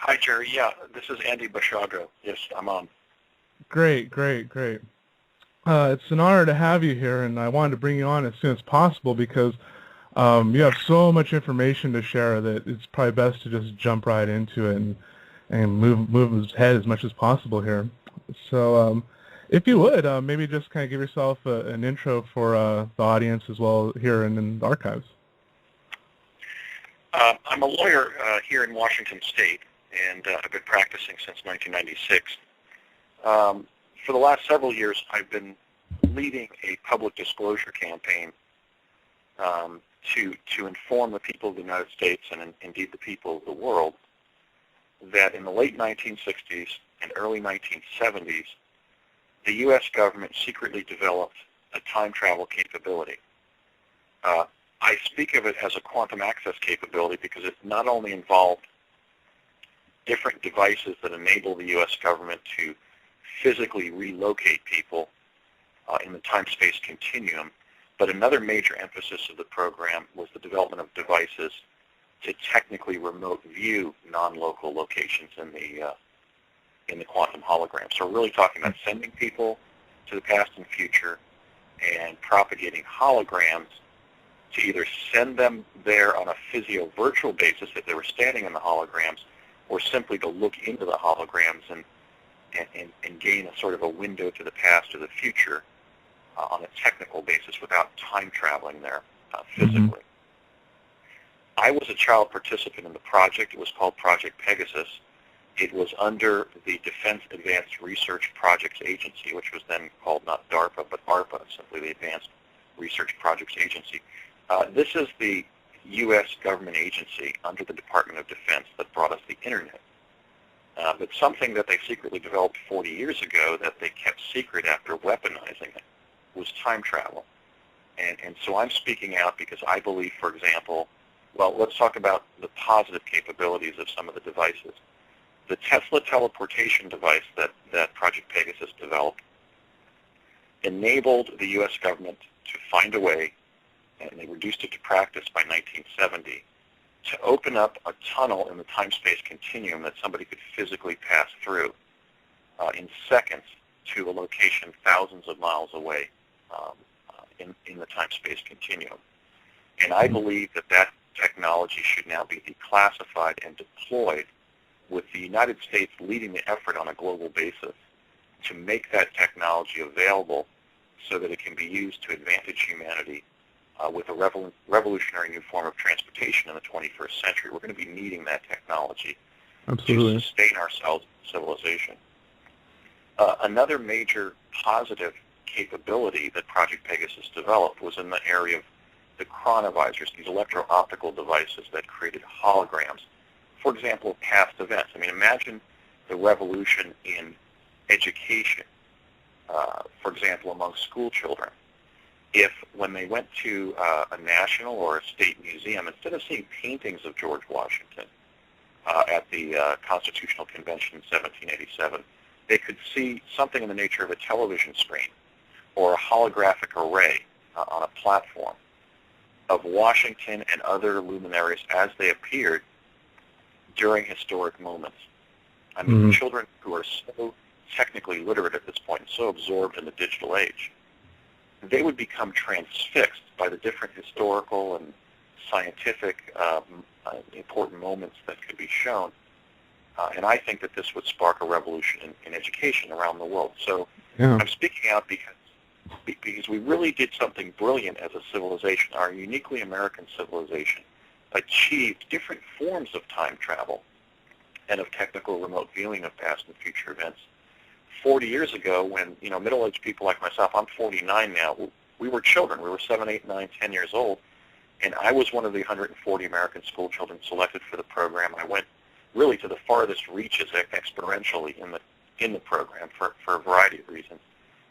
Hi, Jerry. Yeah, this is Andy Basiago. Yes, I'm on. Great, great, great. It's an honor to have you here, and I wanted to bring you on as soon as possible because you have so much information to share that it's probably best to just jump right into it and move ahead as much as possible here. So, if you would, maybe just kind of give yourself an intro for the audience as well here in the archives. I'm a lawyer here in Washington State, and I've been practicing since 1996. For the last several years, I've been leading a public disclosure campaign to inform the people of the United States and indeed the people of the world that in the late 1960s and early 1970s, the U.S. government secretly developed a time travel capability. I speak of it as a quantum access capability because it not only involved different devices that enable the U.S. government to physically relocate people in the time-space continuum, but another major emphasis of the program was the development of devices to technically remote view non-local locations in the quantum hologram. So we're really talking about sending people to the past and future and propagating holograms to either send them there on a physio-virtual basis if they were standing in the holograms, or simply to look into the holograms and gain a sort of a window to the past or the future on a technical basis without time traveling there physically. Mm-hmm. I was a child participant in the project. It was called Project Pegasus. It was under the Defense Advanced Research Projects Agency, which was then called not DARPA, but ARPA, simply the Advanced Research Projects Agency. This is the U.S. government agency under the Department of Defense that brought us the Internet. But something that they secretly developed 40 years ago that they kept secret after weaponizing it was time travel. And so I'm speaking out because I believe, for example, well, let's talk about the positive capabilities of some of the devices. The Tesla teleportation device that Project Pegasus developed enabled the U.S. government to find a way, and they reduced it to practice by 1970, to open up a tunnel in the time-space continuum that somebody could physically pass through in seconds to a location thousands of miles away in the time-space continuum. And I believe that technology should now be declassified and deployed, with the United States leading the effort on a global basis to make that technology available so that it can be used to advantage humanity with a revolutionary new form of transportation in the 21st century. We're going to be needing that technology Absolutely. to sustain ourselves as civilization. Another major positive capability that Project Pegasus developed was in the area of the chronovisors, these electro-optical devices that created holograms, for example, of past events. I mean, imagine the revolution in education, for example, among school children. If when they went to a national or a state museum, instead of seeing paintings of George Washington at the Constitutional Convention in 1787, they could see something in the nature of a television screen or a holographic array on a platform of Washington and other luminaries as they appeared during historic moments. I mean, children who are so technically literate at this point, so absorbed in the digital age, they would become transfixed by the different historical and scientific important moments that could be shown. And I think that this would spark a revolution in education around the world. So I'm speaking out because we really did something brilliant as a civilization. Our uniquely American civilization achieved different forms of time travel and of technical remote viewing of past and future events 40 years ago when, middle-aged people like myself, I'm 49 now, we were children. We were 7, 8, 9, 10 years old, and I was one of the 140 American school children selected for the program. I went really to the farthest reaches experientially in the program for a variety of reasons.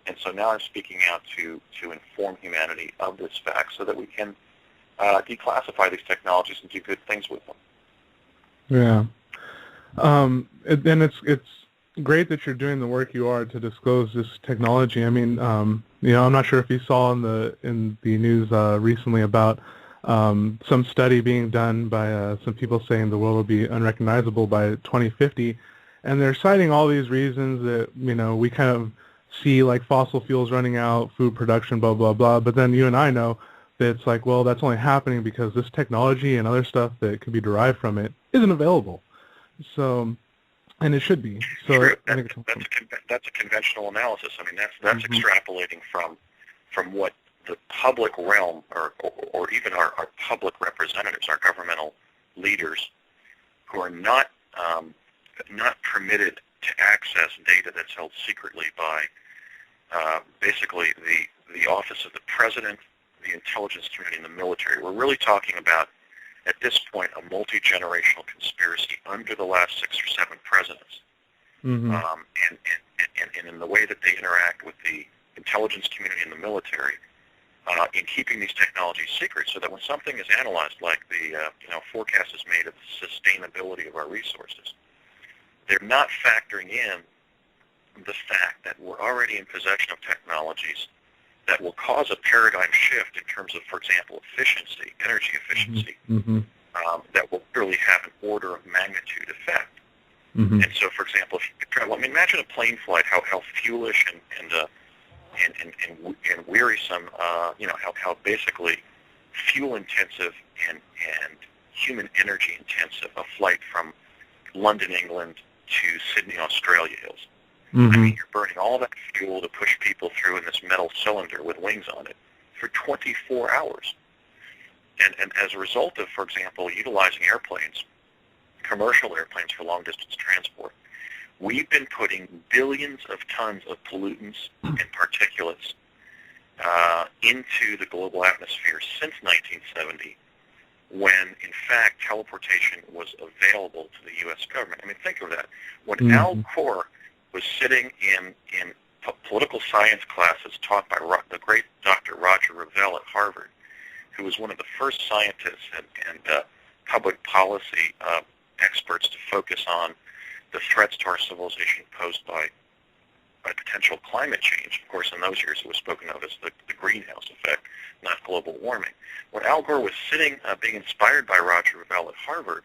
And so now I'm speaking out to inform humanity of this fact so that we can declassify these technologies and do good things with them. Yeah. And it's great that you're doing the work you are to disclose this technology. I mean, I'm not sure if you saw in the news recently about some study being done by some people saying the world will be unrecognizable by 2050, and they're citing all these reasons that we kind of see, like fossil fuels running out, food production, blah blah blah. But then you and I know that it's like, well, that's only happening because this technology and other stuff that could be derived from it isn't available. So, and it should be. So True. That's a conventional analysis. I mean, that's extrapolating from what the public realm, or even our public representatives, our governmental leaders, who are not permitted to access data that's held secretly by basically the office of the president, the intelligence community, and the military. We're really talking about, at this point, a multi-generational conspiracy under the last 6 or 7 presidents. And in the way that they interact with the intelligence community and the military, in keeping these technologies secret, so that when something is analyzed, like the forecast is made of the sustainability of our resources, they're not factoring in the fact that we're already in possession of technologies that will cause a paradigm shift in terms of, for example, efficiency, energy efficiency, that will really have an order of magnitude effect. And so, for example, if you could travel, I mean, imagine a plane flight, how fuelish and wearisome, how basically fuel intensive and human energy intensive a flight from London, England to Sydney, Australia is. I mean, you're burning all that fuel to push people through in this metal cylinder with wings on it for 24 hours. And as a result of, for example, utilizing airplanes, commercial airplanes for long-distance transport, we've been putting billions of tons of pollutants and particulates into the global atmosphere since 1970, when, in fact, teleportation was available to the U.S. government. I mean, think of that. When Al Gore was sitting in political science classes taught by the great Dr. Roger Revelle at Harvard, who was one of the first scientists and public policy experts to focus on the threats to our civilization posed by potential climate change. Of course, in those years, it was spoken of as the greenhouse effect, not global warming. When Al Gore was sitting, being inspired by Roger Revelle at Harvard,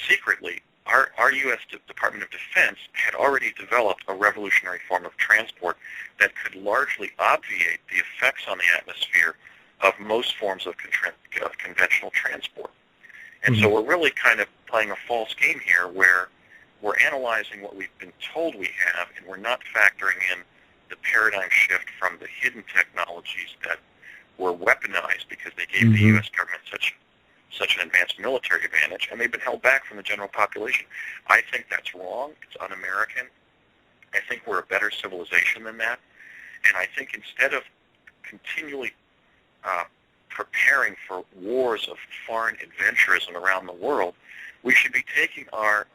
secretly, our U.S. Department of Defense had already developed a revolutionary form of transport that could largely obviate the effects on the atmosphere of most forms of conventional transport. And so we're really kind of playing a false game here, where we're analyzing what we've been told we have, and we're not factoring in the paradigm shift from the hidden technologies that were weaponized because they gave the U.S. government such an advanced military advantage, and they've been held back from the general population. I think that's wrong. It's un-American. I think we're a better civilization than that. And I think instead of continually preparing for wars of foreign adventurism around the world, we should be taking our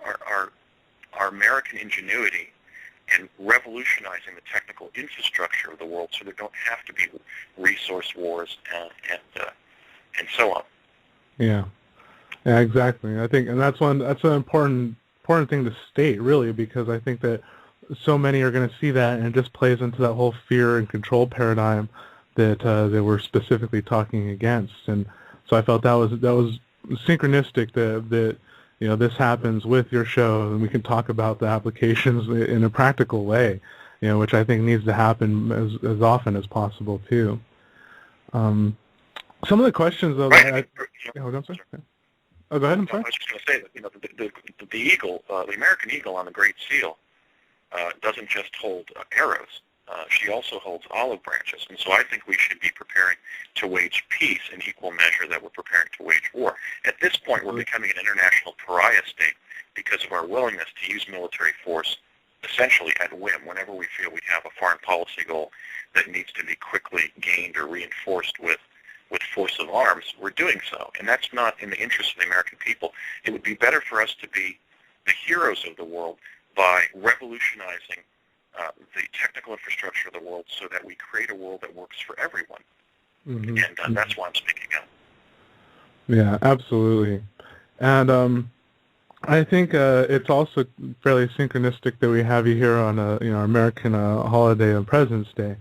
American ingenuity and revolutionizing the technical infrastructure of the world, so there don't have to be resource wars and so on. Yeah, exactly. I think, and that's an important thing to state, really, because I think that so many are going to see that, and it just plays into that whole fear and control paradigm that we're specifically talking against. And so I felt that was synchronistic that this happens with your show, and we can talk about the applications in a practical way, which I think needs to happen as often as possible too. Some of the questions, though, right. Hold on, sorry. Oh, go ahead. I'm sorry. I was just going to say that the eagle, the American eagle on the Great Seal, doesn't just hold arrows. She also holds olive branches, and so I think we should be preparing to wage peace in equal measure that we're preparing to wage war. At this point, we're becoming an international pariah state because of our willingness to use military force essentially at whim. Whenever we feel we have a foreign policy goal that needs to be quickly gained or reinforced with force of arms, we're doing so. And that's not in the interest of the American people. It would be better for us to be the heroes of the world by revolutionizing the technical infrastructure of the world so that we create a world that works for everyone. And that's why I'm speaking out. Yeah, absolutely. And I think it's also fairly synchronistic that we have you here on a American holiday on President's Day,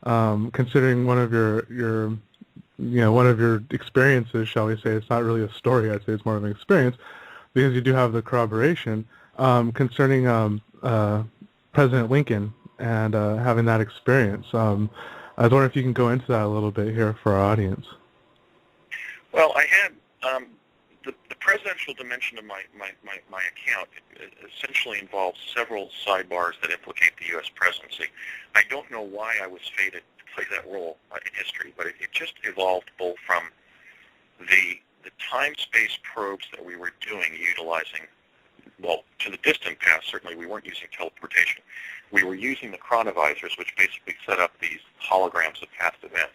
considering one of your one of your experiences, shall we say. It's not really a story, I'd say it's more of an experience, because you do have the corroboration concerning President Lincoln and having that experience. I was wondering if you can go into that a little bit here for our audience. Well, I had the presidential dimension of my account essentially involves several sidebars that implicate the U.S. presidency. I don't know why I was fated to play that role in history, but it just evolved both from the time-space probes that we were doing utilizing, well, to the distant past, certainly we weren't using teleportation. We were using the chronovisors, which basically set up these holograms of past events.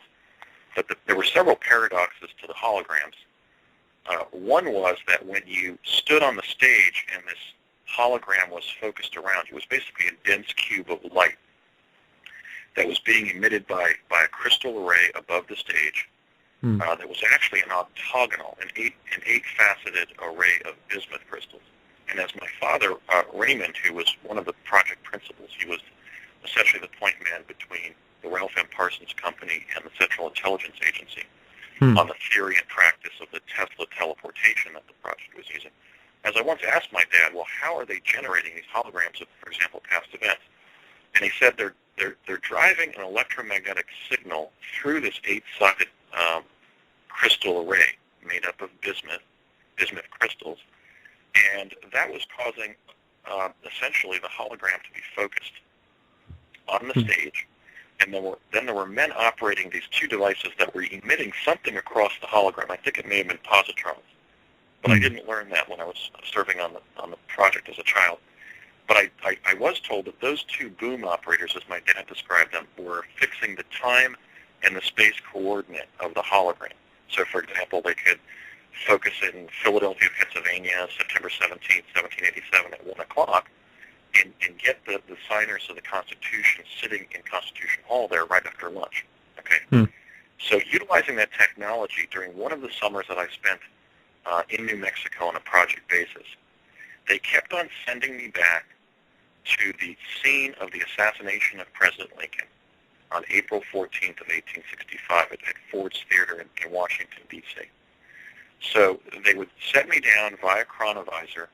But there were several paradoxes to the holograms. One was that when you stood on the stage and this hologram was focused around you, it was basically a dense cube of light that was being emitted by a crystal array above the stage. That was actually an octagonal, an eight-faceted array of bismuth crystals. And as my father, Raymond, who was one of the project principals, he was essentially the point man between the Ralph M. Parsons Company and the Central Intelligence Agency on the theory and practice of the Tesla teleportation that the project was using. As I once asked my dad, well, how are they generating these holograms of, for example, past events? And he said they're driving an electromagnetic signal through this eight-sided crystal array made up of bismuth crystals, and that was causing essentially the hologram to be focused on the stage. And then there were men operating these two devices that were emitting something across the hologram. I think it may have been positrons, but I didn't learn that when I was serving on the project as a child. But I was told that those two boom operators, as my dad described them, were fixing the time and the space coordinate of the hologram. So, for example, they could focus in Philadelphia, Pennsylvania, September 17th, 1787 at 1 o'clock, and get the signers of the Constitution sitting in Constitution Hall there right after lunch. Okay? So utilizing that technology during one of the summers that I spent in New Mexico on a project basis, they kept on sending me back to the scene of the assassination of President Lincoln on April 14th of 1865 at Ford's Theater in Washington, D.C. So they would set me down via chronovisor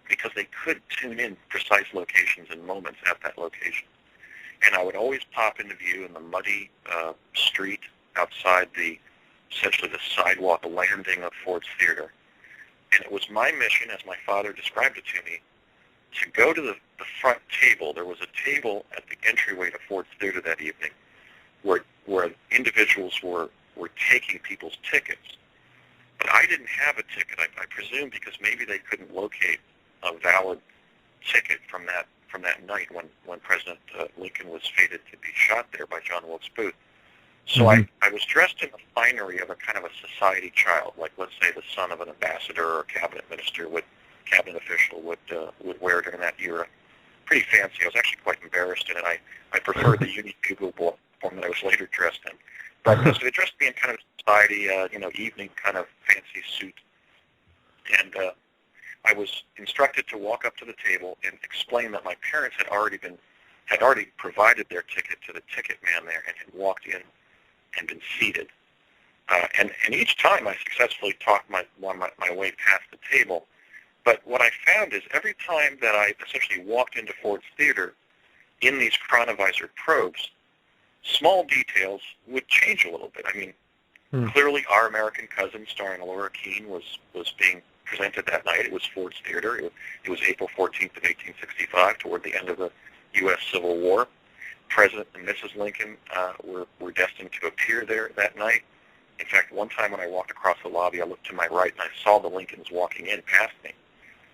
because they could tune in precise locations and moments at that location. And I would always pop into view in the muddy street outside essentially the sidewalk landing of Ford's Theater. And it was my mission, as my father described it to me, to go to the front table. There was a table at the entryway to Ford's Theater that evening where individuals were taking people's tickets. But I didn't have a ticket, I presume, because maybe they couldn't locate a valid ticket from that night when President Lincoln was fated to be shot there by John Wilkes Booth. So I was dressed in the finery of a kind of a society child, like let's say the son of an ambassador or cabinet minister cabinet official would wear during that era. Pretty fancy. I was actually quite embarrassed in it. I preferred the unique Google form that I was later dressed in. But so they dressed me in kind of society, evening kind of fancy suit. And I was instructed to walk up to the table and explain that my parents had already provided their ticket to the ticket man there and had walked in and been seated. And each time I successfully talked my way past the table. But what I found is every time that I essentially walked into Ford's Theater in these chronovisor probes, small details would change a little bit. I mean, clearly Our American Cousin starring Laura Keene was being presented that night. It was Ford's Theater. It was April 14th of 1865, toward the end of the U.S. Civil War. President and Mrs. Lincoln were destined to appear there that night. In fact, one time when I walked across the lobby, I looked to my right and I saw the Lincolns walking in past me.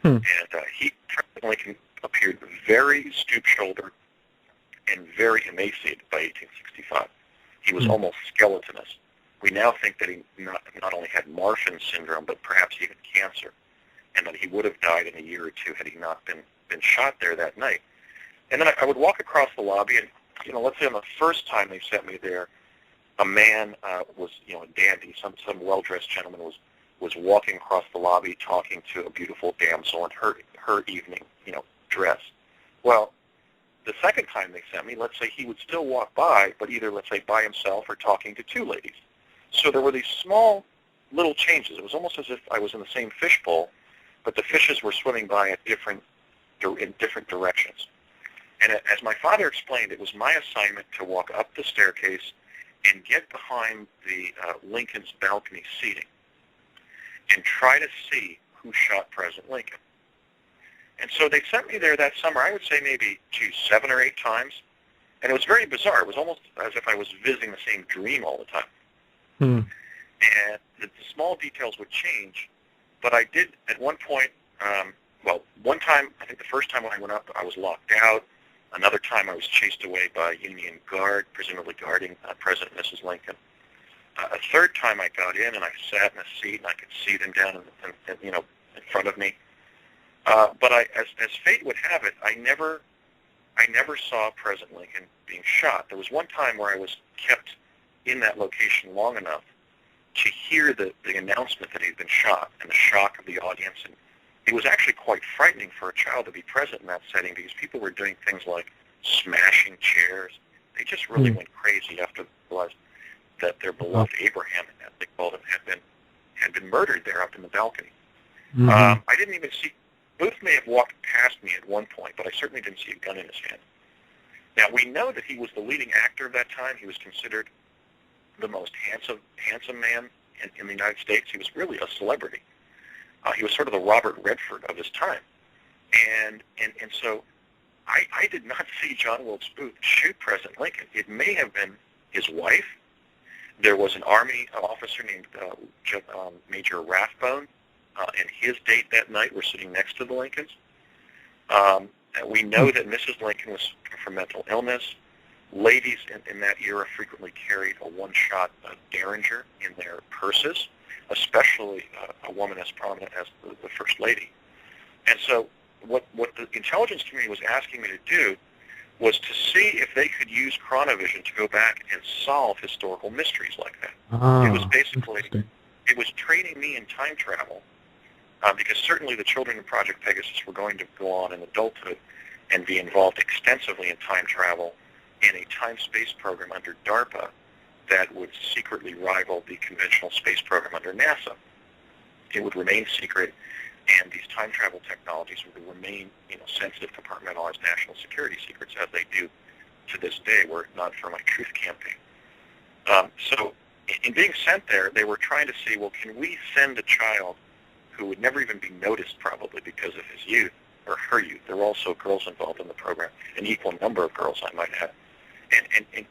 And President Lincoln appeared very stoop-shouldered and very emaciated by 1865. He was almost skeletonous. We now think that he not only had Marfan syndrome, but perhaps even cancer, and that he would have died in a year or two had he not been shot there that night. And then I would walk across the lobby, and let's say on the first time they sent me there, a man was a dandy, some well-dressed gentleman was walking across the lobby talking to a beautiful damsel in her evening dress. Well, the second time they sent me, let's say he would still walk by, but either, let's say, by himself or talking to two ladies. So there were these small little changes. It was almost as if I was in the same fishbowl, but the fishes were swimming by in different directions. And as my father explained, it was my assignment to walk up the staircase and get behind the Lincoln's balcony seating and try to see who shot President Lincoln. And so they sent me there that summer, I would say maybe 7 or 8 times. And it was very bizarre. It was almost as if I was visiting the same dream all the time. And the small details would change. But I did, at one point, one time, I think the first time when I went up, I was locked out. Another time I was chased away by a Union guard, presumably guarding President and Mrs. Lincoln. A third time I got in and I sat in a seat and I could see them down in front of me. But as fate would have it, I never saw President Lincoln being shot. There was one time where I was kept in that location long enough to hear the announcement that he'd been shot and the shock of the audience. And it was actually quite frightening for a child to be present in that setting because people were doing things like smashing chairs. They just really went crazy after they realized that their beloved Abraham, as they called him, had been murdered there up in the balcony. I didn't even see. Booth may have walked past me at one point, but I certainly didn't see a gun in his hand. Now, we know that he was the leading actor of that time. He was considered the most handsome man in the United States. He was really a celebrity. He was sort of the Robert Redford of his time. And so I did not see John Wilkes Booth shoot President Lincoln. It may have been his wife. There was an Army officer named Major Rathbone, and his date that night were sitting next to the Lincolns. We know that Mrs. Lincoln was suffering from mental illness. Ladies in that era frequently carried a one-shot Derringer in their purses, especially a woman as prominent as the First Lady. And so what the intelligence community was asking me to do was to see if they could use chronovision to go back and solve historical mysteries like that. It was basically, it was training me in time travel, because certainly the children in Project Pegasus were going to go on in adulthood and be involved extensively in time travel in a time-space program under DARPA that would secretly rival the conventional space program under NASA. It would remain secret, and these time travel technologies would remain, sensitive, compartmentalized national security secrets, as they do to this day, were it not for my Truth campaign. So in being sent there, they were trying to see, well, can we send a child who would never even be noticed probably because of his youth, or her youth? There were also girls involved in the program, an equal number of girls, I might add. And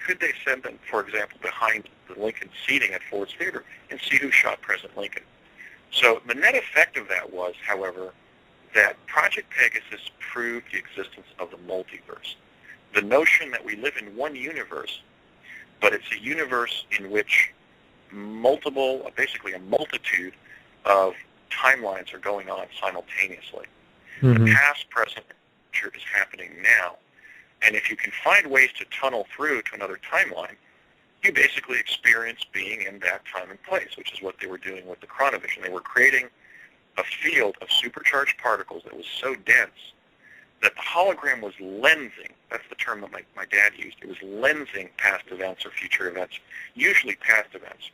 could they send them, for example, behind the Lincoln seating at Ford's Theater and see who shot President Lincoln? So the net effect of that was, however, that Project Pegasus proved the existence of the multiverse. The notion that we live in one universe, but it's a universe in which basically a multitude of timelines are going on simultaneously. The past, present, and future is happening now. And if you can find ways to tunnel through to another timeline, you basically experience being in that time and place, which is what they were doing with the chronovision. They were creating a field of supercharged particles that was so dense that the hologram was lensing. That's the term that my dad used. It was lensing past events or future events, usually past events.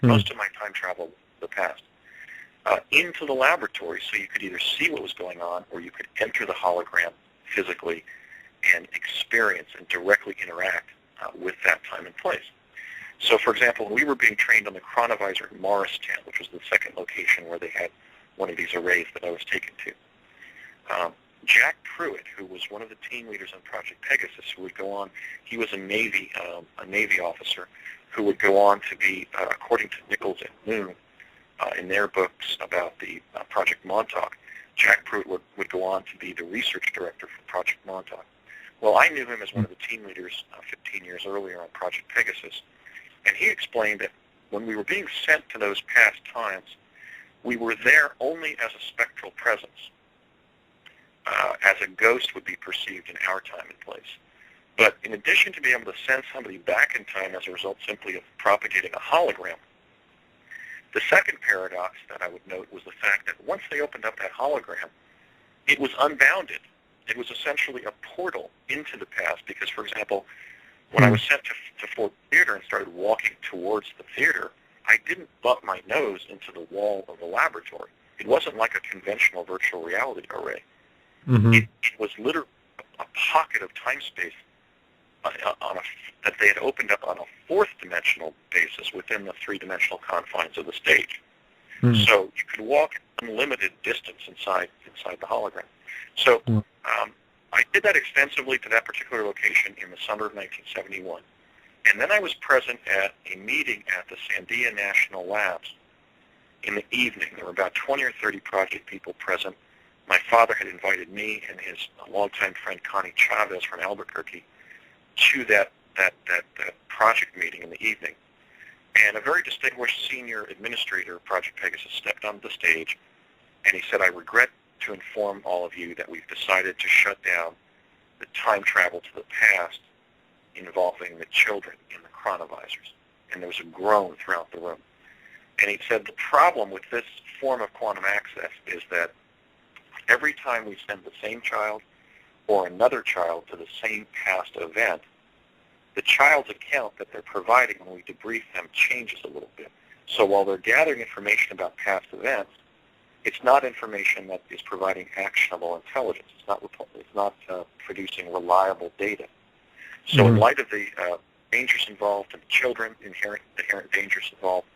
Most of my time travel was the past. Into the laboratory, so you could either see what was going on or you could enter the hologram physically and experience and directly interact with that time and place. So, for example, when we were being trained on the chronovisor in Morristown, which was the second location where they had one of these arrays that I was taken to, Jack Pruitt, who was one of the team leaders on Project Pegasus, who would go on, he was a Navy officer who would go on to be, according to Nichols and Moon, in their books about the Project Montauk, Jack Pruitt would go on to be the research director for Project Montauk. Well, I knew him as one of the team leaders 15 years earlier on Project Pegasus, and he explained that when we were being sent to those past times, we were there only as a spectral presence, as a ghost would be perceived in our time and place. But in addition to being able to send somebody back in time as a result simply of propagating a hologram, the second paradox that I would note was the fact that once they opened up that hologram, it was unbounded. It was essentially a portal into the past because, for example, When I was sent to Ford Theater and started walking towards the theater, I didn't bump my nose into the wall of the laboratory. It wasn't like a conventional virtual reality array. It was literally a pocket of time-space that they had opened up on a fourth-dimensional basis within the three-dimensional confines of the stage. So you could walk unlimited distance inside the hologram. So I did that extensively to that particular location in the summer of 1971. And then I was present at a meeting at the Sandia National Labs in the evening. There were about 20 or 30 project people present. My father had invited me and his longtime friend Connie Chavez from Albuquerque to that project meeting in the evening. And a very distinguished senior administrator of Project Pegasus stepped onto the stage, and he said, "I regret to inform all of you that we've decided to shut down the time travel to the past involving the children in the chronovisors." And there was a groan throughout the room. And he said, the problem with this form of quantum access is that every time we send the same child or another child to the same past event, the child's account that they're providing when we debrief them changes a little bit. So while they're gathering information about past events, it's not information that is providing actionable intelligence. It's not producing reliable data. So in light of the dangers involved and the children, inherent dangers involved,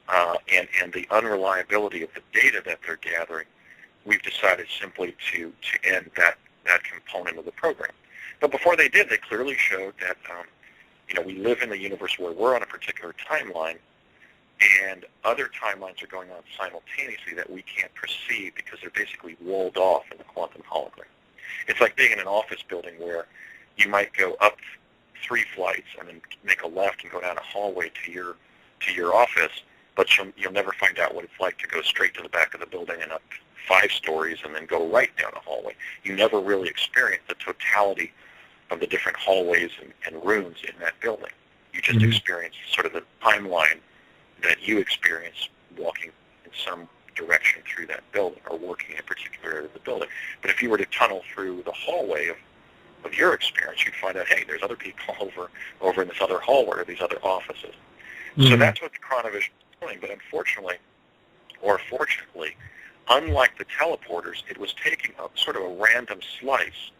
and the unreliability of the data that they're gathering, we've decided simply to end that component of the program. But before they did, they clearly showed that we live in a universe where we're on a particular timeline, and other timelines are going on simultaneously that we can't perceive because they're basically walled off in the quantum hologram. It's like being in an office building where you might go up 3 flights and then make a left and go down a hallway to your office, but you'll never find out what it's like to go straight to the back of the building and up 5 stories and then go right down a hallway. You never really experience the totality of the different hallways and rooms in that building. You just experience sort of the timeline that you experience walking in some direction through that building or working in a particular area of the building. But if you were to tunnel through the hallway of your experience, you'd find out, hey, there's other people over in this other hallway or these other offices. So that's what the chronovision is doing. But unfortunately, or fortunately, unlike the teleporters, it was taking a sort of a random slice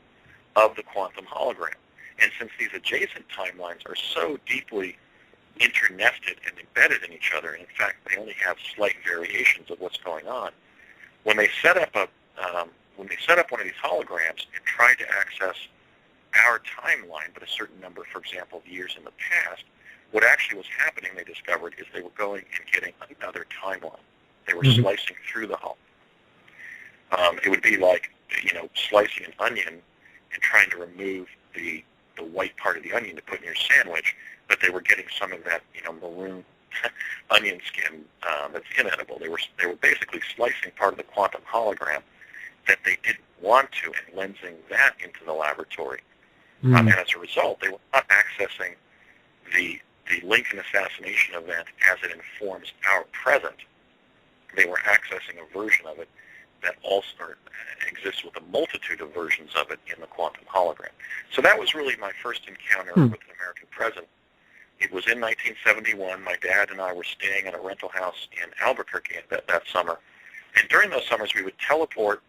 of the quantum hologram. And since these adjacent timelines are so deeply internested and embedded in each other, and in fact, they only have slight variations of what's going on, when they set up one of these holograms and tried to access our timeline, but a certain number, for example, of years in the past, what actually was happening, they discovered, is they were going and getting another timeline. They were slicing through the hull. It would be like, slicing an onion and trying to remove the white part of the onion to put in your sandwich, but they were getting some of that, maroon onion skin that's inedible. They were basically slicing part of the quantum hologram that they didn't want to and lensing that into the laboratory. And as a result, they were not accessing the Lincoln assassination event as it informs our present. They were accessing a version of it that also exists with a multitude of versions of it in the quantum hologram. So that was really my first encounter with an American present. It was in 1971. My dad and I were staying in a rental house in Albuquerque that summer. And during those summers, we would teleport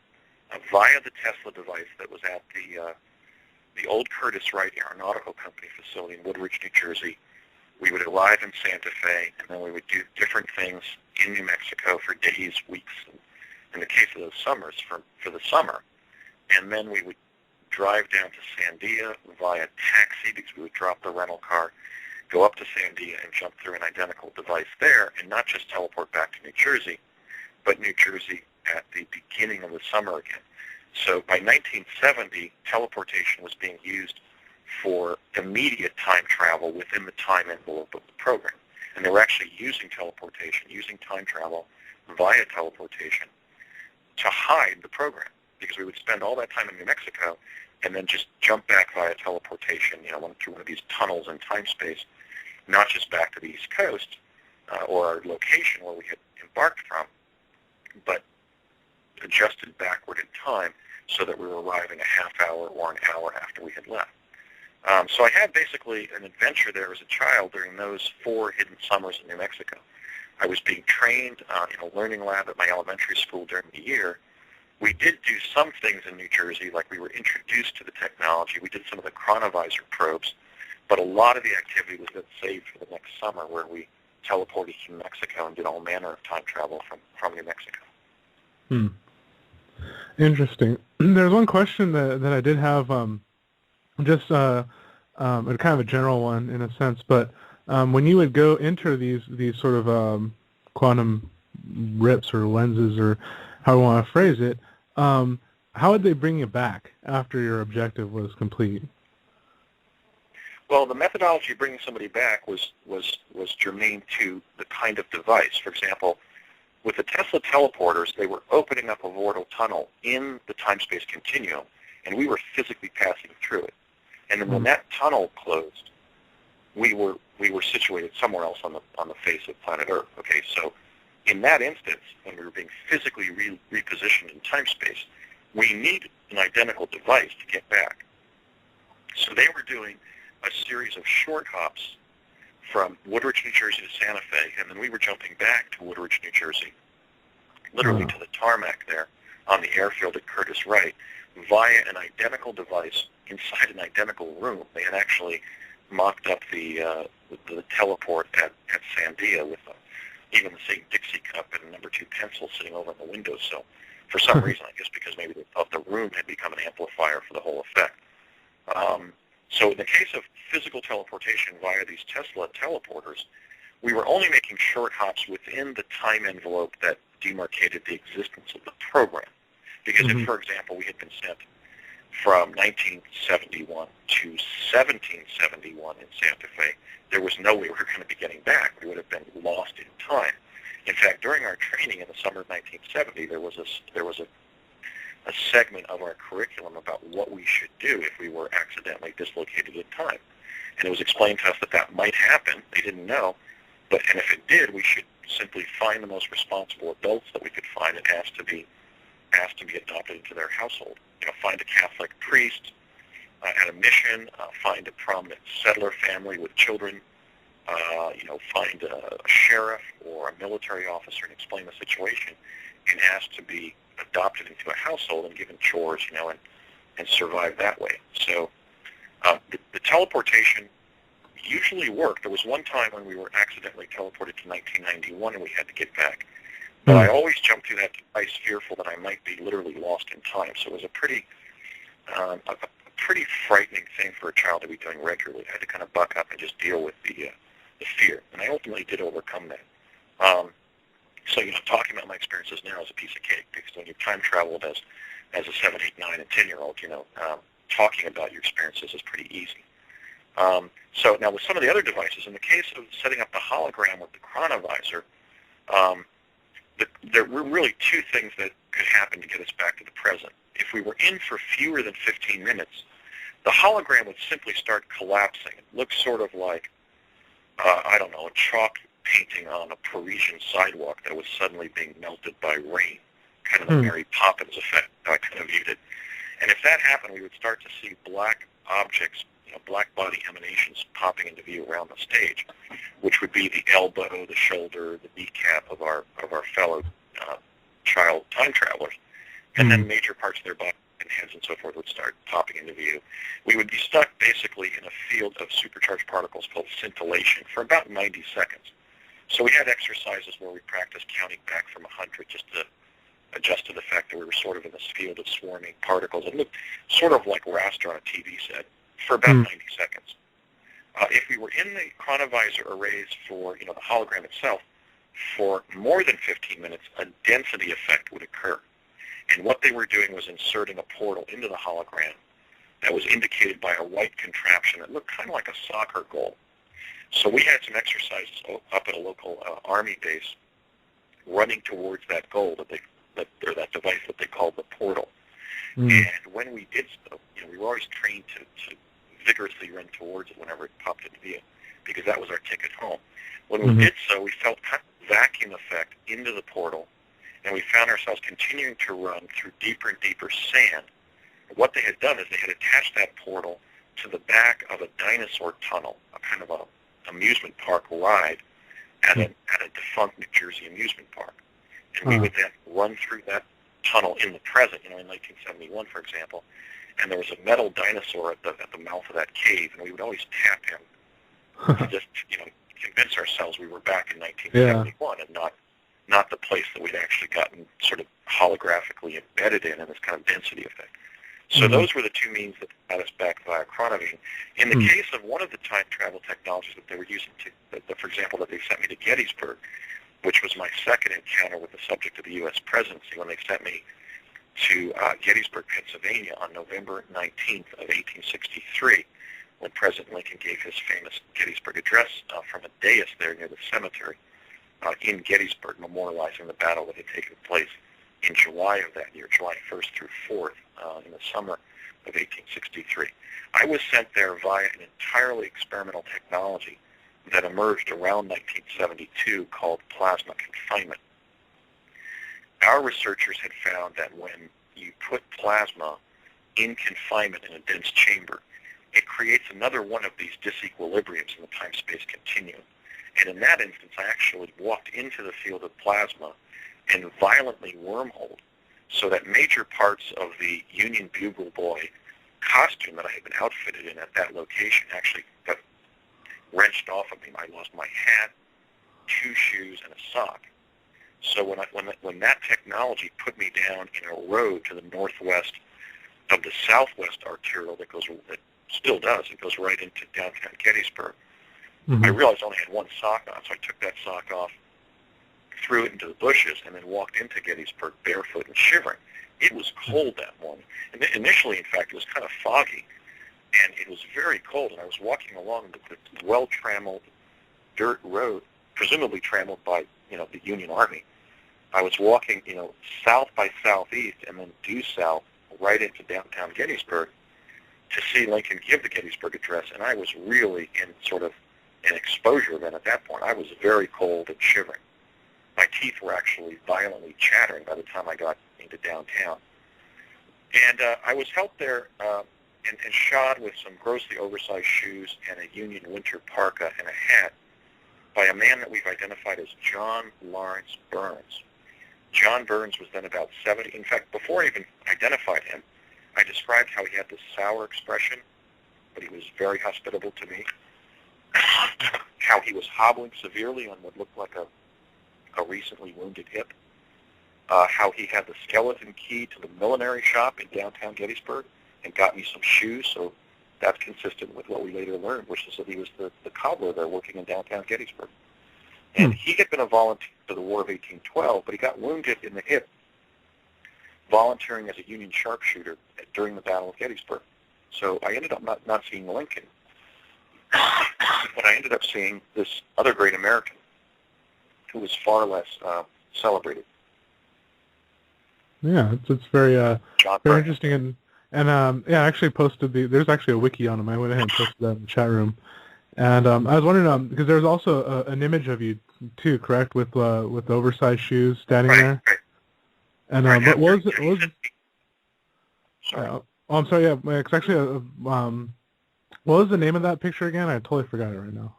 via the Tesla device that was at the old Curtiss Wright Aeronautical Company facility in Woodridge, New Jersey. We would arrive in Santa Fe, and then we would do different things in New Mexico for days, weeks, in the case of those summers, for the summer. And then we would drive down to Sandia via taxi, because we would drop the rental car, go up to Sandia and jump through an identical device there, and not just teleport back to New Jersey, but New Jersey at the beginning of the summer again. So by 1970, teleportation was being used for immediate time travel within the time envelope of the program. And they were actually using teleportation, using time travel via teleportation to hide the program, because we would spend all that time in New Mexico and then just jump back via teleportation, through one of these tunnels in time-space, not just back to the East Coast or our location where we had embarked from, but adjusted backward in time so that we were arriving a half hour or an hour after we had left. So I had basically an adventure there as a child during those 4 hidden summers in New Mexico. I was being trained in a learning lab at my elementary school during the year. We did do some things in New Jersey, like we were introduced to the technology. We did some of the chronovisor probes, but a lot of the activity was then saved for the next summer, where we teleported to New Mexico and did all manner of time travel from New Mexico. Interesting. There's one question that I did have, just kind of a general one in a sense, but when you would go enter these sort of quantum rips or lenses, or how you want to phrase it, how would they bring you back after your objective was complete? Well, the methodology of bringing somebody back was germane to the kind of device. For example, with the Tesla teleporters, they were opening up a vortal tunnel in the time-space continuum, and we were physically passing through it. And then when that tunnel closed, we were situated somewhere else on the face of planet Earth. Okay, so in that instance, when we were being physically repositioned in time-space, we need an identical device to get back. So they were doing a series of short hops from Woodridge, New Jersey to Santa Fe, and then we were jumping back to Woodridge, New Jersey, literally to the tarmac there on the airfield at Curtis Wright, via an identical device inside an identical room. They had actually mocked up the teleport at Sandia with even the same Dixie cup and a number 2 pencil sitting over on the windowsill. For some reason, I guess because maybe they thought the room had become an amplifier for the whole effect. So in the case of physical teleportation via these Tesla teleporters, we were only making short hops within the time envelope that demarcated the existence of the program. Because if, for example, we had been sent from 1971 to 1771 in Santa Fe, there was no way we were going to be getting back. We would have been lost in time. In fact, during our training in the summer of 1970, there was a segment of our curriculum about what we should do if we were accidentally dislocated in time. And it was explained to us that that might happen. They didn't know. And if it did, we should simply find the most responsible adults that we could find and ask to be adopted into their household. Find a Catholic priest at a mission, find a prominent settler family with children, find a sheriff or a military officer and explain the situation, and ask to be adopted into a household and given chores, and survive that way. So the teleportation usually worked. There was one time when we were accidentally teleported to 1991 and we had to get back. But I always jumped through that device fearful that I might be literally lost in time. So it was a pretty frightening thing for a child to be doing regularly. I had to kind of buck up and just deal with the fear. And I ultimately did overcome that. So, talking about my experiences now is a piece of cake, because when you've time traveled as a 7, 8, 9, and 10-year-old, talking about your experiences is pretty easy. So now with some of the other devices, in the case of setting up the hologram with the chronovisor, there were really 2 things that could happen to get us back to the present. If we were in for fewer than 15 minutes, the hologram would simply start collapsing. It looked sort of like, a chalk painting on a Parisian sidewalk that was suddenly being melted by rain, kind of the Mary Poppins effect, how I kind of viewed it. And if that happened, we would start to see black objects, black body emanations popping into view around the stage, which would be the elbow, the shoulder, the kneecap of our fellow child time travelers. And then major parts of their body and heads and so forth would start popping into view. We would be stuck basically in a field of supercharged particles called scintillation for about 90 seconds. So we had exercises where we practiced counting back from 100 just to adjust to the fact that we were sort of in this field of swarming particles. It looked sort of like raster on a TV set for about 90 seconds. If we were in the chronovisor arrays for the hologram itself, for more than 15 minutes, a density effect would occur. And what they were doing was inserting a portal into the hologram that was indicated by a white contraption that looked kind of like a soccer goal. So we had some exercises up at a local Army base running towards that goal, that device that they called the portal. And when we did so, we were always trained to vigorously run towards it whenever it popped into view, because that was our ticket home. When we did so, we felt kind of a vacuum effect into the portal, and we found ourselves continuing to run through deeper and deeper sand. What they had done is they had attached that portal to the back of a dinosaur tunnel, a kind of a amusement park ride at a defunct New Jersey amusement park. And we would then run through that tunnel in the present, in 1971, for example, and there was a metal dinosaur at the mouth of that cave, and we would always tap him to just, convince ourselves we were back in 1971 and not the place that we'd actually gotten sort of holographically embedded in this kind of density effect. So those were the two means that got us back via chronovine. In the case of one of the time travel technologies that they were using, for example, that they sent me to Gettysburg, which was my second encounter with the subject of the U.S. presidency, when they sent me to Gettysburg, Pennsylvania on November 19th of 1863, when President Lincoln gave his famous Gettysburg address from a dais there near the cemetery in Gettysburg, memorializing the battle that had taken place in July of that year, July 1st through 4th, in the summer of 1863. I was sent there via an entirely experimental technology that emerged around 1972 called plasma confinement. Our researchers had found that when you put plasma in confinement in a dense chamber, it creates another one of these disequilibriums in the time-space continuum. And in that instance, I actually walked into the field of plasma and violently wormholed, so that major parts of the Union Bugle Boy costume that I had been outfitted in at that location actually got wrenched off of me. I lost my hat, 2 shoes, and a sock. So when that technology put me down in a road to the northwest of the Southwest Arterial that still does, it goes right into downtown Gettysburg, I realized I only had one sock on, so I took that sock off, threw it into the bushes, and then walked into Gettysburg barefoot and shivering. It was cold that morning. And initially, in fact, it was kind of foggy, and it was very cold, and I was walking along the well-trammeled dirt road, presumably trammeled by, the Union Army. I was walking, south by southeast and then due south right into downtown Gettysburg to see Lincoln give the Gettysburg address, and I was really in sort of an exposure event at that point. I was very cold and shivering. My teeth were actually violently chattering by the time I got into downtown. And I was helped there and shod with some grossly oversized shoes and a Union winter parka and a hat by a man that we've identified as John Lawrence Burns. John Burns was then about 70. In fact, before I even identified him, I described how he had this sour expression, but he was very hospitable to me, how he was hobbling severely on what looked like a recently wounded hip, how he had the skeleton key to the millinery shop in downtown Gettysburg and got me some shoes, so that's consistent with what we later learned, which is that he was the cobbler there working in downtown Gettysburg. And he had been a volunteer for the War of 1812, but he got wounded in the hip volunteering as a Union sharpshooter during the Battle of Gettysburg. So I ended up not seeing Lincoln, but I ended up seeing this other great American who was far less celebrated. Yeah, it's very very interesting, and I actually posted there's actually a wiki on him. I went ahead and posted that in the chat room, and I was wondering because there's also an image of you too, correct, with oversized shoes standing there. Right. And what was it? Sorry. I'm sorry. Yeah, it's actually what was the name of that picture again? I totally forgot it right now.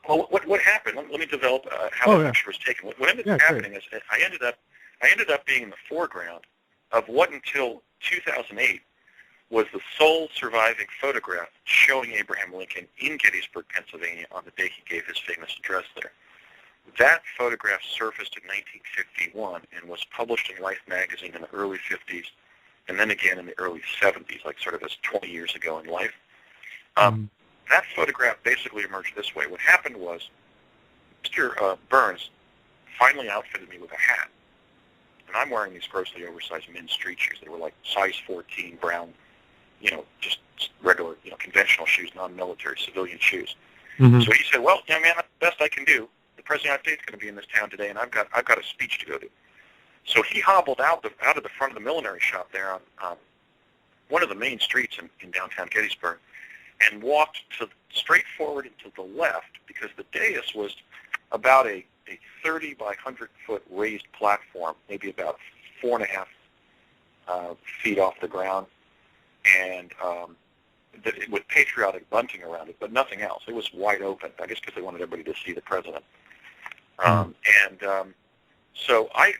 Well, what happened? Let me develop how that picture was taken. What ended up happening is I ended up being in the foreground of what until 2008 was the sole surviving photograph showing Abraham Lincoln in Gettysburg, Pennsylvania, on the day he gave his famous address there. That photograph surfaced in 1951 and was published in Life magazine in the early 50s, and then again in the early 70s, like sort of as 20 years ago in Life. That photograph basically emerged this way. What happened was Mr. Burns finally outfitted me with a hat, and I'm wearing these grossly oversized men's street shoes. They were like size 14 brown, just regular, conventional shoes, non-military civilian shoes. So he said, well, young man, that's the best I can do. The President of the United States is going to be in this town today, and I've got a speech to go to. So he hobbled out of the front of the millinery shop there on one of the main streets in downtown Gettysburg and walked straight forward and to the left, because the dais was about a 30 by 100-foot raised platform, maybe about 4.5 feet off the ground. And with patriotic bunting around it, but nothing else. It was wide open, I guess because they wanted everybody to see the president. So I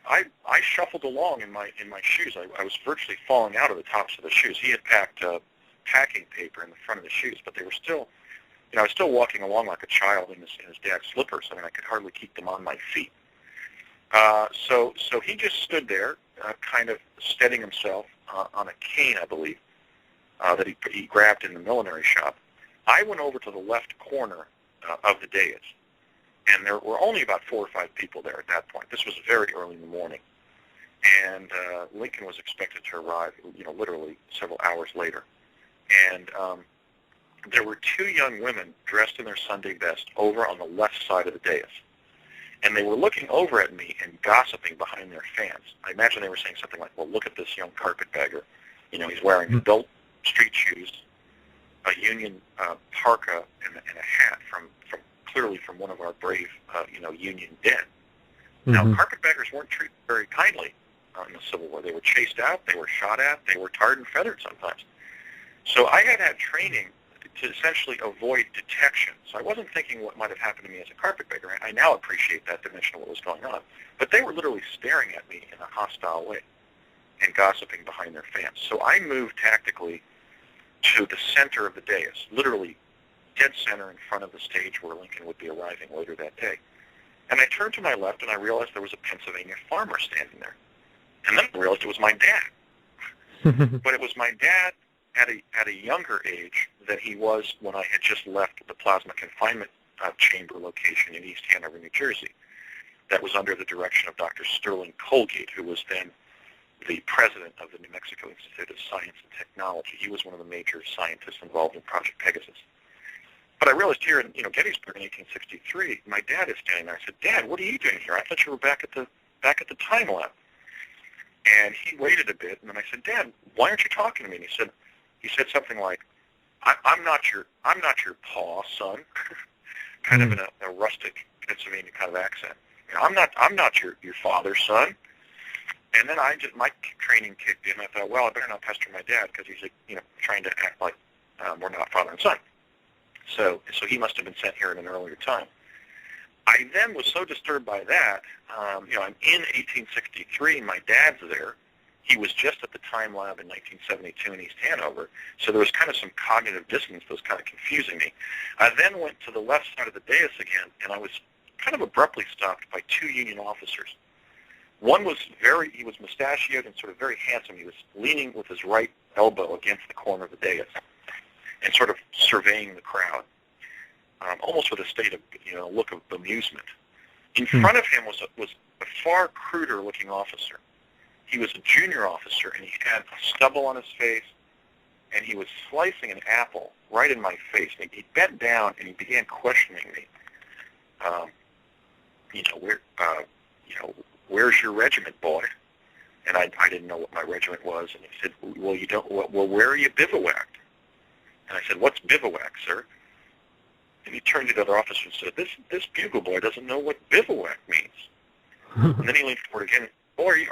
shuffled along in my shoes. I was virtually falling out of the tops of the shoes. He had packed packing paper in the front of the shoes, but they were still, I was still walking along like a child in his dad's slippers. I mean, I could hardly keep them on my feet. So he just stood there, kind of steadying himself on a cane, I believe, that he grabbed in the millinery shop. I went over to the left corner of the dais, and there were only about 4 or 5 people there at that point. This was very early in the morning, and Lincoln was expected to arrive, literally several hours later. And there were 2 young women dressed in their Sunday best over on the left side of the dais. And they were looking over at me and gossiping behind their fans. I imagine they were saying something like, well, look at this young carpetbagger. He's wearing adult street shoes, a Union parka, and a hat clearly from one of our brave, Union dead. Now, carpetbaggers weren't treated very kindly in the Civil War. They were chased out, they were shot at, they were tarred and feathered sometimes. So I had training to essentially avoid detection. So I wasn't thinking what might have happened to me as a carpetbagger. I now appreciate that dimension of what was going on. But they were literally staring at me in a hostile way and gossiping behind their fans. So I moved tactically to the center of the dais, literally dead center in front of the stage where Lincoln would be arriving later that day. And I turned to my left, and I realized there was a Pennsylvania farmer standing there. And then I realized it was my dad. But it was my dad at a younger age than he was when I had just left the plasma confinement chamber location in East Hanover, New Jersey. That was under the direction of Dr. Sterling Colgate, who was then the president of the New Mexico Institute of Science and Technology. He was one of the major scientists involved in Project Pegasus. But I realized here in Gettysburg in 1863, my dad is standing there. I said, "Dad, what are you doing here? I thought you were back at the time lab." And he waited a bit, and then I said, "Dad, why aren't you talking to me?" And he said something like, I'm not your pa, son," kind of in a rustic Pennsylvania kind of accent. I'm not your father, son. And then my training kicked in. I thought, well, I better not pester my dad because he's trying to act like we're not father and son. So he must have been sent here at an earlier time. I then was so disturbed by that. I'm in 1863. My dad's there. He was just at the time lab in 1972 in East Hanover, so there was kind of some cognitive dissonance that was kind of confusing me. I then went to the left side of the dais again, and I was kind of abruptly stopped by 2 Union officers. One was he was mustachioed and sort of very handsome. He was leaning with his right elbow against the corner of the dais and sort of surveying the crowd, almost with a state of, look of bemusement. In front of him was a far cruder-looking officer. He was a junior officer, and he had stubble on his face, and he was slicing an apple right in my face. And he bent down, and he began questioning me. Where's your regiment, boy? And I didn't know what my regiment was. And he said, well, you don't. Well, where are you bivouacked? And I said, what's bivouac, sir? And he turned to the other officer and said, this bugle boy doesn't know what bivouac means. And then he leaned forward again. Boy,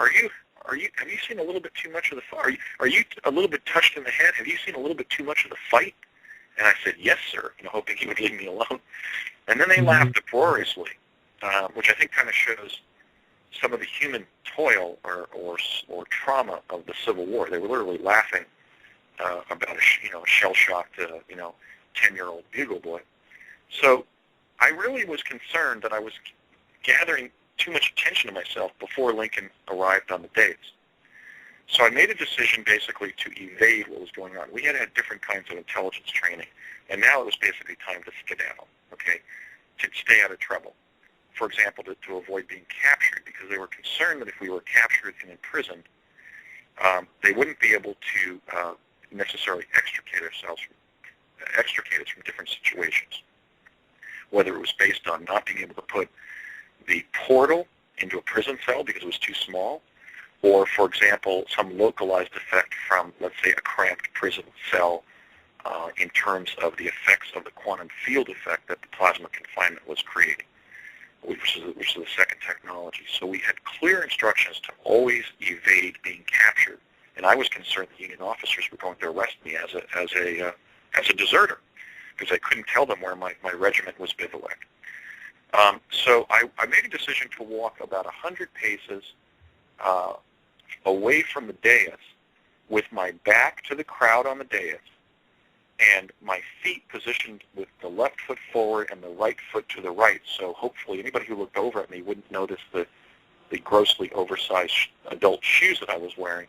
have you seen a little bit too much of the fight? Are you a little bit touched in the head? Have you seen a little bit too much of the fight? And I said, yes, sir, hoping he would leave me alone. And then they laughed uproariously, which I think kind of shows some of the human toil or trauma of the Civil War. They were literally laughing about a shell-shocked, 10-year-old bugle boy. So I really was concerned that I was gathering too much attention to myself before Lincoln arrived on the dais. So I made a decision basically to evade what was going on. We had different kinds of intelligence training, and now it was basically time to skedaddle, to stay out of trouble. For example, to avoid being captured, because they were concerned that if we were captured and imprisoned, they wouldn't be able to necessarily extricate us from different situations, whether it was based on not being able to put the portal into a prison cell because it was too small, or, for example, some localized effect from, let's say, a cramped prison cell in terms of the effects of the quantum field effect that the plasma confinement was creating, which is the second technology. So we had clear instructions to always evade being captured, and I was concerned the Union officers were going to arrest me as as a deserter, because I couldn't tell them where my regiment was bivouacked. So I made a decision to walk about 100 paces away from the dais with my back to the crowd on the dais and my feet positioned with the left foot forward and the right foot to the right. So hopefully anybody who looked over at me wouldn't notice the grossly oversized adult shoes that I was wearing.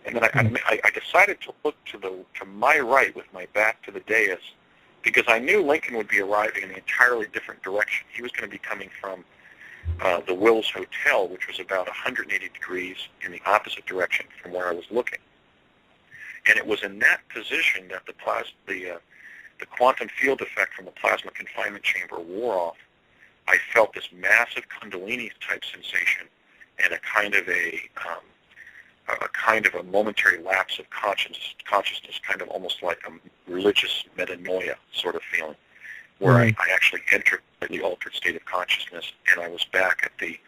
And then I decided to look to my right with my back to the dais, because I knew Lincoln would be arriving in an entirely different direction. He was going to be coming from the Wills Hotel, which was about 180 degrees in the opposite direction from where I was looking. And it was in that position that the quantum field effect from the plasma confinement chamber wore off. I felt this massive Kundalini-type sensation and a kind of a momentary lapse of consciousness, kind of almost like a religious metanoia sort of feeling, where I actually entered the altered state of consciousness, and I was back at the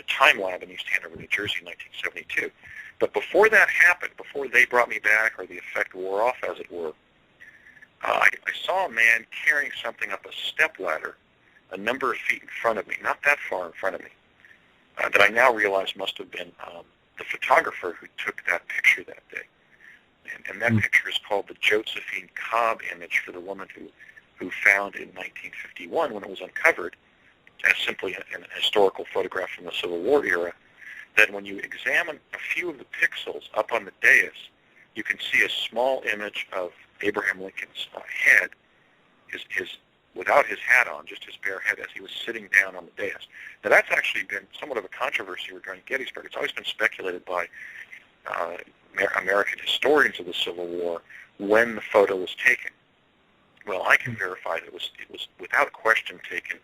Time Lab in East Hanover, New Jersey, in 1972. But before that happened, before they brought me back or the effect wore off, as it were, I saw a man carrying something up a stepladder a number of feet in front of me, not that far in front of me, that I now realize must have been the photographer who took that picture that day. And that picture is called the Josephine Cobb image, for the woman who found in 1951, when it was uncovered, as simply an historical photograph from the Civil War era, that when you examine a few of the pixels up on the dais, you can see a small image of Abraham Lincoln's head, his without his hat on, just his bare head, as he was sitting down on the dais. Now, that's actually been somewhat of a controversy regarding Gettysburg. It's always been speculated by American historians of the Civil War when the photo was taken. Well, I can verify that it was without question taken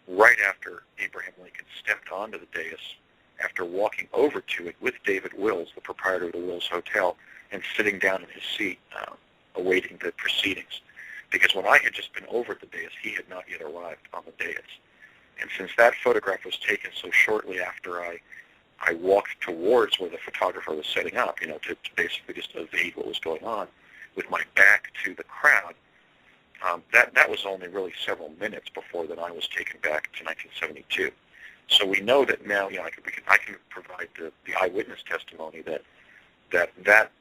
right after Abraham Lincoln stepped onto the dais, after walking over to it with David Wills, the proprietor of the Wills Hotel, and sitting down in his seat awaiting the proceedings. Because when I had just been over at the dais, he had not yet arrived on the dais. And since that photograph was taken so shortly after I walked towards where the photographer was setting up, to basically just evade what was going on, with my back to the crowd, that was only really several minutes before that I was taken back to 1972. So we know that now, I can provide the eyewitness testimony that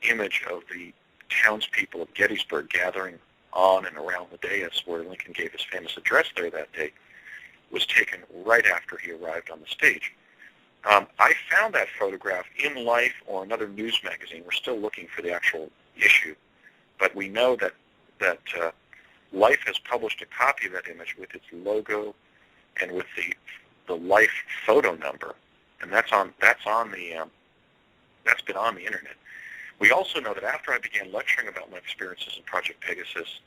image of the townspeople of Gettysburg gathering on and around the dais where Lincoln gave his famous address there that day was taken right after he arrived on the stage. I found that photograph in Life or another news magazine. We're still looking for the actual issue, but we know that Life has published a copy of that image with its logo and with the Life photo number, and that's been on the internet. We also know that after I began lecturing about my experiences in Project Pegasus,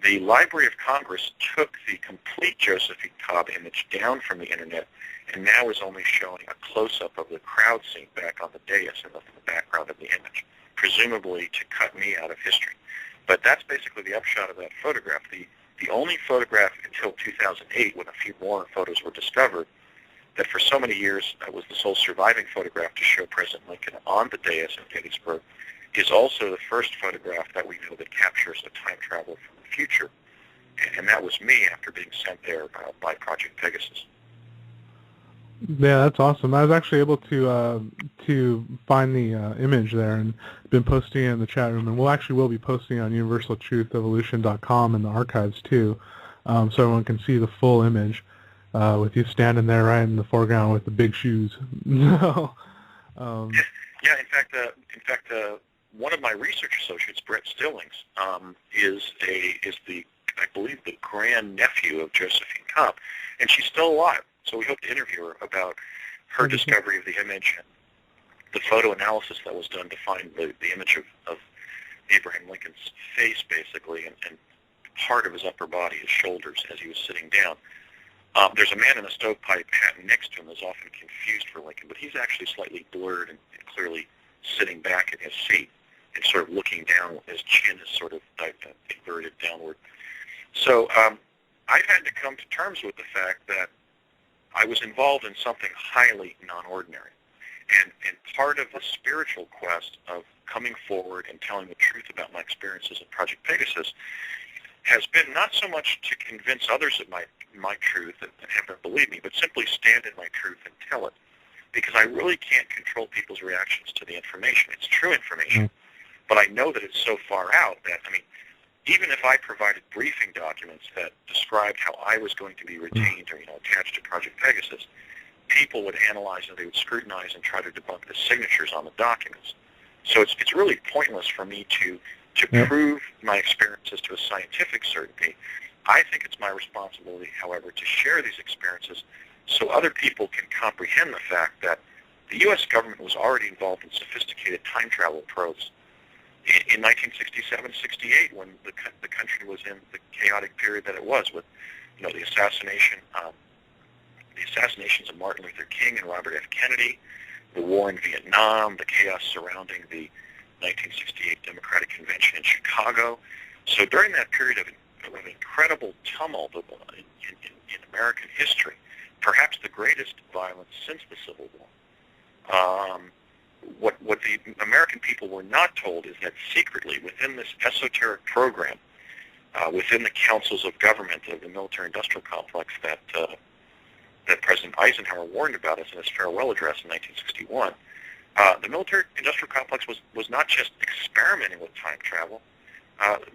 the Library of Congress took the complete Josephine Cobb image down from the internet and now is only showing a close-up of the crowd scene back on the dais in the background of the image, presumably to cut me out of history. But that's basically the upshot of that photograph. The only photograph until 2008, when a few more photos were discovered, that for so many years was the sole surviving photograph to show President Lincoln on the dais in Gettysburg, is also the first photograph that we know that captures a time travel from the future. And that was me after being sent there by Project Pegasus. Yeah, that's awesome. I was actually able to find the image there and been posting it in the chat room, and we'll be posting it on universaltruthevolution.com in the archives too, so everyone can see the full image with you standing there right in the foreground with the big shoes. Yeah, in fact, one of my research associates, Brett Stillings, is I believe the grandnephew of Josephine Cobb, and she's still alive. So we hope to interview her about her discovery of the image and the photo analysis that was done to find the image of Abraham Lincoln's face, basically, and part of his upper body, his shoulders, as he was sitting down. There's a man in a stovepipe hat next to him that's often confused for Lincoln, but he's actually slightly blurred and clearly sitting back in his seat and sort of looking down. His chin is sort of inverted downward. So I've had to come to terms with the fact that I was involved in something highly non-ordinary. And part of the spiritual quest of coming forward and telling the truth about my experiences at Project Pegasus has been not so much to convince others of my truth and have them believe me, but simply stand in my truth and tell it. Because I really can't control people's reactions to the information. It's true information, but I know that it's so far out that, I mean, even if I provided briefing documents that described how I was going to be retained or, attached to Project Pegasus, people would analyze and they would scrutinize and try to debunk the signatures on the documents. So it's really pointless for me to prove my experiences to a scientific certainty. I think it's my responsibility, however, to share these experiences so other people can comprehend the fact that the U.S. government was already involved in sophisticated time travel probes in 1967-68 when the country was in the chaotic period that it was with, the assassinations of Martin Luther King and Robert F. Kennedy, the war in Vietnam, the chaos surrounding the 1968 Democratic Convention in Chicago. So during that period of incredible tumult in American history, perhaps the greatest violence since the Civil War, what the American people were not told is that secretly within this esoteric program, within the councils of government of the military-industrial complex that President Eisenhower warned about us in his farewell address in 1961, the military-industrial complex was not just experimenting with time travel.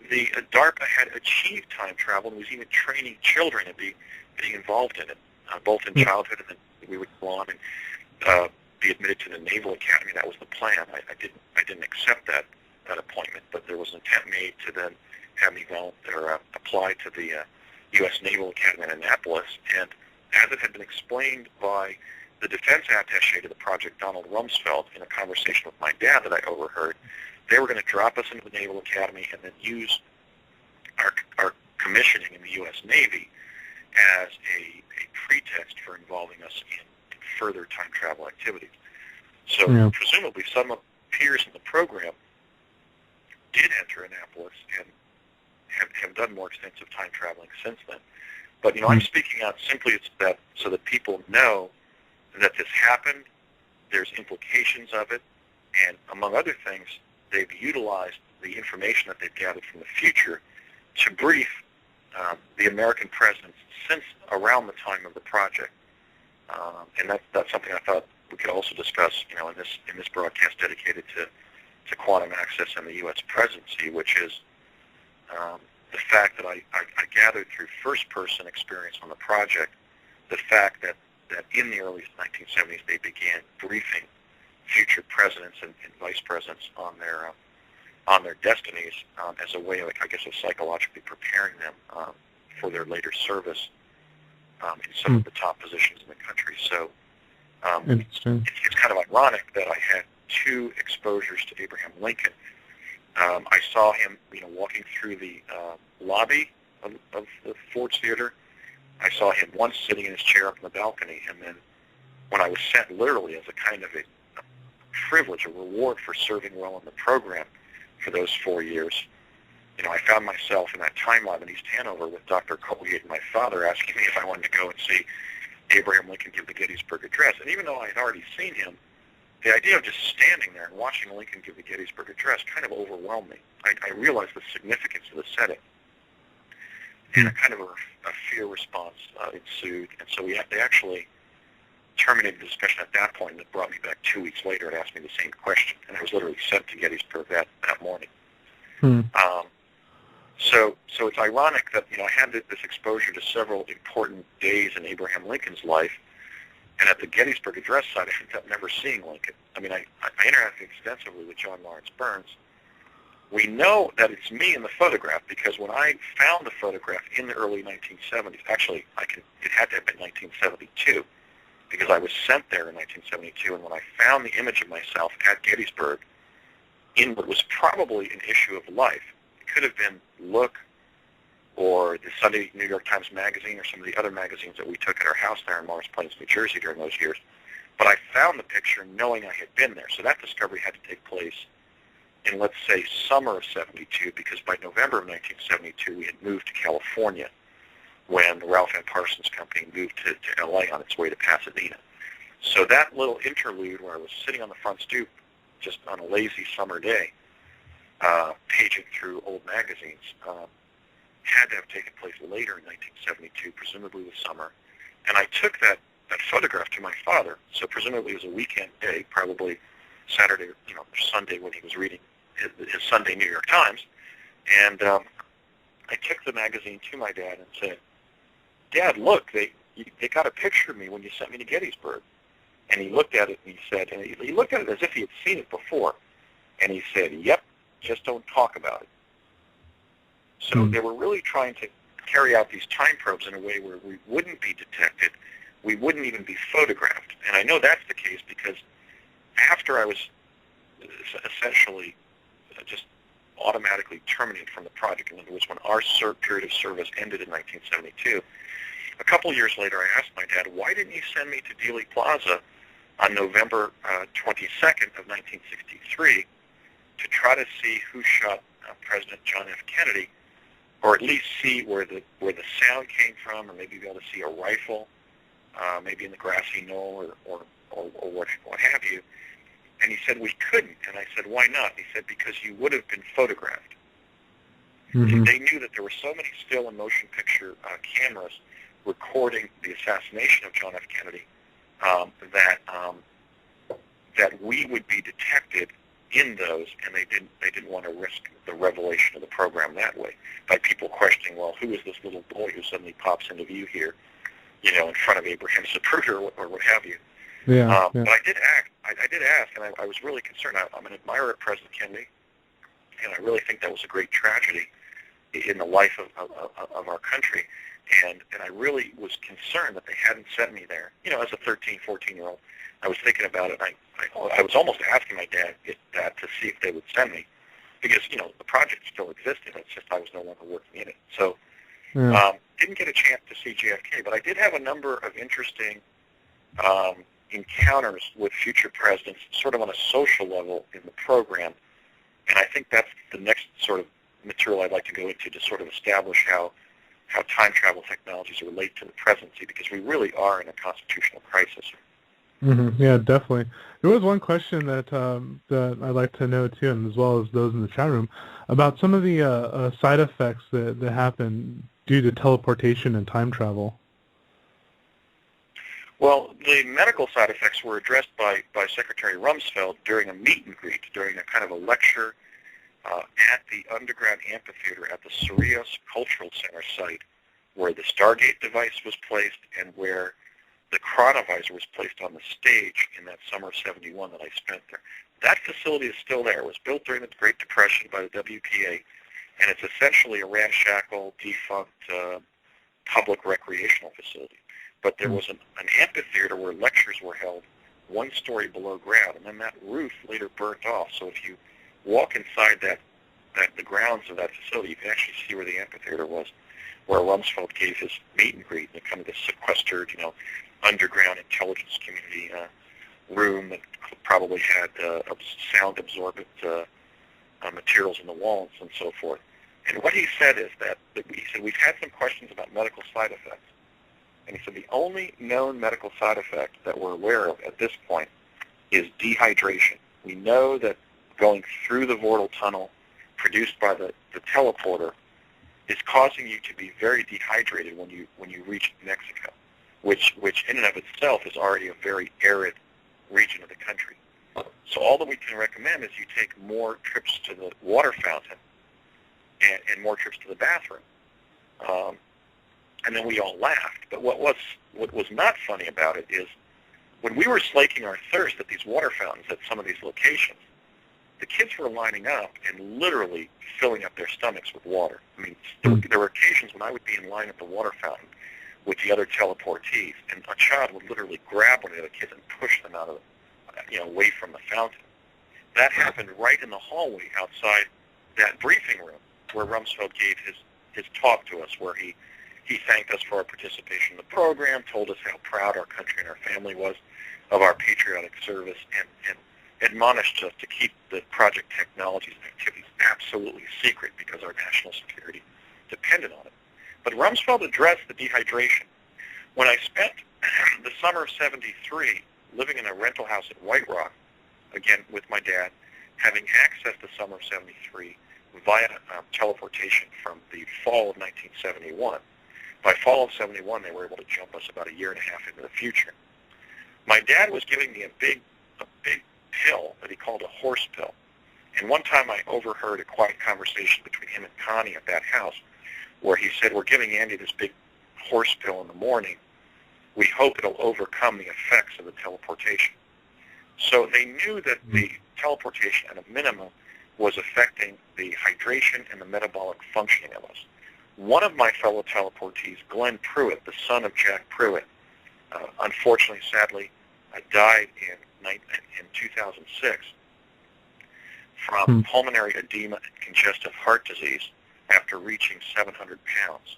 The DARPA had achieved time travel and was even training children to be involved in it, both in childhood and then we would go on and be admitted to the Naval Academy. That was the plan. I didn't accept that appointment, but there was an attempt made to then have me apply to the U.S. Naval Academy in Annapolis, and as it had been explained by the defense attaché to the project, Donald Rumsfeld, in a conversation with my dad that I overheard, they were going to drop us into the Naval Academy and then use our commissioning in the U.S. Navy as a pretext for involving us in further time travel activities. So presumably some of peers in the program did enter Annapolis and have done more extensive time traveling since then. But, I'm speaking out simply so that people know that this happened, there's implications of it, and among other things, they've utilized the information that they've gathered from the future to brief the American presidents since around the time of the project. And that's something I thought we could also discuss, in this broadcast dedicated to quantum access and the U.S. presidency, which is the fact that I gathered through first-person experience on the project, the fact that in the early 1970s they began briefing future presidents and vice presidents on their destinies as a way of, of psychologically preparing them for their later service in some of the top positions in the country. So it's kind of ironic that I had two exposures to Abraham Lincoln. I saw him, walking through the lobby of the Ford's Theater. I saw him once sitting in his chair up in the balcony, and then when I was sent literally as a kind of a privilege, a reward for serving well in the program for those 4 years, I found myself in that time lab in East Hanover with Dr. Colgate and my father asking me if I wanted to go and see Abraham Lincoln give the Gettysburg Address. And even though I had already seen him, the idea of just standing there and watching Lincoln give the Gettysburg Address kind of overwhelmed me. I realized the significance of the setting. And a kind of a fear response ensued. And so they actually terminated the discussion at that point, and it brought me back 2 weeks later and asked me the same question. And I was literally sent to Gettysburg that morning. So it's ironic that, I had this exposure to several important days in Abraham Lincoln's life, and at the Gettysburg Address site, I ended up never seeing Lincoln. I interacted extensively with John Lawrence Burns. We know that it's me in the photograph because when I found the photograph in the early 1970s, actually, it had to have been 1972 because I was sent there in 1972, and when I found the image of myself at Gettysburg in what was probably an issue of Life, it could have been Look or the Sunday New York Times Magazine or some of the other magazines that we took at our house there in Morris Plains, New Jersey during those years. But I found the picture knowing I had been there. So that discovery had to take place in, let's say, summer of 72, because by November of 1972, we had moved to California when the Ralph M. Parsons Company moved to L.A. on its way to Pasadena. So that little interlude where I was sitting on the front stoop just on a lazy summer day, paging through old magazines, had to have taken place later in 1972, presumably the summer. And I took that photograph to my father, so presumably it was a weekend day, probably Saturday, or Sunday when he was reading his Sunday New York Times. And I took the magazine to my dad and said, "Dad, look, they got a picture of me when you sent me to Gettysburg." And he looked at it and he said, and he looked at it as if he had seen it before. And he said, "Yep, just don't talk about it." So they were really trying to carry out these time probes in a way where we wouldn't be detected, we wouldn't even be photographed. And I know that's the case because after I was essentially just automatically terminated from the project, in other words, when our period of service ended in 1972, a couple years later I asked my dad, "Why didn't you send me to Dealey Plaza on November 22nd of 1963 to try to see who shot President John F. Kennedy, or at least see where the sound came from, or maybe be able to see a rifle, maybe in the grassy knoll or what have you?" And he said, "We couldn't." And I said, "Why not?" He said, "Because you would have been photographed." Mm-hmm. They knew that there were so many still and motion picture cameras recording the assassination of John F. Kennedy that we would be detected in those, and they didn't want to risk the revelation of the program that way by people questioning, well, who is this little boy who suddenly pops into view here, in front of Abraham Zapruder or what have you. Yeah. But I did ask, and I was really concerned. I'm an admirer of President Kennedy, and I really think that was a great tragedy in the life of our country. And I really was concerned that they hadn't sent me there. As a 13, 14-year-old, I was thinking about it. I was almost asking my dad that to see if they would send me, because the project still existed. It's just I was no longer working in it. So didn't get a chance to see JFK, but I did have a number of interesting encounters with future presidents, sort of on a social level in the program. And I think that's the next sort of material I'd like to go into to sort of establish how time travel technologies relate to the presidency, because we really are in a constitutional crisis. Mm-hmm. Yeah, definitely. There was one question that I'd like to know too, and as well as those in the chat room, about some of the side effects that happen due to teleportation and time travel. Well, the medical side effects were addressed by Secretary Rumsfeld during a meet and greet, during a kind of a lecture at the underground amphitheater at the Cerrillos Cultural Center site, where the Stargate device was placed and where the chronovisor was placed on the stage in that summer of '71 that I spent there. That facility is still there. It was built during the Great Depression by the WPA, and it's essentially a ramshackle, defunct public recreational facility. But there was an amphitheater where lectures were held 1 story below ground, and then that roof later burnt off. So if you walk inside the grounds of that facility, you can actually see where the amphitheater was, where Rumsfeld gave his meet and greet, and kind of this sequestered, underground intelligence community room that probably had sound absorbent materials in the walls and so forth. And what he said is that he said, we've had some questions about medical side effects. And he said the only known medical side effect that we're aware of at this point is dehydration. We know that going through the Vortal tunnel produced by the teleporter is causing you to be very dehydrated when you reach Mexico, which in and of itself is already a very arid region of the country. So all that we can recommend is you take more trips to the water fountain and more trips to the bathroom. And then we all laughed. But what was not funny about it is when we were slaking our thirst at these water fountains at some of these locations, the kids were lining up and literally filling up their stomachs with water. I mean, there were occasions when I would be in line at the water fountain with the other teleportees, and a child would literally grab one of the other kids and push them out of, away from the fountain. That happened right in the hallway outside that briefing room where Rumsfeld gave his talk to us, where he thanked us for our participation in the program, told us how proud our country and our family was of our patriotic service, and admonished us to keep the project technologies and activities absolutely secret because our national security depended on it. But Rumsfeld addressed the dehydration. When I spent the summer of '73 living in a rental house at White Rock, again, with my dad, having access to summer of 73 via teleportation from the fall of 1971. By fall of 71, they were able to jump us about a year and a half into the future. My dad was giving me a big pill that he called a horse pill. And one time I overheard a quiet conversation between him and Connie at that house where he said, we're giving Andy this big horse pill in the morning. We hope it'll overcome the effects of the teleportation. So they knew that the teleportation at a minimum was affecting the hydration and the metabolic functioning of us. One of my fellow teleportees, Glenn Pruitt, the son of Jack Pruitt, unfortunately, sadly, died in 2006 from pulmonary edema and congestive heart disease after reaching 700 pounds.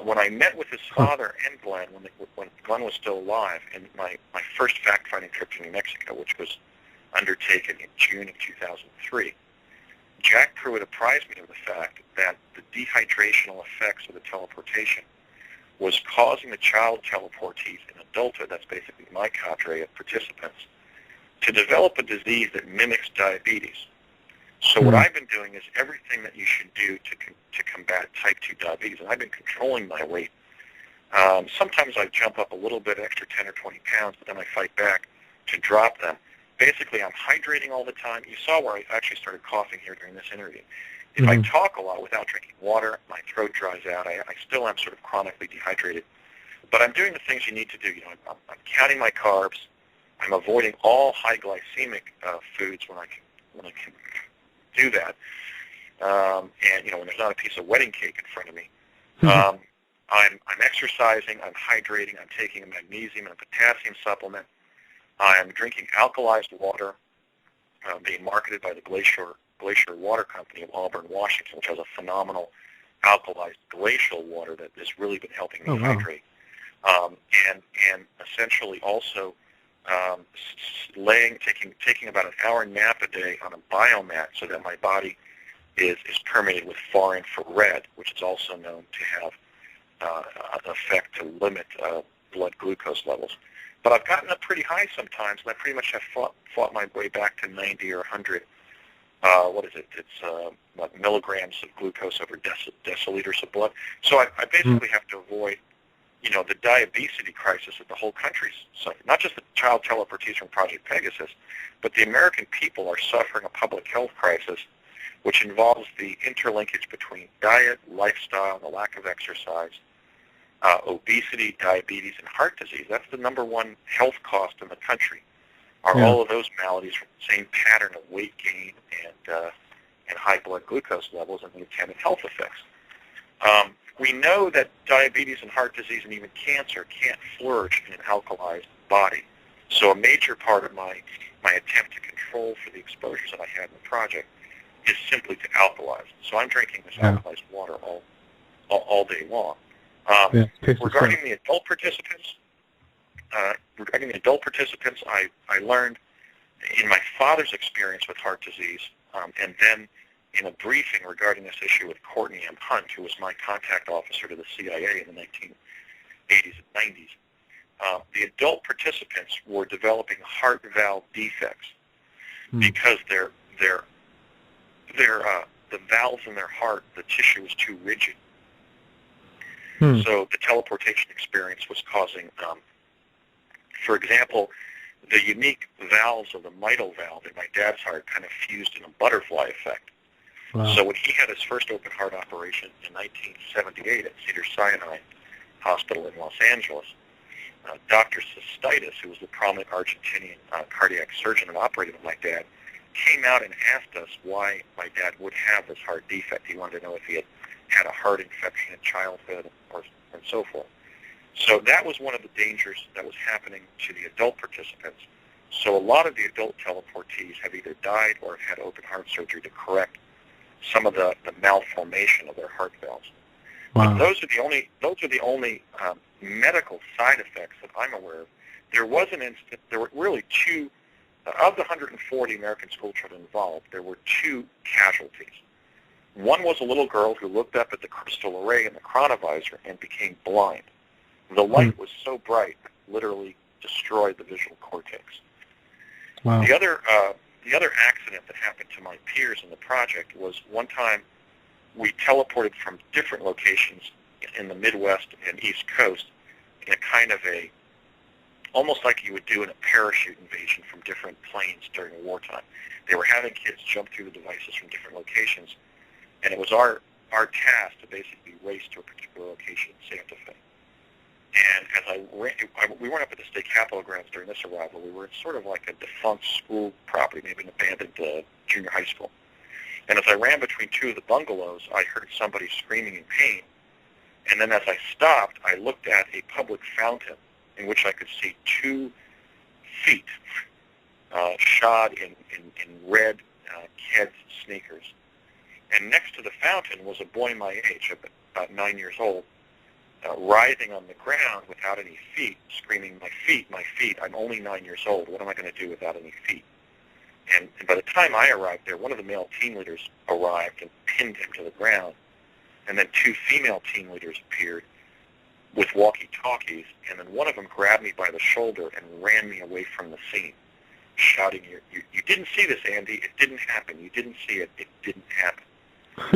When I met with his father and Glenn, when Glenn was still alive, in my first fact-finding trip to New Mexico, which was undertaken in June of 2003, Jack Pruitt apprised me of the fact that the dehydrational effects of the teleportation was causing the child teleportees in adulthood, that's basically my cadre of participants, to develop a disease that mimics diabetes. So what I've been doing is everything that you should do to combat type 2 diabetes, and I've been controlling my weight. Sometimes I jump up a little bit, extra 10 or 20 pounds, but then I fight back to drop them. Basically, I'm hydrating all the time. You saw where I actually started coughing here during this interview. If I talk a lot without drinking water, my throat dries out. I still am sort of chronically dehydrated. But I'm doing the things you need to do. You know, I'm counting my carbs. I'm avoiding all high glycemic foods when I can do that. And you know, when there's not a piece of wedding cake in front of me. I'm exercising. I'm hydrating. I'm taking a magnesium and a potassium supplement. I'm drinking alkalized water being marketed by the Glacier Water Company of Auburn, Washington, which has a phenomenal alkalized glacial water that has really been helping me hydrate. And essentially also taking about an hour nap a day on a biomat so that my body is permeated with far infrared, which is also known to have an effect to limit blood glucose levels. But I've gotten up pretty high sometimes, and I pretty much have fought my way back to 90 or 100. What is it? It's milligrams of glucose over deciliters of blood. So I basically have to avoid, you know, the diabetes crisis that the whole country's suffering. Not just the child teleportees from Project Pegasus, but the American people are suffering a public health crisis, which involves the interlinkage between diet, lifestyle, the lack of exercise, obesity, diabetes, and heart disease. That's the number one health cost in the country. Are all of those maladies from the same pattern of weight gain and high blood glucose levels and the attendant health effects. We know that diabetes and heart disease and even cancer can't flourish in an alkalized body. So a major part of my attempt to control for the exposures that I had in the project is simply to alkalize. So I'm drinking this alkalized water all day long. Regarding the adult participants, I learned in my father's experience with heart disease, and then in a briefing regarding this issue with Courtney M. Hunt, who was my contact officer to the CIA in the 1980s and 90s, the adult participants were developing heart valve defects because the valves in their heart, the tissue was too rigid. So the teleportation experience was causing, for example, the unique valves of the mitral valve in my dad's heart kind of fused in a butterfly effect. Wow. So when he had his first open heart operation in 1978 at Cedars-Sinai Hospital in Los Angeles, Dr. Sestitis, who was the prominent Argentinian cardiac surgeon and operated on my dad, came out and asked us why my dad would have this heart defect. He wanted to know if he had a heart infection in childhood and so forth. So that was one of the dangers that was happening to the adult participants. So a lot of the adult teleportees have either died or have had open heart surgery to correct some of the malformation of their heart valves. Wow. But those are the only medical side effects that I'm aware of. There was an instance. There were really two of the 140 American school children involved. There were two casualties. One was a little girl who looked up at the crystal array in the chronovisor and became blind. The light was so bright, it literally destroyed the visual cortex. Wow. The other accident that happened to my peers in the project was one time we teleported from different locations in the Midwest and East Coast in a kind of almost like you would do in a parachute invasion from different planes during wartime. They were having kids jump through the devices from different locations, and it was our task to basically race to a particular location in Santa Fe. And as we weren't up at the state capitol grounds during this arrival. We were in sort of like a defunct school property, maybe an abandoned junior high school. And as I ran between two of the bungalows, I heard somebody screaming in pain. And then as I stopped, I looked at a public fountain in which I could see 2 feet shod in red Keds sneakers. And next to the fountain was a boy my age, about 9 years old, writhing on the ground without any feet, screaming, my feet, I'm only 9 years old, what am I going to do without any feet? And by the time I arrived there, one of the male team leaders arrived and pinned him to the ground, and then 2 female team leaders appeared with walkie-talkies, and then one of them grabbed me by the shoulder and ran me away from the scene, shouting, you didn't see this, Andy, it didn't happen, you didn't see it, it didn't happen.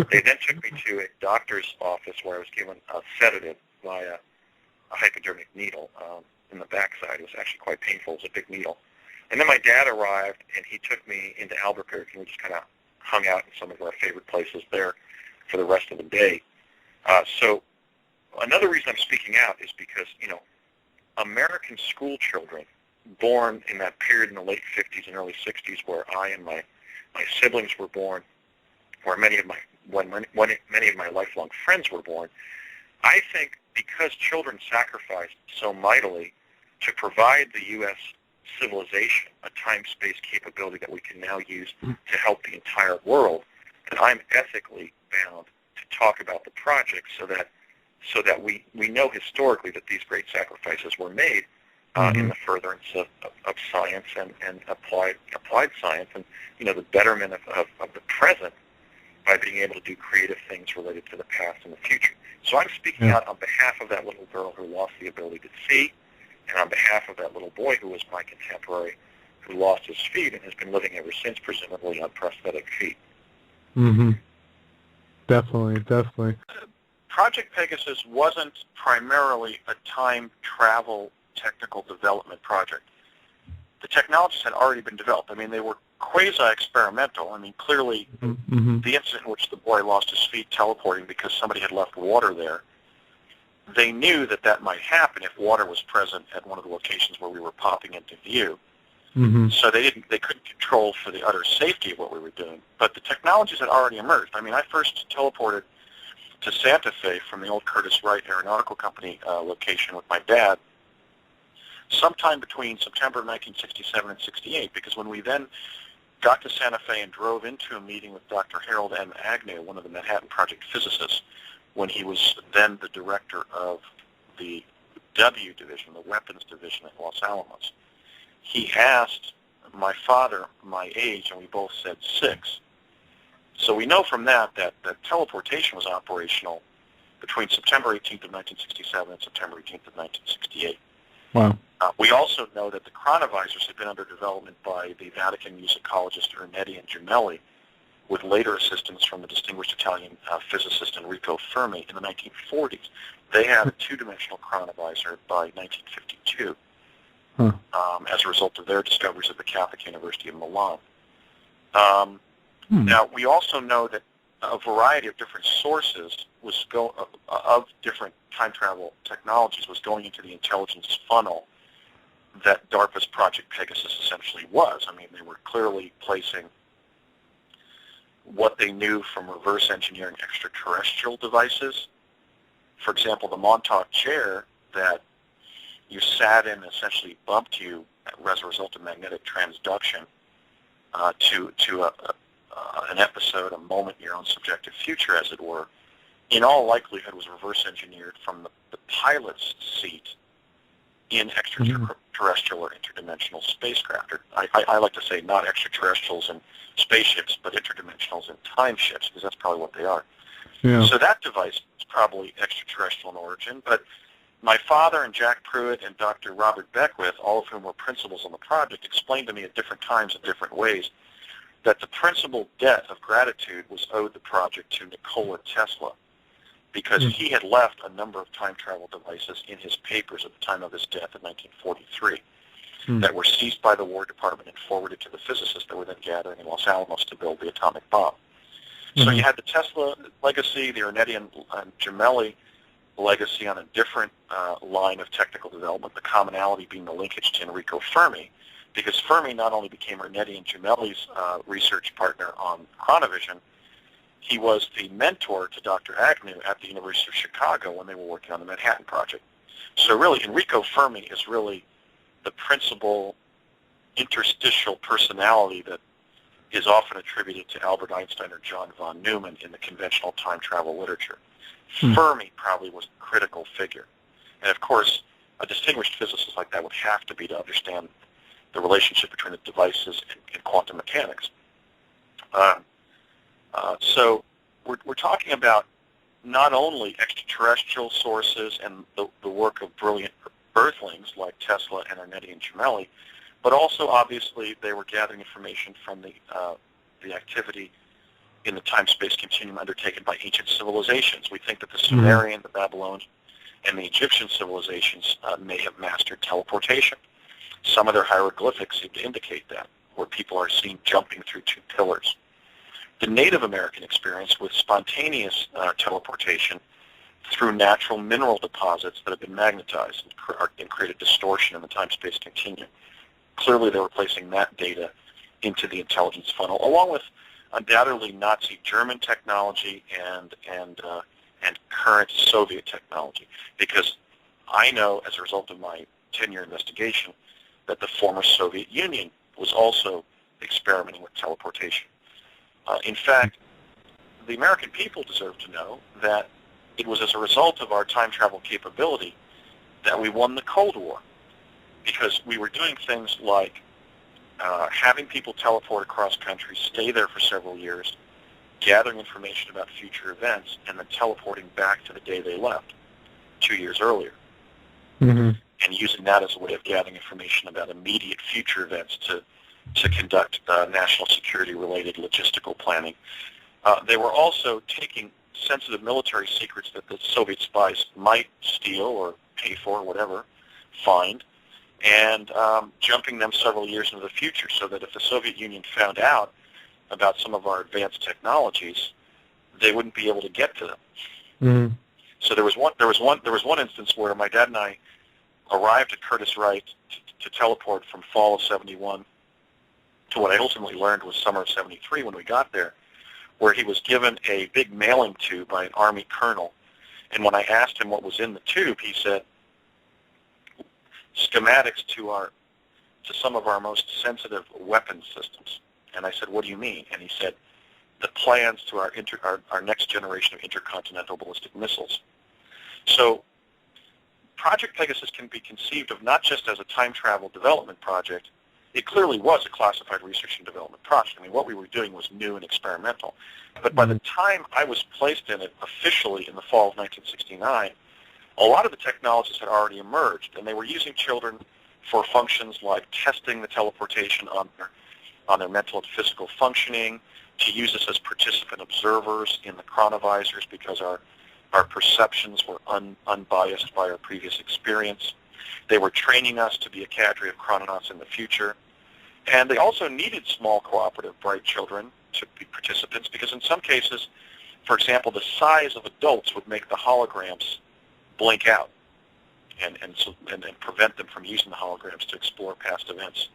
They then took me to a doctor's office where I was given a sedative via a hypodermic needle in the backside. It was actually quite painful. It was a big needle. And then my dad arrived, and he took me into Albuquerque, and we just kind of hung out in some of our favorite places there for the rest of the day. So another reason I'm speaking out is because, American school children born in that period in the late 50s and early 60s where I and my siblings were born, where many of my lifelong friends were born, I think because children sacrificed so mightily to provide the U.S. civilization a time-space capability that we can now use to help the entire world, that I'm ethically bound to talk about the project so that we know historically that these great sacrifices were made in the furtherance of science and applied science and, the betterment of the present by being able to do creative things related to the past and the future. So I'm speaking out on behalf of that little girl who lost the ability to see, and on behalf of that little boy who was my contemporary, who lost his feet and has been living ever since, presumably on prosthetic feet. Mm-hmm. Definitely. Project Pegasus wasn't primarily a time travel technical development project. The technologies had already been developed. I mean, they were quasi-experimental. I mean, clearly the incident in which the boy lost his feet teleporting because somebody had left water there, they knew that might happen if water was present at one of the locations where we were popping into view. So they couldn't control for the utter safety of what we were doing. But the technologies had already emerged. I mean, I first teleported to Santa Fe from the old Curtiss Wright Aeronautical Company location with my dad sometime between September of 1967 and 68, because when we then got to Santa Fe and drove into a meeting with Dr. Harold M. Agnew, one of the Manhattan Project physicists, when he was then the director of the W Division, the Weapons Division at Los Alamos, he asked my father my age, and we both said 6. So we know from that teleportation was operational between September 18th of 1967 and September 18th of 1968. Wow. We also know that the chronovisors had been under development by the Vatican musicologist Ernetti and Gemelli, with later assistance from the distinguished Italian physicist Enrico Fermi in the 1940s. They had a 2-dimensional chronovisor by 1952 as a result of their discoveries at the Catholic University of Milan. Now, we also know that a variety of different sources of different time travel technologies was going into the intelligence funnel that DARPA's Project Pegasus essentially was. I mean, they were clearly placing what they knew from reverse engineering extraterrestrial devices. For example, the Montauk chair that you sat in essentially bumped you as a result of magnetic transduction to an episode, a moment in your own subjective future, as it were, in all likelihood was reverse engineered from the pilot's seat in extraterrestrial or interdimensional spacecraft. Or I like to say not extraterrestrials and spaceships, but interdimensionals and time ships, because that's probably what they are. Yeah. So that device is probably extraterrestrial in origin, but My father and Jack Pruitt and Dr. Robert Beckwith, all of whom were principals on the project, explained to me at different times in different ways that the principal debt of gratitude was owed the project to Nikola Tesla, because he had left a number of time travel devices in his papers at the time of his death in 1943 that were seized by the War Department and forwarded to the physicists that were then gathering in Los Alamos to build the atomic bomb. So you had the Tesla legacy, the Ernetti and Gemelli legacy on a different line of technical development, the commonality being the linkage to Enrico Fermi, because Fermi not only became Ernetti and Gemelli's research partner on chronovision, he was the mentor to Dr. Agnew at the University of Chicago when they were working on the Manhattan Project. So really, Enrico Fermi is really the principal interstitial personality that is often attributed to Albert Einstein or John von Neumann in the conventional time travel literature. Fermi probably was a critical figure. And of course, a distinguished physicist like that would have to be to understand the relationship between the devices and quantum mechanics. So we're talking about not only extraterrestrial sources and the work of brilliant earthlings like Tesla and Ernetti and Gemelli, but also obviously they were gathering information from the activity in the time-space continuum undertaken by ancient civilizations. We think that the Sumerian, the Babylonian, and the Egyptian civilizations may have mastered teleportation. Some of their hieroglyphics seem to indicate that, where people are seen jumping through two pillars. The Native American experience with spontaneous teleportation through natural mineral deposits that have been magnetized and created distortion in the time-space continuum. Clearly they were placing that data into the intelligence funnel, along with undoubtedly Nazi German technology and current Soviet technology, because I know as a result of my 10-year investigation that the former Soviet Union was also experimenting with teleportation. In fact, the American people deserve to know that it was as a result of our time travel capability that we won the Cold War, because we were doing things like having people teleport across country, stay there for several years, gathering information about future events, and then teleporting back to the day they left 2 years earlier, and using that as a way of gathering information about immediate future events to conduct national security-related logistical planning. They were also taking sensitive military secrets that the Soviet spies might steal or pay for or whatever, find, and jumping them several years into the future, so that if the Soviet Union found out about some of our advanced technologies, they wouldn't be able to get to them. So there was one instance where my dad and I arrived at Curtiss Wright to teleport from fall of '71 to what I ultimately learned was summer of '73 when we got there, where he was given a big mailing tube by an Army colonel. And when I asked him what was in the tube, he said, schematics to some of our most sensitive weapons systems. And I said, what do you mean? And he said, the plans to our next generation of intercontinental ballistic missiles. So Project Pegasus can be conceived of not just as a time travel development project. It clearly was a classified research and development project. I mean, what we were doing was new and experimental. But by the time I was placed in it officially in the fall of 1969, a lot of the technologies had already emerged, and they were using children for functions like testing the teleportation on their mental and physical functioning, to use us as participant observers in the chronovisors because our perceptions were unbiased by our previous experience. They were training us to be a cadre of chrononauts in the future. And they also needed small, cooperative, bright children to be participants because in some cases, for example, the size of adults would make the holograms blink out and prevent them from using the holograms to explore past events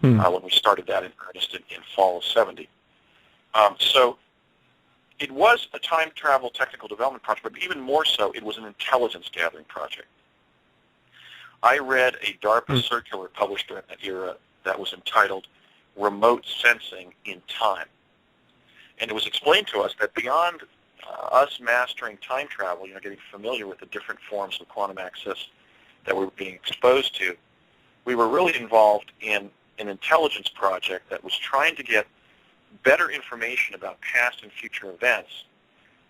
when we started that in earnest in fall of '70. So it was a time travel technical development project, but even more so, it was an intelligence gathering project. I read a DARPA circular published during that era that was entitled Remote Sensing in Time. And it was explained to us that beyond us mastering time travel, getting familiar with the different forms of quantum access that we were being exposed to, we were really involved in an intelligence project that was trying to get better information about past and future events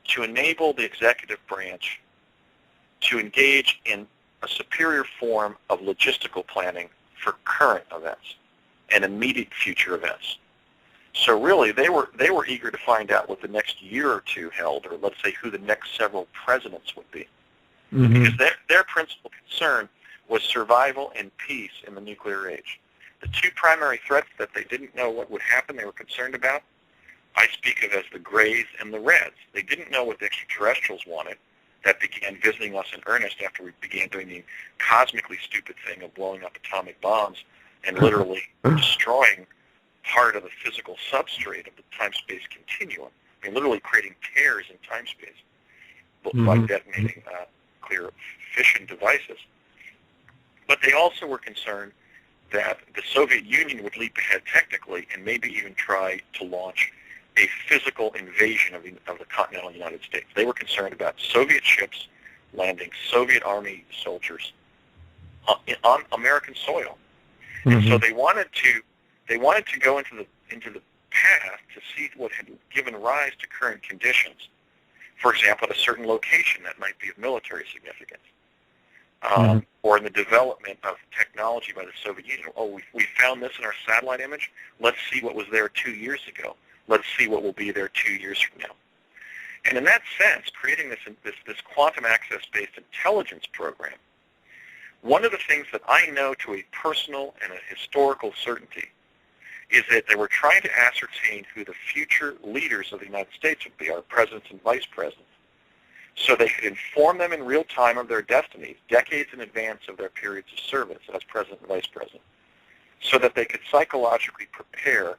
to enable the executive branch to engage in a superior form of logistical planning for current events and immediate future events. So really, they were eager to find out what the next year or two held, or let's say who the next several presidents would be. Mm-hmm. Because their principal concern was survival and peace in the nuclear age. The two primary threats that they didn't know what would happen, they were concerned about, I speak of as the grays and the reds. They didn't know what the extraterrestrials wanted. That began visiting us in earnest after we began doing the cosmically stupid thing of blowing up atomic bombs and literally destroying part of the physical substrate of the time-space continuum. I mean, literally creating tears in time-space by detonating nuclear fission devices. But they also were concerned that the Soviet Union would leap ahead technically and maybe even try to launch a physical invasion of the continental United States. They were concerned about Soviet ships landing Soviet Army soldiers on American soil. And so they wanted to go into the past to see what had given rise to current conditions. For example, at a certain location that might be of military significance. Or in the development of technology by the Soviet Union. Oh, we found this in our satellite image. Let's see what was there 2 years ago. Let's see what will be there 2 years from now. And in that sense, creating this quantum access-based intelligence program, one of the things that I know to a personal and a historical certainty is that they were trying to ascertain who the future leaders of the United States would be, our presidents and vice presidents, so they could inform them in real time of their destinies, decades in advance of their periods of service as president and vice president, so that they could psychologically prepare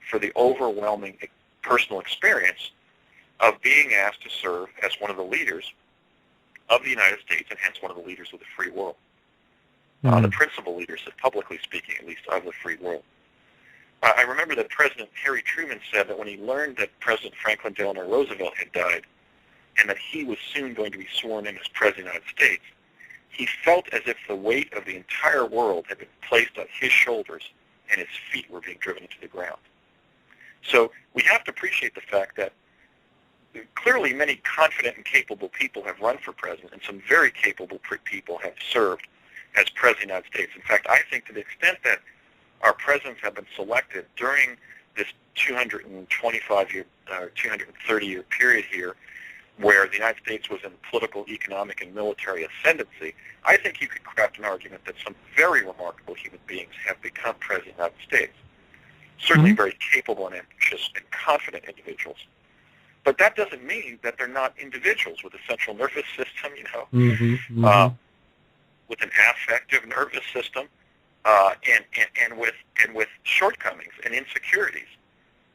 for the overwhelming personal experience of being asked to serve as one of the leaders of the United States, and hence one of the leaders of the free world. The principal leaders, publicly speaking, at least, of the free world. I remember that President Harry Truman said that when he learned that President Franklin Delano Roosevelt had died, and that he was soon going to be sworn in as President of the United States, he felt as if the weight of the entire world had been placed on his shoulders and his feet were being driven into the ground. So we have to appreciate the fact that clearly many confident and capable people have run for president, and some very capable people have served as President of the United States. In fact, I think to the extent that our presidents have been selected during this 225-year, 230-year period here, where the United States was in political, economic, and military ascendancy, I think you could craft an argument that some very remarkable human beings have become President of the United States. Certainly very capable and ambitious and confident individuals. But that doesn't mean that they're not individuals with a central nervous system, with an affective nervous system, and with shortcomings and insecurities.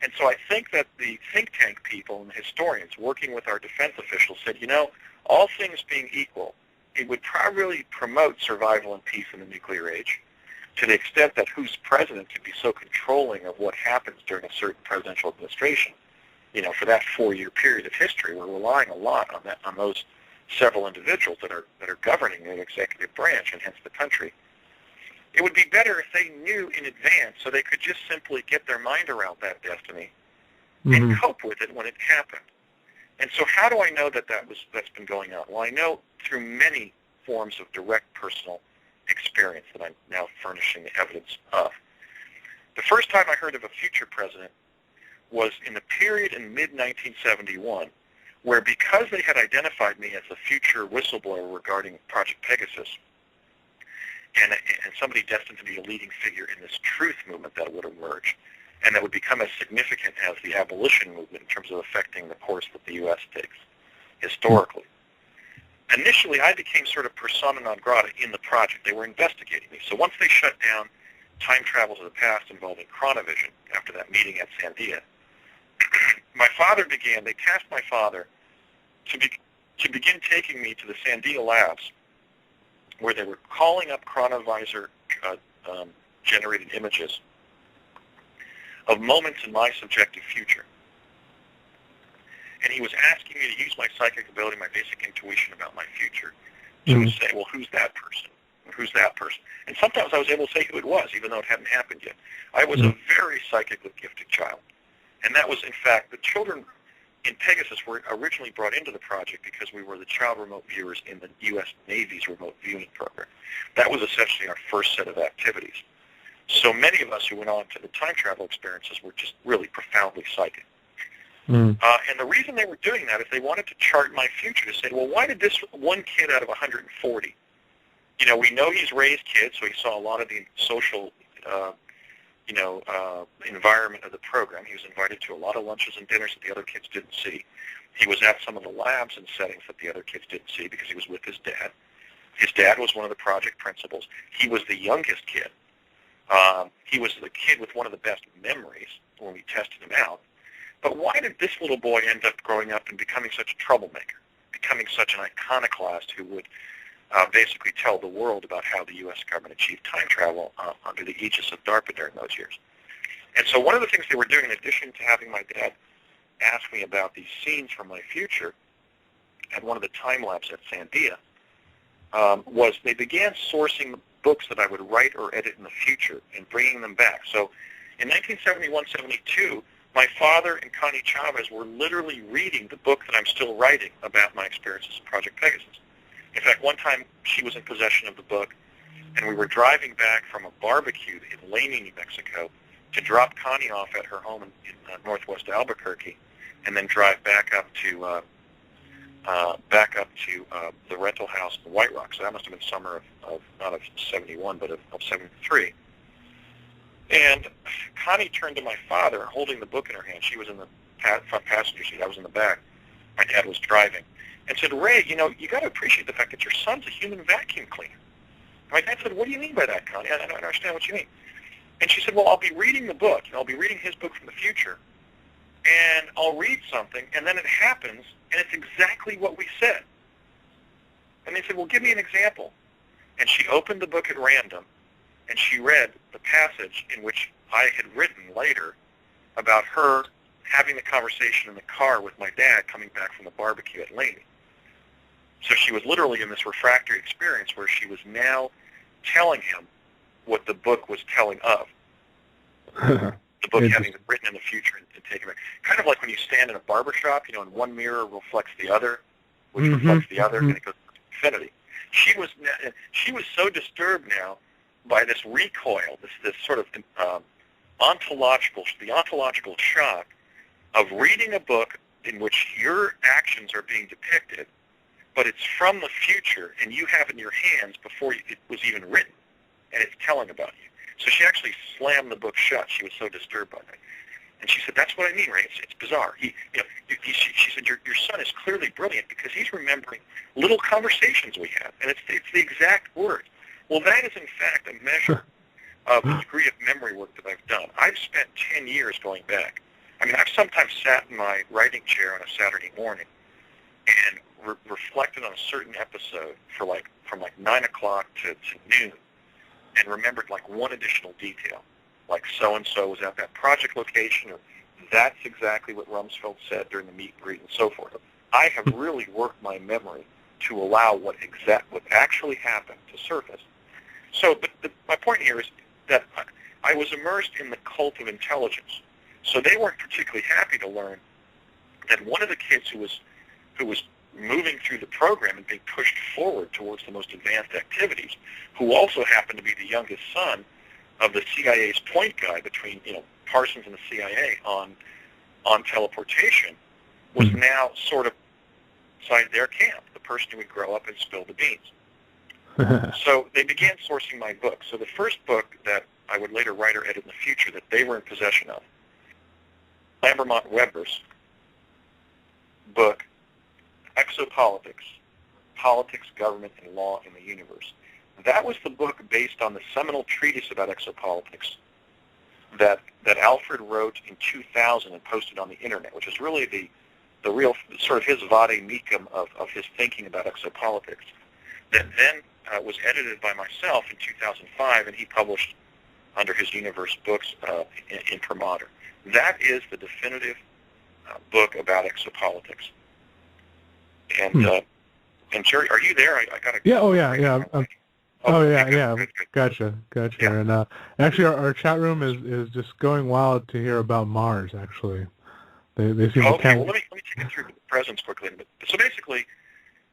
And so I think that the think tank people and historians working with our defense officials said, all things being equal, it would probably promote survival and peace in the nuclear age, to the extent that who's president could be so controlling of what happens during a certain presidential administration. For that 4-year period of history, we're relying a lot on those several individuals that are governing the executive branch and hence the country. It would be better if they knew in advance, so they could just simply get their mind around that destiny and cope with it when it happened. And so how do I know that that's been going on? Well, I know through many forms of direct personal experience that I'm now furnishing the evidence of. The first time I heard of a future president was in the period in mid-1971, where because they had identified me as a future whistleblower regarding Project Pegasus, and somebody destined to be a leading figure in this truth movement that would emerge, and that would become as significant as the abolition movement in terms of affecting the course that the U.S. takes historically. Initially, I became sort of persona non grata in the project. They were investigating me. So once they shut down time travel to the past involving chronovision after that meeting at Sandia, they tasked my father to begin taking me to the Sandia labs, where they were calling up chronovisor generated images of moments in my subjective future. And he was asking me to use my psychic ability, my basic intuition about my future, to say, well, who's that person? Who's that person? And sometimes I was able to say who it was, even though it hadn't happened yet. I was a very psychically gifted child. And that was, in fact, the children in Pegasus were originally brought into the project because we were the child remote viewers in the U.S. Navy's remote viewing program. That was essentially our first set of activities. So many of us who went on to the time travel experiences were just really profoundly psychic. And the reason they were doing that is they wanted to chart my future, to say, well, why did this one kid out of 140, we know he's raised kids, so he saw a lot of the social, environment of the program. He was invited to a lot of lunches and dinners that the other kids didn't see. He was at some of the labs and settings that the other kids didn't see because he was with his dad. His dad was one of the project principals. He was the youngest kid. He was the kid with one of the best memories when we tested him out. But why did this little boy end up growing up and becoming such a troublemaker, becoming such an iconoclast who would basically tell the world about how the U.S. government achieved time travel under the aegis of DARPA during those years? And so one of the things they were doing, in addition to having my dad ask me about these scenes from my future at one of the time labs at Sandia, was they began sourcing the books that I would write or edit in the future and bringing them back. So in 1971-72, my father and Connie Chavez were literally reading the book that I'm still writing about my experiences in Project Pegasus. In fact, one time she was in possession of the book, and we were driving back from a barbecue in Laney, New Mexico, to drop Connie off at her home in northwest Albuquerque, and then drive back up to the rental house in White Rock. So that must have been summer of not of 71, but of 73. And Connie turned to my father, holding the book in her hand. She was in the front passenger seat. I was in the back. My dad was driving. And said, Ray, you got to appreciate the fact that your son's a human vacuum cleaner. And my dad said, what do you mean by that, Connie? I don't understand what you mean. And she said, well, I'll be reading the book. I'll be reading his book from the future. And I'll read something, and then it happens, and it's exactly what we said. And they said, well, give me an example. And she opened the book at random, and she read the passage in which I had written later about her having the conversation in the car with my dad coming back from the barbecue at Laney. So she was literally in this refractory experience where she was now telling him what the book was telling of. The book having been written in the future and taken back. Kind of like when you stand in a barbershop, and one mirror reflects the other, which reflects the other, and it goes to infinity. She was so disturbed now by this recoil, this sort of ontological shock of reading a book in which your actions are being depicted, but it's from the future, and you have it in your hands before it was even written, and it's telling about you. So she actually slammed the book shut. She was so disturbed by that. And she said, that's what I mean, Ray. It's bizarre. She said, your son is clearly brilliant because he's remembering little conversations we have, and it's the exact words. Well, that is, in fact, a measure of the degree of memory work that I've done. I've spent 10 years going back. I mean, I've sometimes sat in my writing chair on a Saturday morning and reflected on a certain episode from 9 o'clock to noon, and remembered one additional detail, like so-and-so was at that project location, or that's exactly what Rumsfeld said during the meet and greet, and so forth. I have really worked my memory to allow what actually happened to surface. So, but my point here is that I was immersed in the cult of intelligence. So they weren't particularly happy to learn that one of the kids who was moving through the program and being pushed forward towards the most advanced activities, who also happened to be the youngest son of the CIA's point guy between Parsons and the CIA on teleportation, was now sort of inside their camp, the person who would grow up and spill the beans. So they began sourcing my book. So the first book that I would later write or edit in the future that they were in possession of, Lambermont Weber's book, Exopolitics, Politics, Government, and Law in the Universe. That was the book based on the seminal treatise about exopolitics that Alfred wrote in 2000 and posted on the internet, which is really the real sort of his vade mecum of his thinking about exopolitics, that then was edited by myself in 2005, and he published under his Universe Books imprimatur. That is the definitive book about exopolitics. And Jerry, are you there? I got to. Yeah. Oh yeah. Yeah. Yeah. Good. Gotcha. Yeah. And actually, our chat room is just going wild to hear about Mars. Actually, they seem to. Okay. Well, let me get through the presidents quickly. So basically,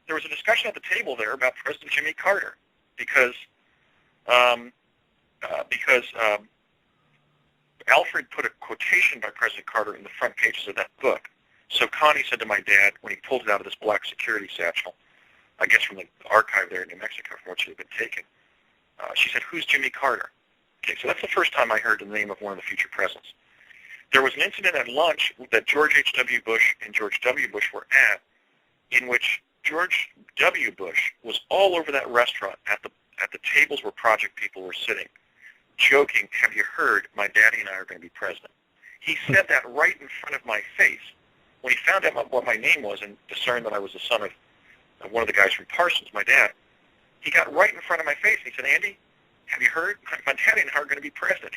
there was a discussion at the table there about President Jimmy Carter because Alfred put a quotation by President Carter in the front pages of that book. So Connie said to my dad, when he pulled it out of this black security satchel, I guess from the archive there in New Mexico from which it had been taken, she said, "Who's Jimmy Carter?" Okay, so that's the first time I heard the name of one of the future presidents. There was an incident at lunch that George H.W. Bush and George W. Bush were at, in which George W. Bush was all over that restaurant at the tables where project people were sitting, joking, "Have you heard, my daddy and I are going to be president?" He said that right in front of my face. When he found out what my name was and discerned that I was the son of one of the guys from Parsons, my dad, he got right in front of my face and he said, "Andy, have you heard? My daddy and I are going to be president."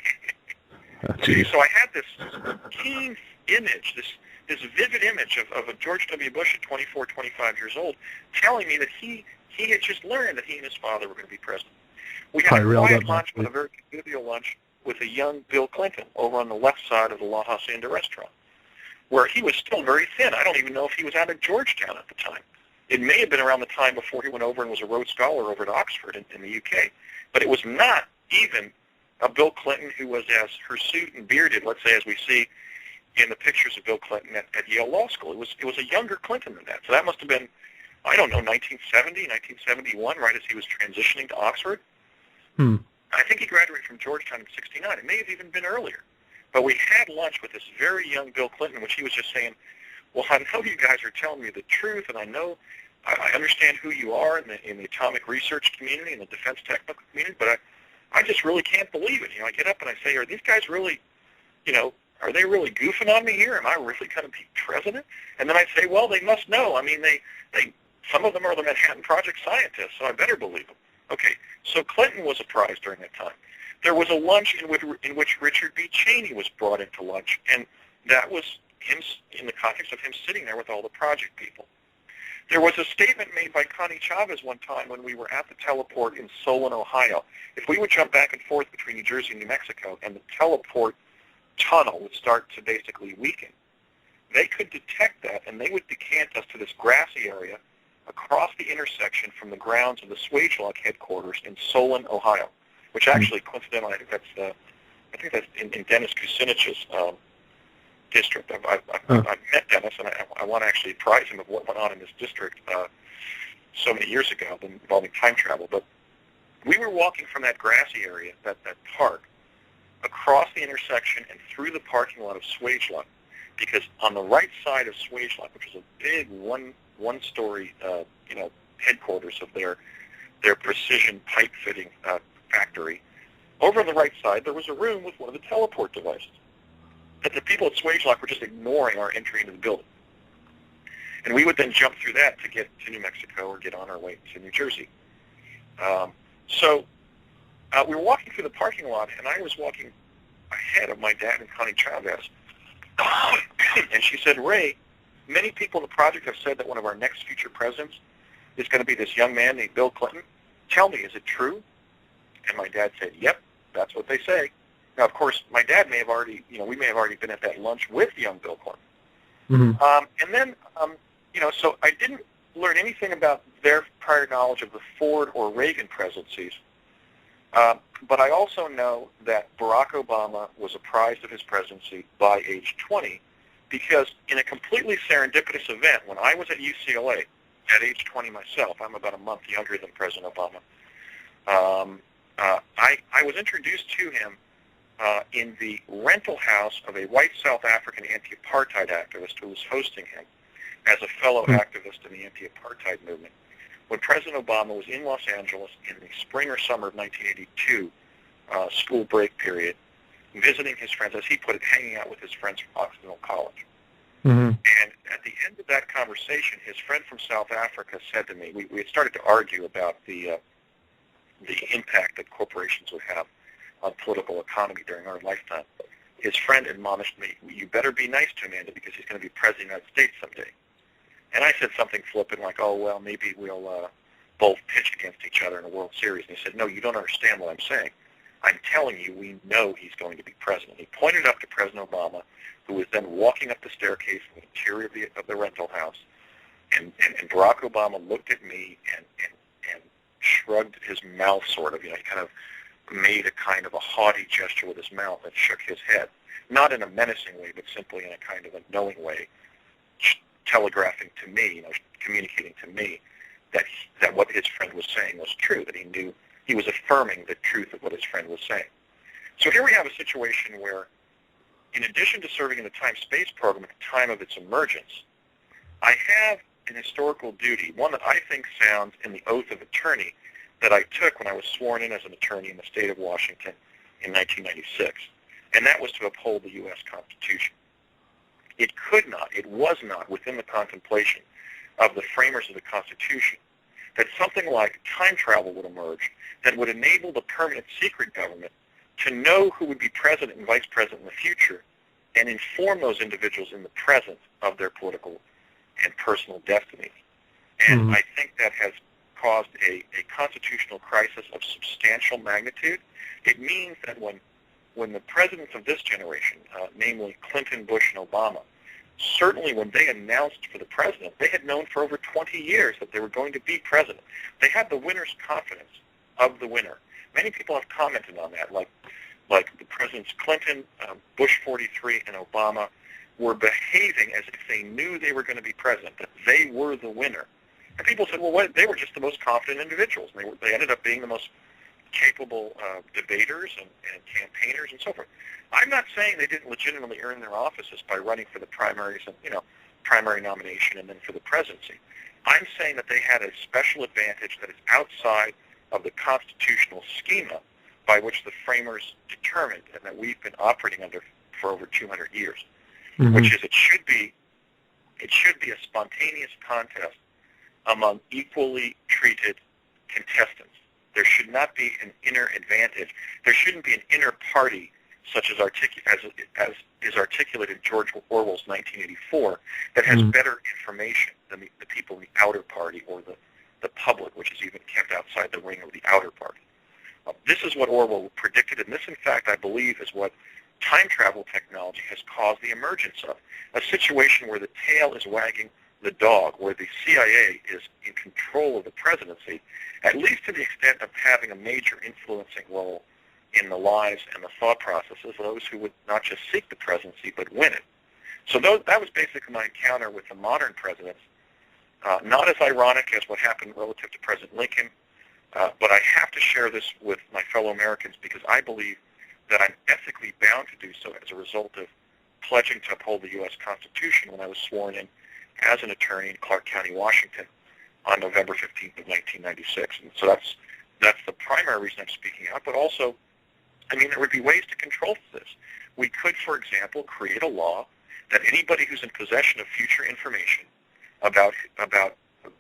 So I had this keen image, this vivid image of a George W. Bush at 24, 25 years old telling me that he had just learned that he and his father were going to be president. We had a quiet lunch, but a very convivial lunch with a young Bill Clinton over on the left side of the La Hacienda restaurant, where he was still very thin. I don't even know if he was out of Georgetown at the time. It may have been around the time before he went over and was a Rhodes Scholar over at Oxford in the UK. But it was not even a Bill Clinton who was as hirsute and bearded, let's say, as we see in the pictures of Bill Clinton at Yale Law School. It was a younger Clinton than that. So that must have been, I don't know, 1970, 1971, right as he was transitioning to Oxford. I think he graduated from Georgetown in 69. It may have even been earlier. But we had lunch with this very young Bill Clinton, which he was just saying, "Well, I know you guys are telling me the truth, and I understand who you are in the atomic research community and the defense technical community, but I just really can't believe it." I get up and I say, "Are these guys really, are they really goofing on me here? Am I really going to be president?" And then I say, "Well, they must know. I mean, some of them are the Manhattan Project scientists, so I better believe them." Okay, so Clinton was apprised during that time. There was a lunch in which Richard B. Cheney was brought into lunch, and that was him in the context of him sitting there with all the project people. There was a statement made by Connie Chavez one time when we were at the teleport in Solon, Ohio. If we would jump back and forth between New Jersey and New Mexico, and the teleport tunnel would start to basically weaken, they could detect that, and they would decant us to this grassy area across the intersection from the grounds of the Swagelok headquarters in Solon, Ohio, which actually, coincidentally, I think that's in Dennis Kucinich's district. I've met Dennis, and I want to actually apprise him of what went on in this district so many years ago involving time travel. But we were walking from that grassy area, that park, across the intersection and through the parking lot of Swagelok, because on the right side of Swagelok, which is a big one-story headquarters of their precision pipe fitting factory, over on the right side there was a room with one of the teleport devices that the people at Swagelok were just ignoring our entry into the building. And we would then jump through that to get to New Mexico or get on our way to New Jersey. So we were walking through the parking lot, and I was walking ahead of my dad and Connie Chavez. And she said, "Ray, many people in the project have said that one of our next future presidents is going to be this young man named Bill Clinton. Tell me, is it true?" And my dad said, "Yep, that's what they say." Now, of course, my dad may have already, we may have already been at that lunch with young Bill Clinton. And then, so I didn't learn anything about their prior knowledge of the Ford or Reagan presidencies. But I also know that Barack Obama was apprised of his presidency by age 20, because in a completely serendipitous event, when I was at UCLA at age 20 myself, I'm about a month younger than President Obama, I was introduced to him in the rental house of a white South African anti-apartheid activist who was hosting him as a fellow activist in the anti-apartheid movement, when President Obama was in Los Angeles in the spring or summer of 1982 school break period, visiting his friends, as he put it, hanging out with his friends from Occidental College. And at the end of that conversation, his friend from South Africa said to me, we had started to argue about the impact that corporations would have on political economy during our lifetime. His friend admonished me, "You better be nice to Amanda, because he's going to be president of the United States someday." And I said something flippant like, "Oh, well, maybe we'll both pitch against each other in a World Series." And he said, "No, you don't understand what I'm saying. I'm telling you, we know he's going to be president. He pointed up to President Obama, who was then walking up the staircase in the interior of the rental house, and Barack Obama looked at me and shrugged his mouth, sort of. He kind of made a kind of a haughty gesture with his mouth and shook his head, not in a menacing way, but simply in a kind of a knowing way, telegraphing to me, communicating to me that what his friend was saying was true, that he knew he was affirming the truth of what his friend was saying. So here we have a situation where, in addition to serving in the time-space program at the time of its emergence, I have an historical duty, one that I think sounds in the oath of attorney that I took when I was sworn in as an attorney in the state of Washington in 1996, and that was to uphold the U.S. Constitution. It was not within the contemplation of the framers of the Constitution that something like time travel would emerge that would enable the permanent secret government to know who would be president and vice president in the future and inform those individuals in the present of their political and personal destinies. And I think that has caused a constitutional crisis of substantial magnitude. It means that when the presidents of this generation, namely Clinton, Bush, and Obama, certainly when they announced for the president, they had known for over 20 years that they were going to be president. They had the winner's confidence of the winner. Many people have commented on that, like the presidents Clinton, Bush 43, and Obama were behaving as if they knew they were going to be president, that they were the winner. And people said, well, they were just the most confident individuals. And they ended up being the most capable debaters and campaigners and so forth. I'm not saying they didn't legitimately earn their offices by running for the primaries and, primary nomination and then for the presidency. I'm saying that they had a special advantage that is outside of the constitutional schema by which the framers determined and that we've been operating under for over 200 years, which is it should be a spontaneous contest among equally treated contestants. There should not be an inner advantage. There shouldn't be an inner party such as is articulated in George Orwell's 1984 that has better information than the people in the outer party or the public, which is even kept outside the ring of the outer party. This is what Orwell predicted, and this, in fact, I believe, is what time travel technology has caused the emergence of, a situation where the tail is wagging the dog, where the CIA is in control of the presidency, at least to the extent of having a major influencing role in the lives and the thought processes of those who would not just seek the presidency but win it. So that was basically my encounter with the modern presidents. Not as ironic as what happened relative to President Lincoln, but I have to share this with my fellow Americans because I believe that I'm ethically bound to do so as a result of pledging to uphold the U.S. Constitution when I was sworn in as an attorney in Clark County, Washington on November 15th of 1996. And so that's the primary reason I'm speaking out, but also, there would be ways to control this. We could, for example, create a law that anybody who's in possession of future information about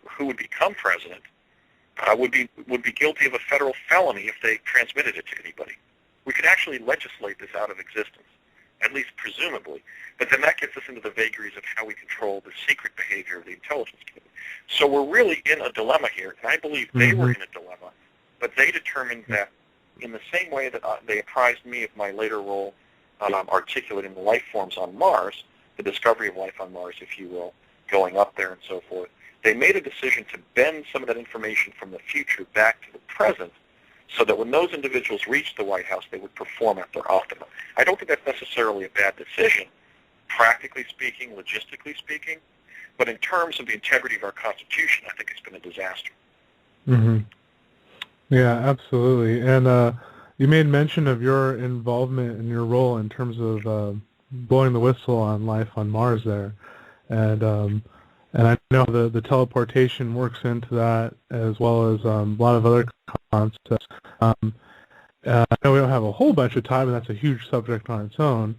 who would become president would be guilty of a federal felony if they transmitted it to anybody. We could actually legislate this out of existence, at least presumably, but then that gets us into the vagaries of how we control the secret behavior of the intelligence community. So we're really in a dilemma here, and I believe they were in a dilemma, but they determined that in the same way that they apprised me of my later role articulating the life forms on Mars, the discovery of life on Mars, if you will, going up there and so forth, they made a decision to bend some of that information from the future back to the present so that when those individuals reached the White House, they would perform at their optimum. I don't think that's necessarily a bad decision, practically speaking, logistically speaking, but in terms of the integrity of our Constitution, I think it's been a disaster. Yeah, absolutely. And you made mention of your involvement and your role in terms of blowing the whistle on life on Mars there. And I know the teleportation works into that as well as a lot of other concepts. I know we don't have a whole bunch of time, and that's a huge subject on its own.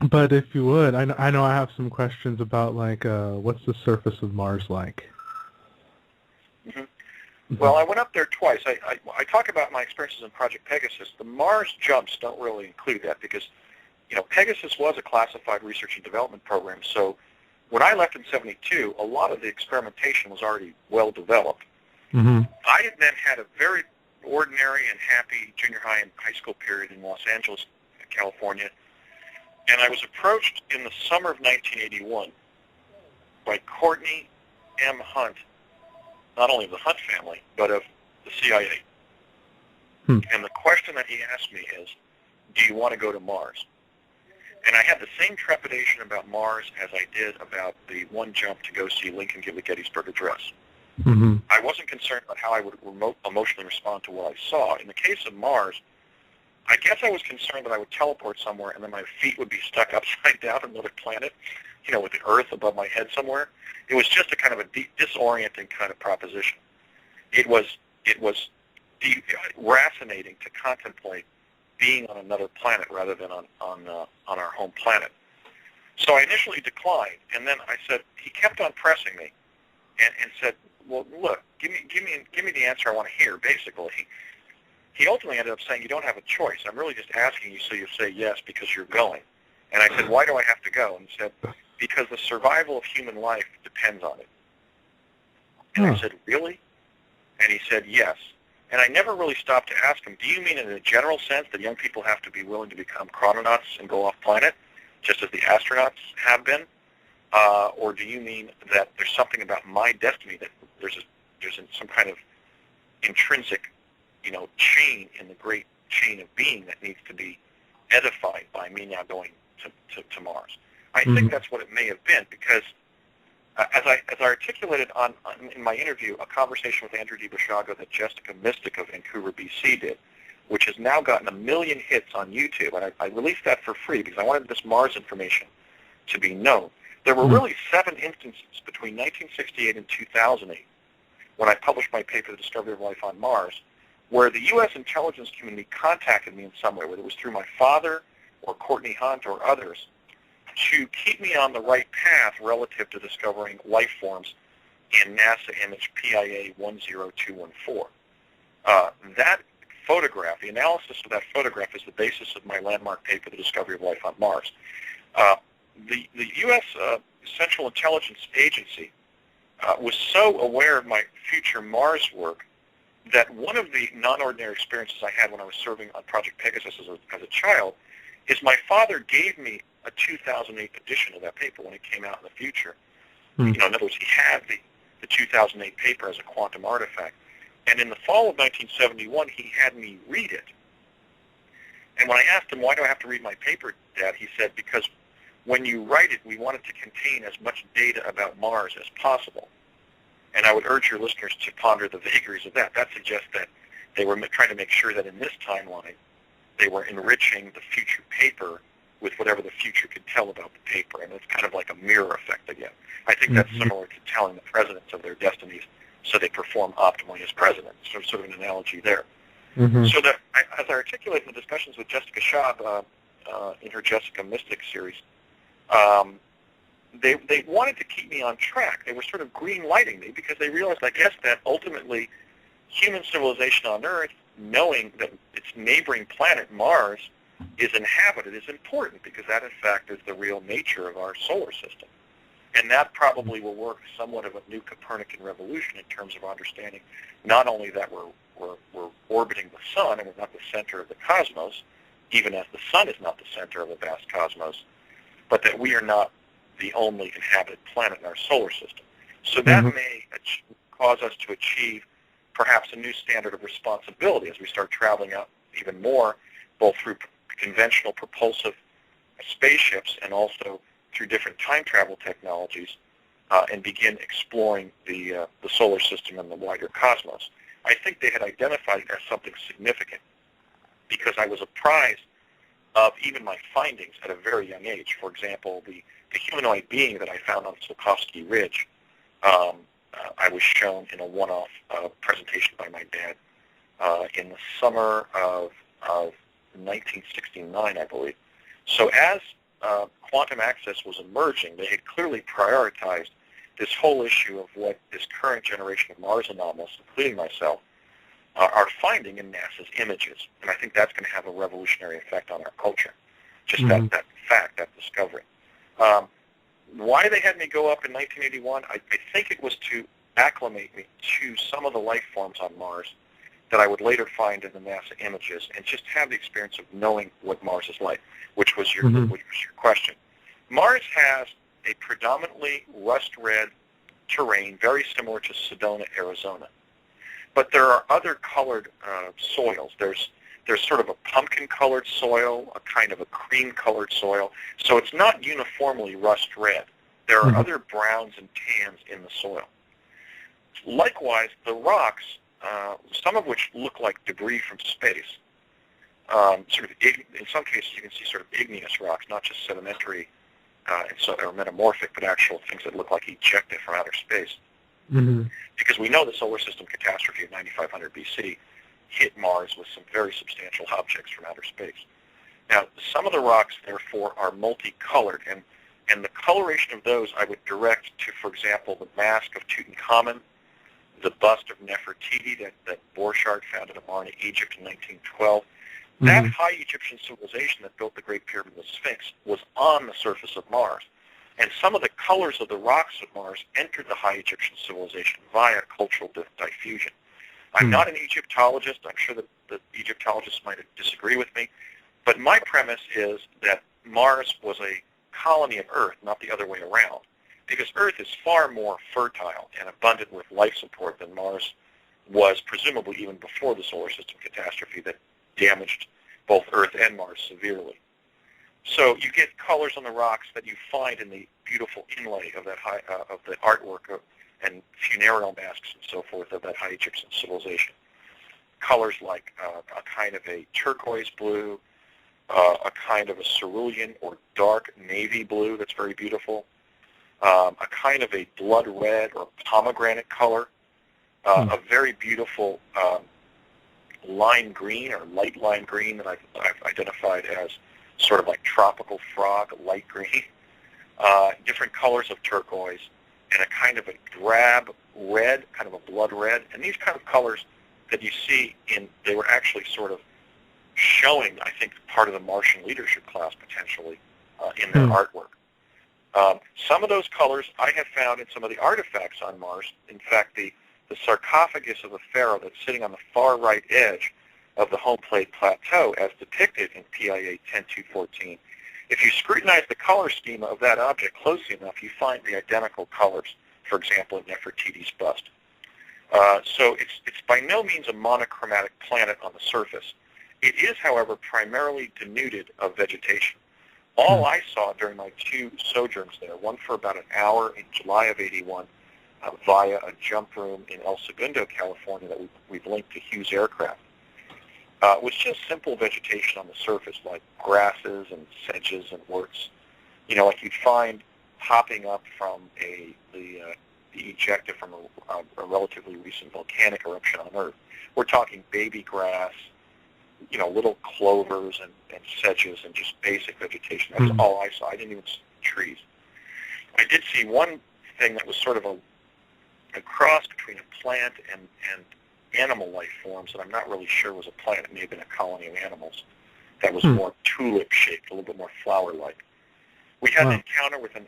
But if you would, I know I have some questions about, like, what's the surface of Mars like? Well, I went up there twice. I talk about my experiences in Project Pegasus. The Mars jumps don't really include that because, Pegasus was a classified research and development program. So when I left in 1972, a lot of the experimentation was already well developed. I then had a very ordinary and happy junior high and high school period in Los Angeles, California, and I was approached in the summer of 1981 by Courtney M. Hunt, not only of the Hunt family, but of the CIA. And the question that he asked me is, do you want to go to Mars? And I had the same trepidation about Mars as I did about the one jump to go see Lincoln give the Gettysburg Address. I wasn't concerned about how I would emotionally respond to what I saw. In the case of Mars, I guess I was concerned that I would teleport somewhere and then my feet would be stuck upside down on another planet, with the Earth above my head somewhere. It was just a kind of a disorienting kind of proposition. It was fascinating to contemplate being on another planet rather than on our home planet. So I initially declined, and then I said, he kept on pressing me and said, well, look, give me the answer I want to hear, basically. He ultimately ended up saying, you don't have a choice. I'm really just asking you so you say yes because you're going. And I said, why do I have to go? And he said, because the survival of human life depends on it. And I said, really? And he said, yes. And I never really stopped to ask him, do you mean in a general sense that young people have to be willing to become chrononauts and go off planet, just as the astronauts have been? Or do you mean that there's something about my destiny that there's some kind of intrinsic, chain in the great chain of being that needs to be edified by me now going to Mars? I think that's what it may have been, because as I articulated in my interview, a conversation with Andrew D. Basiago that Jessica Mystic of Vancouver, BC did, which has now gotten 1 million hits on YouTube, and I released that for free because I wanted this Mars information to be known. There were really 7 instances between 1968 and 2008, when I published my paper, The Discovery of Life on Mars, where the U.S. intelligence community contacted me in some way, whether it was through my father or Courtney Hunt or others, to keep me on the right path relative to discovering life forms in NASA image PIA 10214. That photograph, the analysis of that photograph, is the basis of my landmark paper, The Discovery of Life on Mars. The U.S. Central Intelligence Agency was so aware of my future Mars work that one of the non-ordinary experiences I had when I was serving on Project Pegasus as a child is my father gave me a 2008 edition of that paper when it came out in the future. In other words, he had the 2008 paper as a quantum artifact. And in the fall of 1971, he had me read it. And when I asked him, why do I have to read my paper, Dad, he said, because when you write it, we want it to contain as much data about Mars as possible. And I would urge your listeners to ponder the vagaries of that. That suggests that they were trying to make sure that in this timeline, they were enriching the future paper with whatever the future could tell about the paper. And it's kind of like a mirror effect again. I think that's similar to telling the presidents of their destinies so they perform optimally as presidents. So sort of an analogy there. So that, as I articulate in the discussions with Jessica Schaub in her Jessica Mystic series, they wanted to keep me on track. They were sort of green-lighting me because they realized, I guess, that ultimately human civilization on Earth, knowing that its neighboring planet, Mars, is inhabited is important because that, in fact, is the real nature of our solar system. And that probably will work somewhat of a new Copernican revolution in terms of understanding not only that we're orbiting the sun and we're not the center of the cosmos, even as the sun is not the center of the vast cosmos, but that we are not the only inhabited planet in our solar system. So that may cause us to achieve perhaps a new standard of responsibility as we start traveling out even more, both through conventional propulsive spaceships and also through different time travel technologies, and begin exploring the solar system and the wider cosmos. I think they had identified it as something significant because I was apprised of even my findings at a very young age. For example, the humanoid being that I found on Tsiolkovsky Ridge, I was shown in a one-off presentation by my dad in the summer of 1969, I believe. So as quantum access was emerging, they had clearly prioritized this whole issue of what this current generation of Mars anomalists, including myself, are finding in NASA's images. And I think that's going to have a revolutionary effect on our culture, just that fact, that discovery. Why they had me go up in 1981, I think it was to acclimate me to some of the life forms on Mars that I would later find in the NASA images and just have the experience of knowing what Mars is like, which was your question. Mars has a predominantly rust-red terrain, very similar to Sedona, Arizona. But there are other colored soils. There's sort of a pumpkin-colored soil, a kind of a cream-colored soil. So it's not uniformly rust-red. There are other browns and tans in the soil. Likewise, the rocks, some of which look like debris from space, in some cases you can see sort of igneous rocks, not just sedimentary or metamorphic, but actual things that look like ejected from outer space. Because we know the solar system catastrophe of 9500 BC hit Mars with some very substantial objects from outer space. Now, some of the rocks, therefore, are multicolored, and the coloration of those I would direct to, for example, the mask of Tutankhamun, the bust of Nefertiti that Borchardt found in Amarna, Egypt in 1912. That high Egyptian civilization that built the Great Pyramid and the Sphinx was on the surface of Mars. And some of the colors of the rocks of Mars entered the high Egyptian civilization via cultural diffusion. I'm not an Egyptologist. I'm sure that the Egyptologists might disagree with me. But my premise is that Mars was a colony of Earth, not the other way around. Because Earth is far more fertile and abundant with life support than Mars was, presumably even before the solar system catastrophe that damaged both Earth and Mars severely. So you get colors on the rocks that you find in the beautiful inlay of that of the artwork and funereal masks and so forth of that high Egyptian civilization. Colors like a kind of a turquoise blue, a kind of a cerulean or dark navy blue that's very beautiful, a kind of a blood red or pomegranate color, a very beautiful lime green or light lime green that I've identified as sort of like tropical frog, light green, different colors of turquoise, and a kind of a drab red, kind of a blood red. And these kind of colors that you see they were actually sort of showing, I think, part of the Martian leadership class potentially in their artwork. Some of those colors I have found in some of the artifacts on Mars. In fact, the sarcophagus of a pharaoh that's sitting on the far right edge of the home plate plateau as depicted in PIA 10214. If you scrutinize the color schema of that object closely enough, you find the identical colors, for example, in Nefertiti's bust. So it's by no means a monochromatic planet on the surface. It is, however, primarily denuded of vegetation. All I saw during my two sojourns there, one for about an hour in July of 81, via a jump room in El Segundo, California, that we've linked to Hughes Aircraft, was just simple vegetation on the surface, like grasses and sedges and worts, like you'd find popping up from the ejecta from a relatively recent volcanic eruption on Earth. We're talking baby grass, little clovers and sedges and just basic vegetation. That's all I saw. I didn't even see trees. I did see one thing that was sort of a cross between a plant and animal life forms that I'm not really sure was a plant. It may have been a colony of animals that was more tulip-shaped, a little bit more flower-like. We had an encounter with a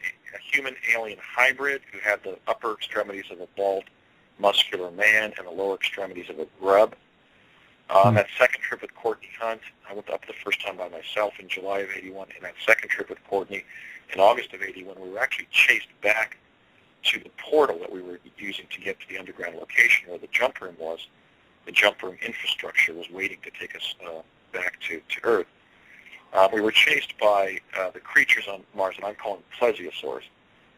human-alien hybrid who had the upper extremities of a bald, muscular man and the lower extremities of a grub. That second trip with Courtney Hunt, I went up the first time by myself in July of 81, and that second trip with Courtney in August of 81, we were actually chased back to the portal that we were using to get to the underground location where the jump room was. The jump room infrastructure was waiting to take us back to Earth. We were chased by the creatures on Mars, and I'm calling them plesiosaurs.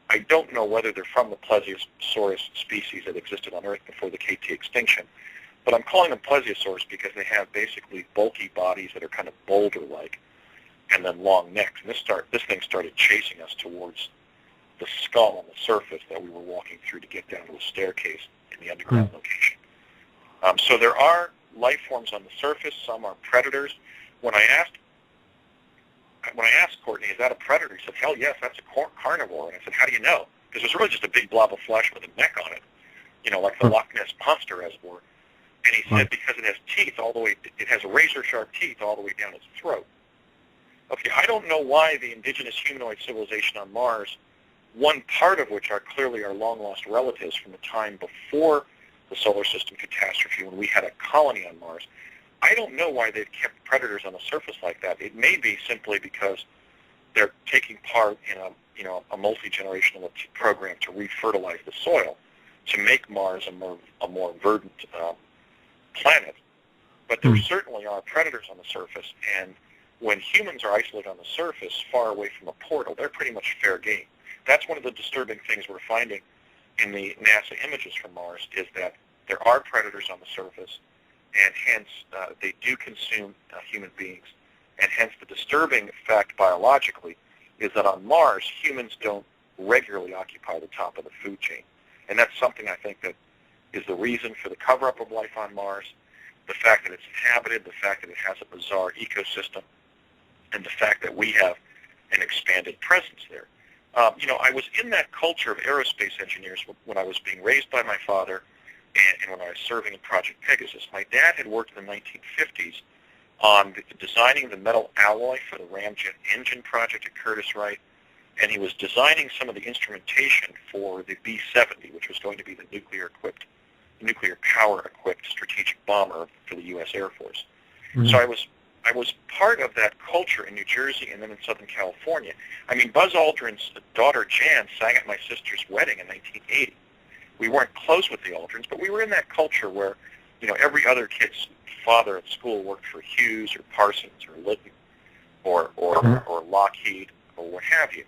I don't know whether they're from the plesiosaurus species that existed on Earth before the KT extinction, but I'm calling them plesiosaurs because they have basically bulky bodies that are kind of boulder-like and then long necks. And this thing started chasing us towards the skull on the surface that we were walking through to get down to a staircase in the underground location. So there are life forms on the surface. Some are predators. When I asked Courtney, is that a predator? He said, hell yes, that's a carnivore. And I said, how do you know? Because it was really just a big blob of flesh with a neck on it, like the Loch Ness Monster, as it were. And he said because it has teeth all the way, it has razor-sharp teeth all the way down its throat. Okay, I don't know why the indigenous humanoid civilization on Mars, one part of which are clearly our long-lost relatives from the time before the solar system catastrophe when we had a colony on Mars. I don't know why they've kept predators on the surface like that. It may be simply because they're taking part in a multi-generational program to refertilize the soil to make Mars a more verdant planet. But there certainly are predators on the surface, and when humans are isolated on the surface, far away from a portal, they're pretty much fair game. That's one of the disturbing things we're finding in the NASA images from Mars, is that there are predators on the surface, and hence they do consume human beings. And hence the disturbing fact biologically is that on Mars, humans don't regularly occupy the top of the food chain. And that's something I think that is the reason for the cover-up of life on Mars, the fact that it's inhabited, the fact that it has a bizarre ecosystem, and the fact that we have an expanded presence there. I was in that culture of aerospace engineers when I was being raised by my father and when I was serving in Project Pegasus. My dad had worked in the 1950s on designing the metal alloy for the ramjet engine project at Curtiss-Wright, and he was designing some of the instrumentation for the B-70, which was going to be the nuclear power-equipped strategic bomber for the U.S. Air Force. Mm-hmm. So I was part of that culture in New Jersey and then in Southern California. I mean, Buzz Aldrin's daughter Jan sang at my sister's wedding in 1980. We weren't close with the Aldrins, but we were in that culture where, every other kid's father at school worked for Hughes or Parsons or Litton or Lockheed or what have you.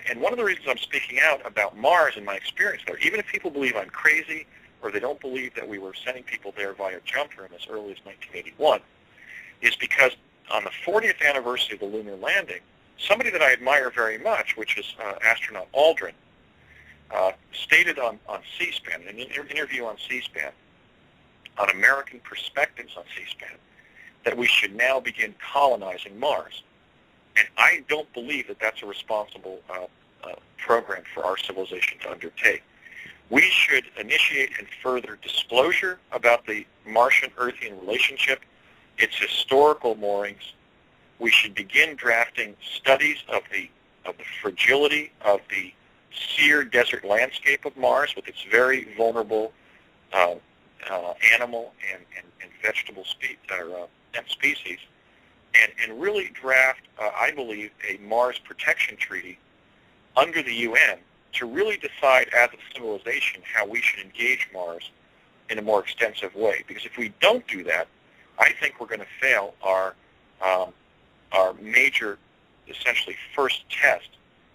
And one of the reasons I'm speaking out about Mars and my experience there, even if people believe I'm crazy or they don't believe that we were sending people there via jump room as early as 1981, is because on the 40th anniversary of the lunar landing, somebody that I admire very much, which is astronaut Aldrin, stated on C-SPAN, in an interview on C-SPAN, on American Perspectives on C-SPAN, that we should now begin colonizing Mars. And I don't believe that that's a responsible program for our civilization to undertake. We should initiate and further disclosure about the Martian-Earthian relationship, its historical moorings. We should begin drafting studies of the fragility of the sere desert landscape of Mars with its very vulnerable animal and vegetable species, and really draft, I believe, a Mars protection treaty under the UN to really decide as a civilization how we should engage Mars in a more extensive way. Because if we don't do that, I think we're going to fail our major, essentially, first test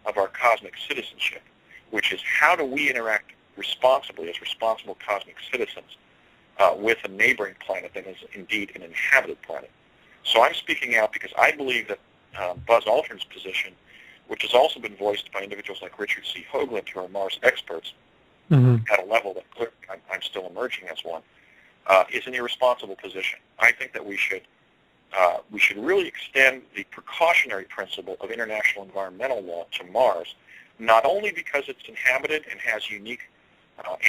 of our cosmic citizenship, which is how do we interact responsibly as responsible cosmic citizens with a neighboring planet that is indeed an inhabited planet. So I'm speaking out because I believe that Buzz Aldrin's position, which has also been voiced by individuals like Richard C. Hoagland, who are Mars experts, at a level that clearly I'm still emerging as one, is an irresponsible position. I think that we should really extend the precautionary principle of international environmental law to Mars, not only because it's inhabited and has unique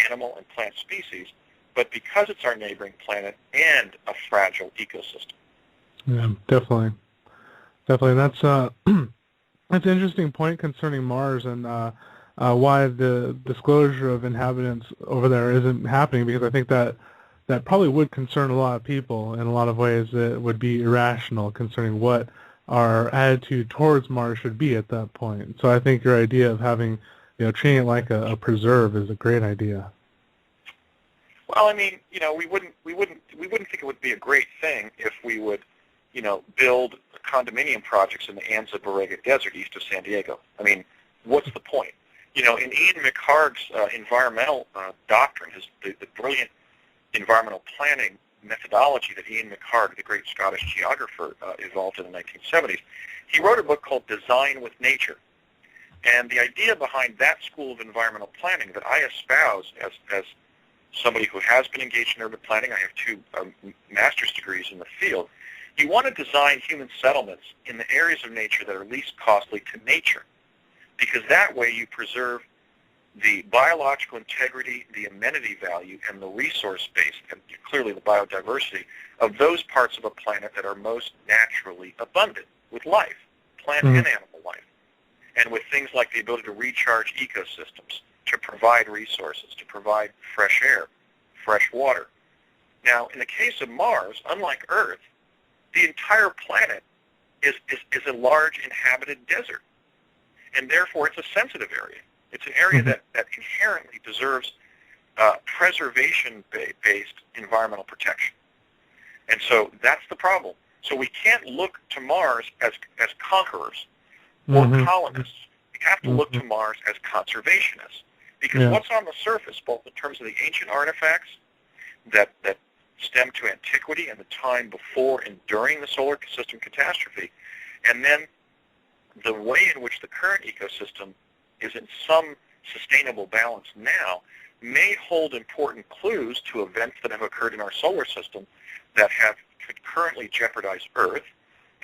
animal and plant species, but because it's our neighboring planet and a fragile ecosystem. Yeah, definitely. That's that's an interesting point concerning Mars and why the disclosure of inhabitants over there isn't happening, because I think that probably would concern a lot of people in a lot of ways that would be irrational concerning what our attitude towards Mars should be at that point. So I think your idea of having, treating it like a preserve is a great idea. Well, I mean, we wouldn't think it would be a great thing if we would, build condominium projects in the Anza-Borrega Desert east of San Diego. I mean, what's the point? In Ian McHarg's environmental doctrine, the brilliant environmental planning methodology that Ian McHarg, the great Scottish geographer, evolved in the 1970s, he wrote a book called Design with Nature. And the idea behind that school of environmental planning that I espouse as somebody who has been engaged in urban planning, I have 2 master's degrees in the field, you want to design human settlements in the areas of nature that are least costly to nature, because that way you preserve the biological integrity, the amenity value, and the resource base, and clearly the biodiversity of those parts of a planet that are most naturally abundant with life, plant and animal life, and with things like the ability to recharge ecosystems, to provide resources, to provide fresh air, fresh water. Now, in the case of Mars, unlike Earth, the entire planet is a large inhabited desert, and therefore it's a sensitive area. It's an area that inherently deserves preservation-based environmental protection. And so that's the problem. So we can't look to Mars as conquerors or colonists. We have to look to Mars as conservationists. Because what's on the surface, both in terms of the ancient artifacts that stem to antiquity and the time before and during the solar system catastrophe, and then the way in which the current ecosystem is in some sustainable balance now, may hold important clues to events that have occurred in our solar system that could currently jeopardize Earth,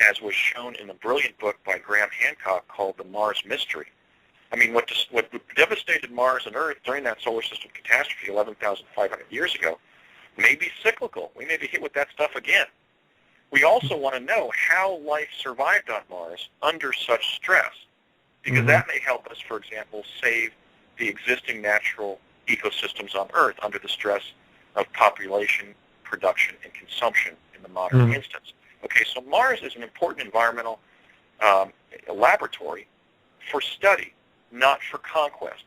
as was shown in a brilliant book by Graham Hancock called The Mars Mystery. I mean, what devastated Mars and Earth during that solar system catastrophe 11,500 years ago may be cyclical. We may be hit with that stuff again. We also want to know how life survived on Mars under such stress, because that may help us, for example, save the existing natural ecosystems on Earth under the stress of population, production, and consumption in the modern instance. Okay, so Mars is an important environmental laboratory for study, not for conquest.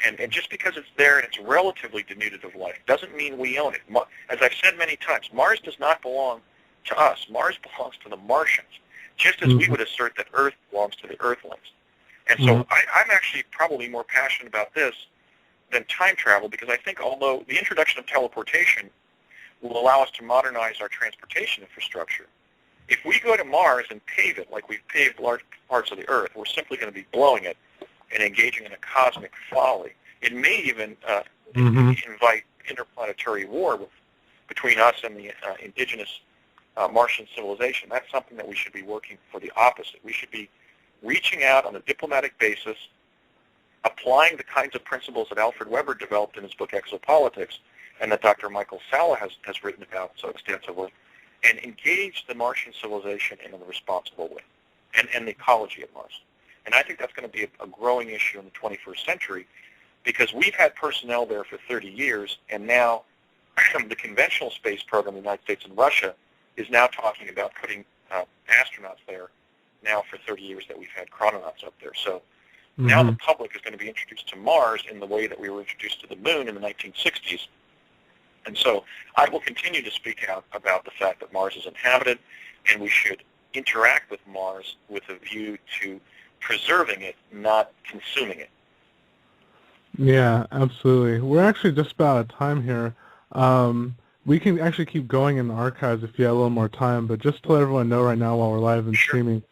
And just because it's there and it's relatively denuded of life doesn't mean we own it. As I've said many times, Mars does not belong to us. Mars belongs to the Martians, just as we would assert that Earth belongs to the Earthlings. And so I'm actually probably more passionate about this than time travel, because I think although the introduction of teleportation will allow us to modernize our transportation infrastructure, if we go to Mars and pave it like we've paved large parts of the Earth, we're simply going to be blowing it and engaging in a cosmic folly. It may even invite interplanetary war between us and the indigenous Martian civilization. That's something that we should be working for the opposite. We should be reaching out on a diplomatic basis, applying the kinds of principles that Alfred Weber developed in his book Exopolitics, and that Dr. Michael Salla has written about so extensively, and engage the Martian civilization in a responsible way, and the ecology of Mars. And I think that's going to be a growing issue in the 21st century, because we've had personnel there for 30 years, and now the conventional space program in the United States and Russia is now talking about putting astronauts there now for 30 years that we've had chrononauts up there. So now the public is going to be introduced to Mars in the way that we were introduced to the moon in the 1960s. And so I will continue to speak out about the fact that Mars is inhabited, and we should interact with Mars with a view to preserving it, not consuming it. Yeah, absolutely. We're actually just about out of time here. We can actually keep going in the archives if you have a little more time, but just to let everyone know right now while we're live and streaming,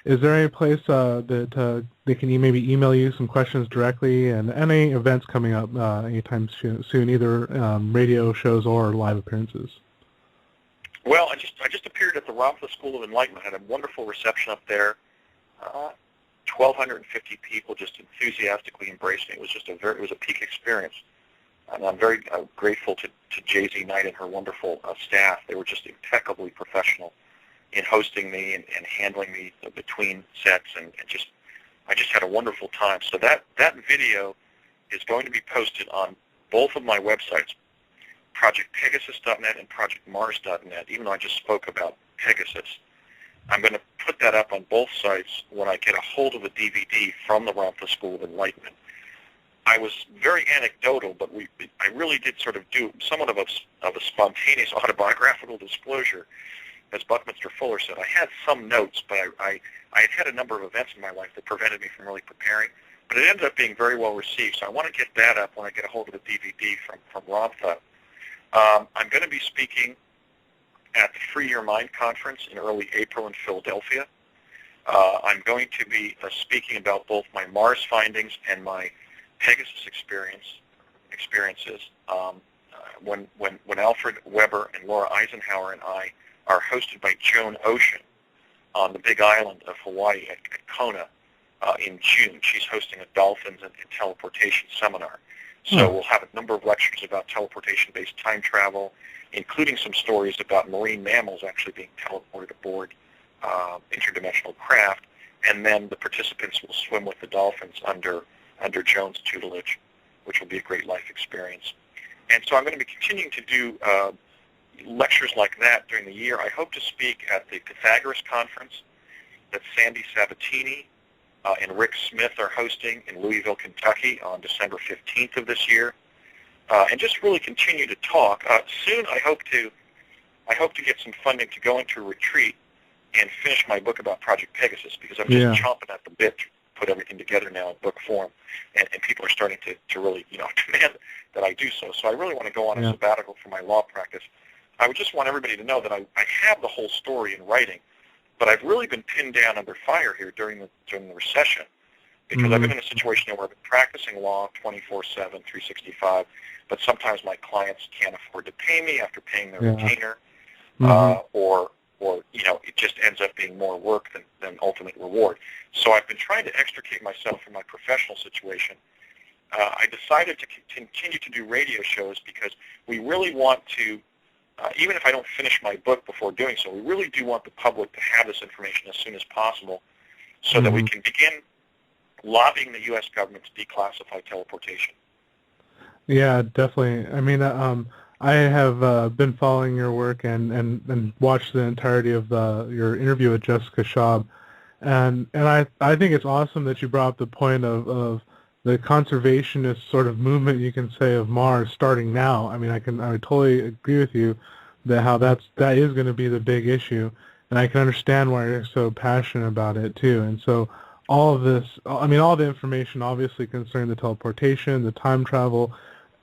is there any place that they can maybe email you some questions directly, and any events coming up anytime soon, either radio shows or live appearances? Well, I just appeared at the Ramtha School of Enlightenment. I had a wonderful reception up there. 1,250 people just enthusiastically embraced me. It was just it was a peak experience. And I'm very grateful to J.Z. Knight and her wonderful staff. They were just impeccably professional in hosting me and handling me between sets, and I just had a wonderful time. So that video is going to be posted on both of my websites, ProjectPegasus.net and ProjectMars.net, even though I just spoke about Pegasus. I'm going to put that up on both sites when I get a hold of a DVD from the Ramtha School of Enlightenment. I was very anecdotal, but I really did sort of do somewhat of a spontaneous autobiographical disclosure. As Buckminster Fuller said, I had some notes, but I had a number of events in my life that prevented me from really preparing. But it ended up being very well received, so I want to get that up when I get a hold of the DVD from Ramtha. I'm going to be speaking at the Free Your Mind Conference in early April in Philadelphia. I'm going to be speaking about both my Mars findings and my Pegasus experiences. When Alfred Weber and Laura Eisenhower and I are hosted by Joan Ocean on the Big Island of Hawaii at Kona in June. She's hosting a dolphins and teleportation seminar. So we'll have a number of lectures about teleportation-based time travel, including some stories about marine mammals actually being teleported aboard interdimensional craft, and then the participants will swim with the dolphins under Joan's tutelage, which will be a great life experience. And so I'm going to be continuing to do lectures like that during the year. I hope to speak at the Pythagoras Conference that Sandy Sabatini and Rick Smith are hosting in Louisville, Kentucky on December 15th of this year, and just really continue to talk. Soon I hope to get some funding to go into a retreat and finish my book about Project Pegasus, because I'm just chomping at the bit to put everything together now in book form, and people are starting to really, demand that I do so. So I really want to go on a sabbatical for my law practice. I would just want everybody to know that I have the whole story in writing, but I've really been pinned down under fire here during the recession, because I've been in a situation where I've been practicing law 24/7, 365, but sometimes my clients can't afford to pay me after paying their retainer, or it just ends up being more work than ultimate reward. So I've been trying to extricate myself from my professional situation. I decided to continue to do radio shows because we really want to, even if I don't finish my book before doing so, we really do want the public to have this information as soon as possible so that we can begin lobbying the U.S. government to declassify teleportation. Yeah, definitely. I mean, I have been following your work and watched the entirety of your interview with Jessica Schaub, and I think it's awesome that you brought up the point of the conservationist sort of movement, you can say, of Mars starting now. I mean, I totally agree with you that that is going to be the big issue, and I can understand why you're so passionate about it too. And so all of this, I mean, all the information obviously concerning the teleportation, the time travel,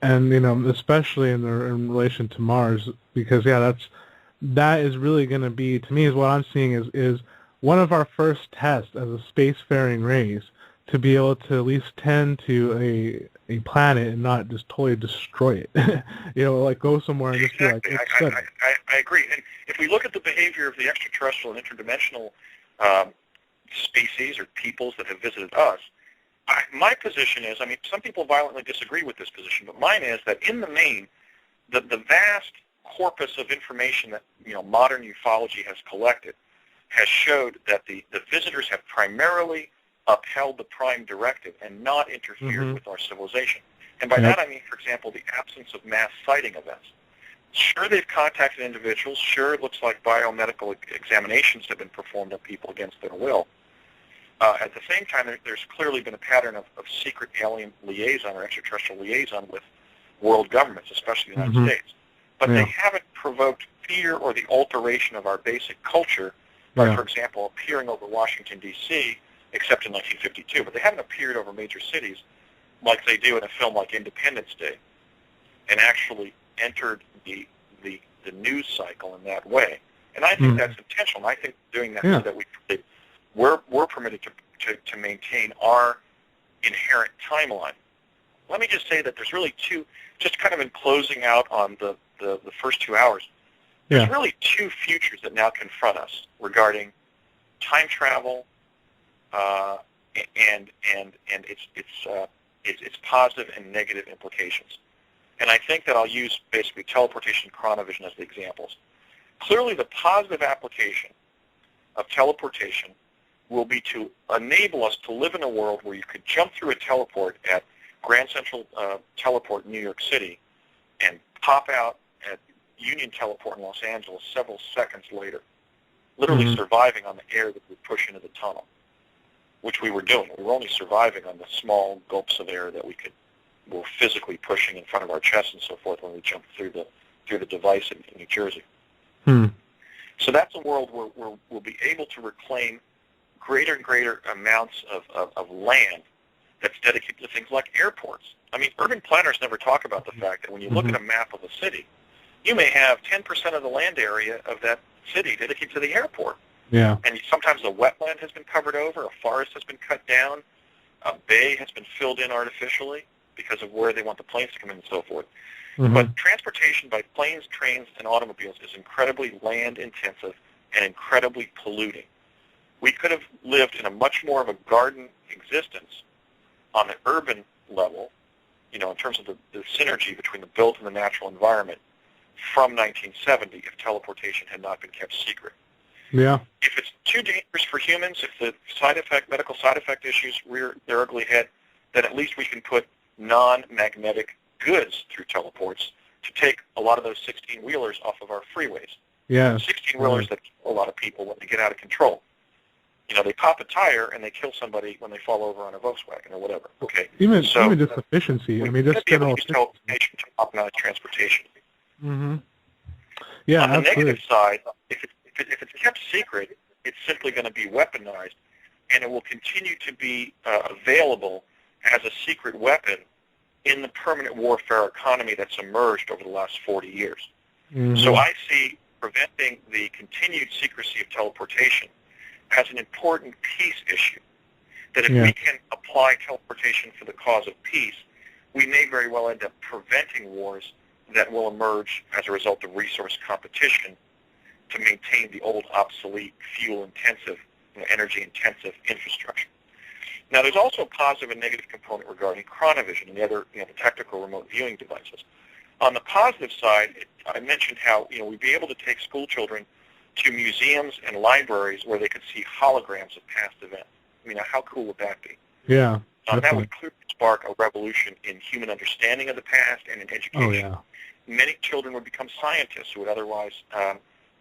and especially in relation to Mars, because that is really going to be, to me, is what I'm seeing is one of our first tests as a spacefaring race, to be able to at least tend to a planet and not just totally destroy it. Like go somewhere and just be like, it's good. I agree. And if we look at the behavior of the extraterrestrial and interdimensional species or peoples that have visited us, my position is, I mean, some people violently disagree with this position, but mine is that in the main, the vast corpus of information that modern ufology has collected has showed that the visitors have primarily upheld the prime directive and not interfered with our civilization. And by that I mean, for example, the absence of mass sighting events. Sure, they've contacted individuals. Sure, it looks like biomedical examinations have been performed on people against their will. At the same time, there's clearly been a pattern of secret alien liaison or extraterrestrial liaison with world governments, especially the United States. But they haven't provoked fear or the alteration of our basic culture by, for example, appearing over Washington, D.C., except in 1952. But they haven't appeared over major cities like they do in a film like Independence Day and actually entered the news cycle in that way. And I think that's intentional. And I think doing that so that we're permitted to maintain our inherent timeline. Let me just say that there's really just kind of in closing out on the first 2 hours, there's really two futures that now confront us regarding time travel and its positive and negative implications. And I think that I'll use basically teleportation and chronovision as the examples. Clearly, the positive application of teleportation will be to enable us to live in a world where you could jump through a teleport at Grand Central Teleport in New York City and pop out at Union Teleport in Los Angeles several seconds later, literally surviving on the air that we push into the tunnel, which we were doing. We were only surviving on the small gulps of air that we were physically pushing in front of our chest and so forth when we jumped through the device in New Jersey. So that's a world where we'll be able to reclaim greater and greater amounts of land that's dedicated to things like airports. I mean, urban planners never talk about the fact that when you look at a map of a city, you may have 10% of the land area of that city dedicated to the airport. Yeah. And sometimes a wetland has been covered over, a forest has been cut down, a bay has been filled in artificially because of where they want the planes to come in and so forth. But transportation by planes, trains, and automobiles is incredibly land-intensive and incredibly polluting. We could have lived in a much more of a garden existence on the urban level, in terms of the synergy between the built and the natural environment from 1970 if teleportation had not been kept secret. Yeah. If it's too dangerous for humans, if the medical side effect issues rear their ugly head, then at least we can put non-magnetic goods through teleports to take a lot of those 16-wheelers off of our freeways. Yeah. 16-wheelers that kill a lot of people when they get out of control. They pop a tire and they kill somebody when they fall over on a Volkswagen or whatever. Okay. Even just efficiency. I mean, just general teleportation to optimize transportation. Mm-hmm. Yeah, on the absolutely. negative side, if it's kept secret, it's simply going to be weaponized, and it will continue to be available as a secret weapon in the permanent warfare economy that's emerged over the last 40 years. Mm-hmm. So I see preventing the continued secrecy of teleportation as an important peace issue, that if we can apply teleportation for the cause of peace, we may very well end up preventing wars that will emerge as a result of resource competition to maintain the old, obsolete, fuel-intensive, energy-intensive infrastructure. Now, there's also a positive and negative component regarding chronovision and the other, the technical remote viewing devices. On the positive side, I mentioned how, we'd be able to take school children to museums and libraries where they could see holograms of past events. I mean, how cool would that be? Yeah. That would clearly spark a revolution in human understanding of the past and in education. Oh, yeah. Many children would become scientists who would otherwise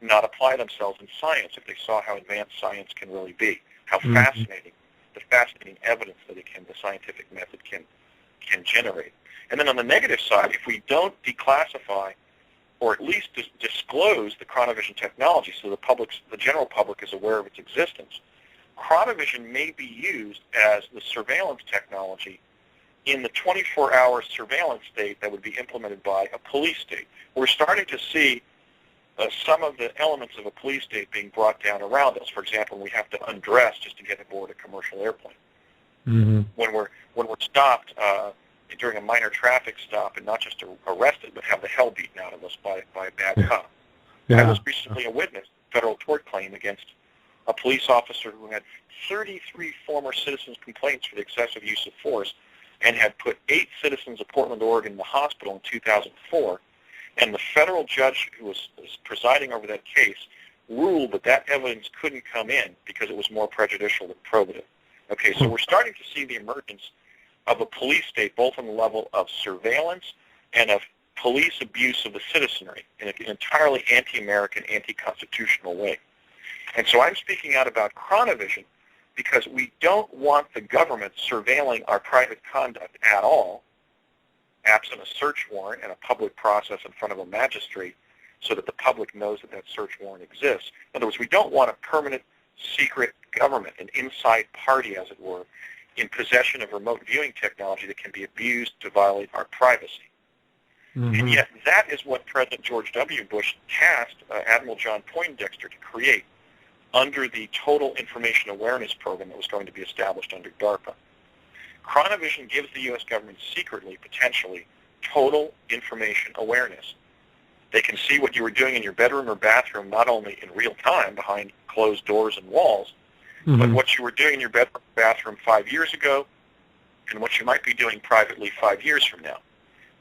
not apply themselves in science if they saw how advanced science can really be, how fascinating, the fascinating evidence that the scientific method can generate. And then on the negative side, if we don't declassify or at least disclose the chronovision technology so the general public is aware of its existence, chronovision may be used as the surveillance technology in the 24-hour surveillance state that would be implemented by a police state. We're starting to see some of the elements of a police state being brought down around us. For example, we have to undress just to get aboard a commercial airplane. Mm-hmm. When we're stopped during a minor traffic stop and not just arrested, but have the hell beaten out of us by a bad cop. Yeah. I was recently a witness to a federal tort claim against a police officer who had 33 former citizens' complaints for the excessive use of force and had put 8 citizens of Portland, Oregon in the hospital in 2004. And the federal judge who was presiding over that case ruled that evidence couldn't come in because it was more prejudicial than probative. Okay, so we're starting to see the emergence of a police state, both on the level of surveillance and of police abuse of the citizenry in an entirely anti-American, anti-constitutional way. And so I'm speaking out about chronovision because we don't want the government surveilling our private conduct at all, absent a search warrant and a public process in front of a magistrate so that the public knows that search warrant exists. In other words, we don't want a permanent secret government, an inside party, as it were, in possession of remote viewing technology that can be abused to violate our privacy. Mm-hmm. And yet that is what President George W. Bush tasked Admiral John Poindexter to create under the Total Information Awareness Program that was going to be established under DARPA. Chronovision gives the U.S. government secretly, potentially, total information awareness. They can see what you were doing in your bedroom or bathroom not only in real time behind closed doors and walls, but what you were doing in your bedroom or bathroom 5 years ago and what you might be doing privately 5 years from now.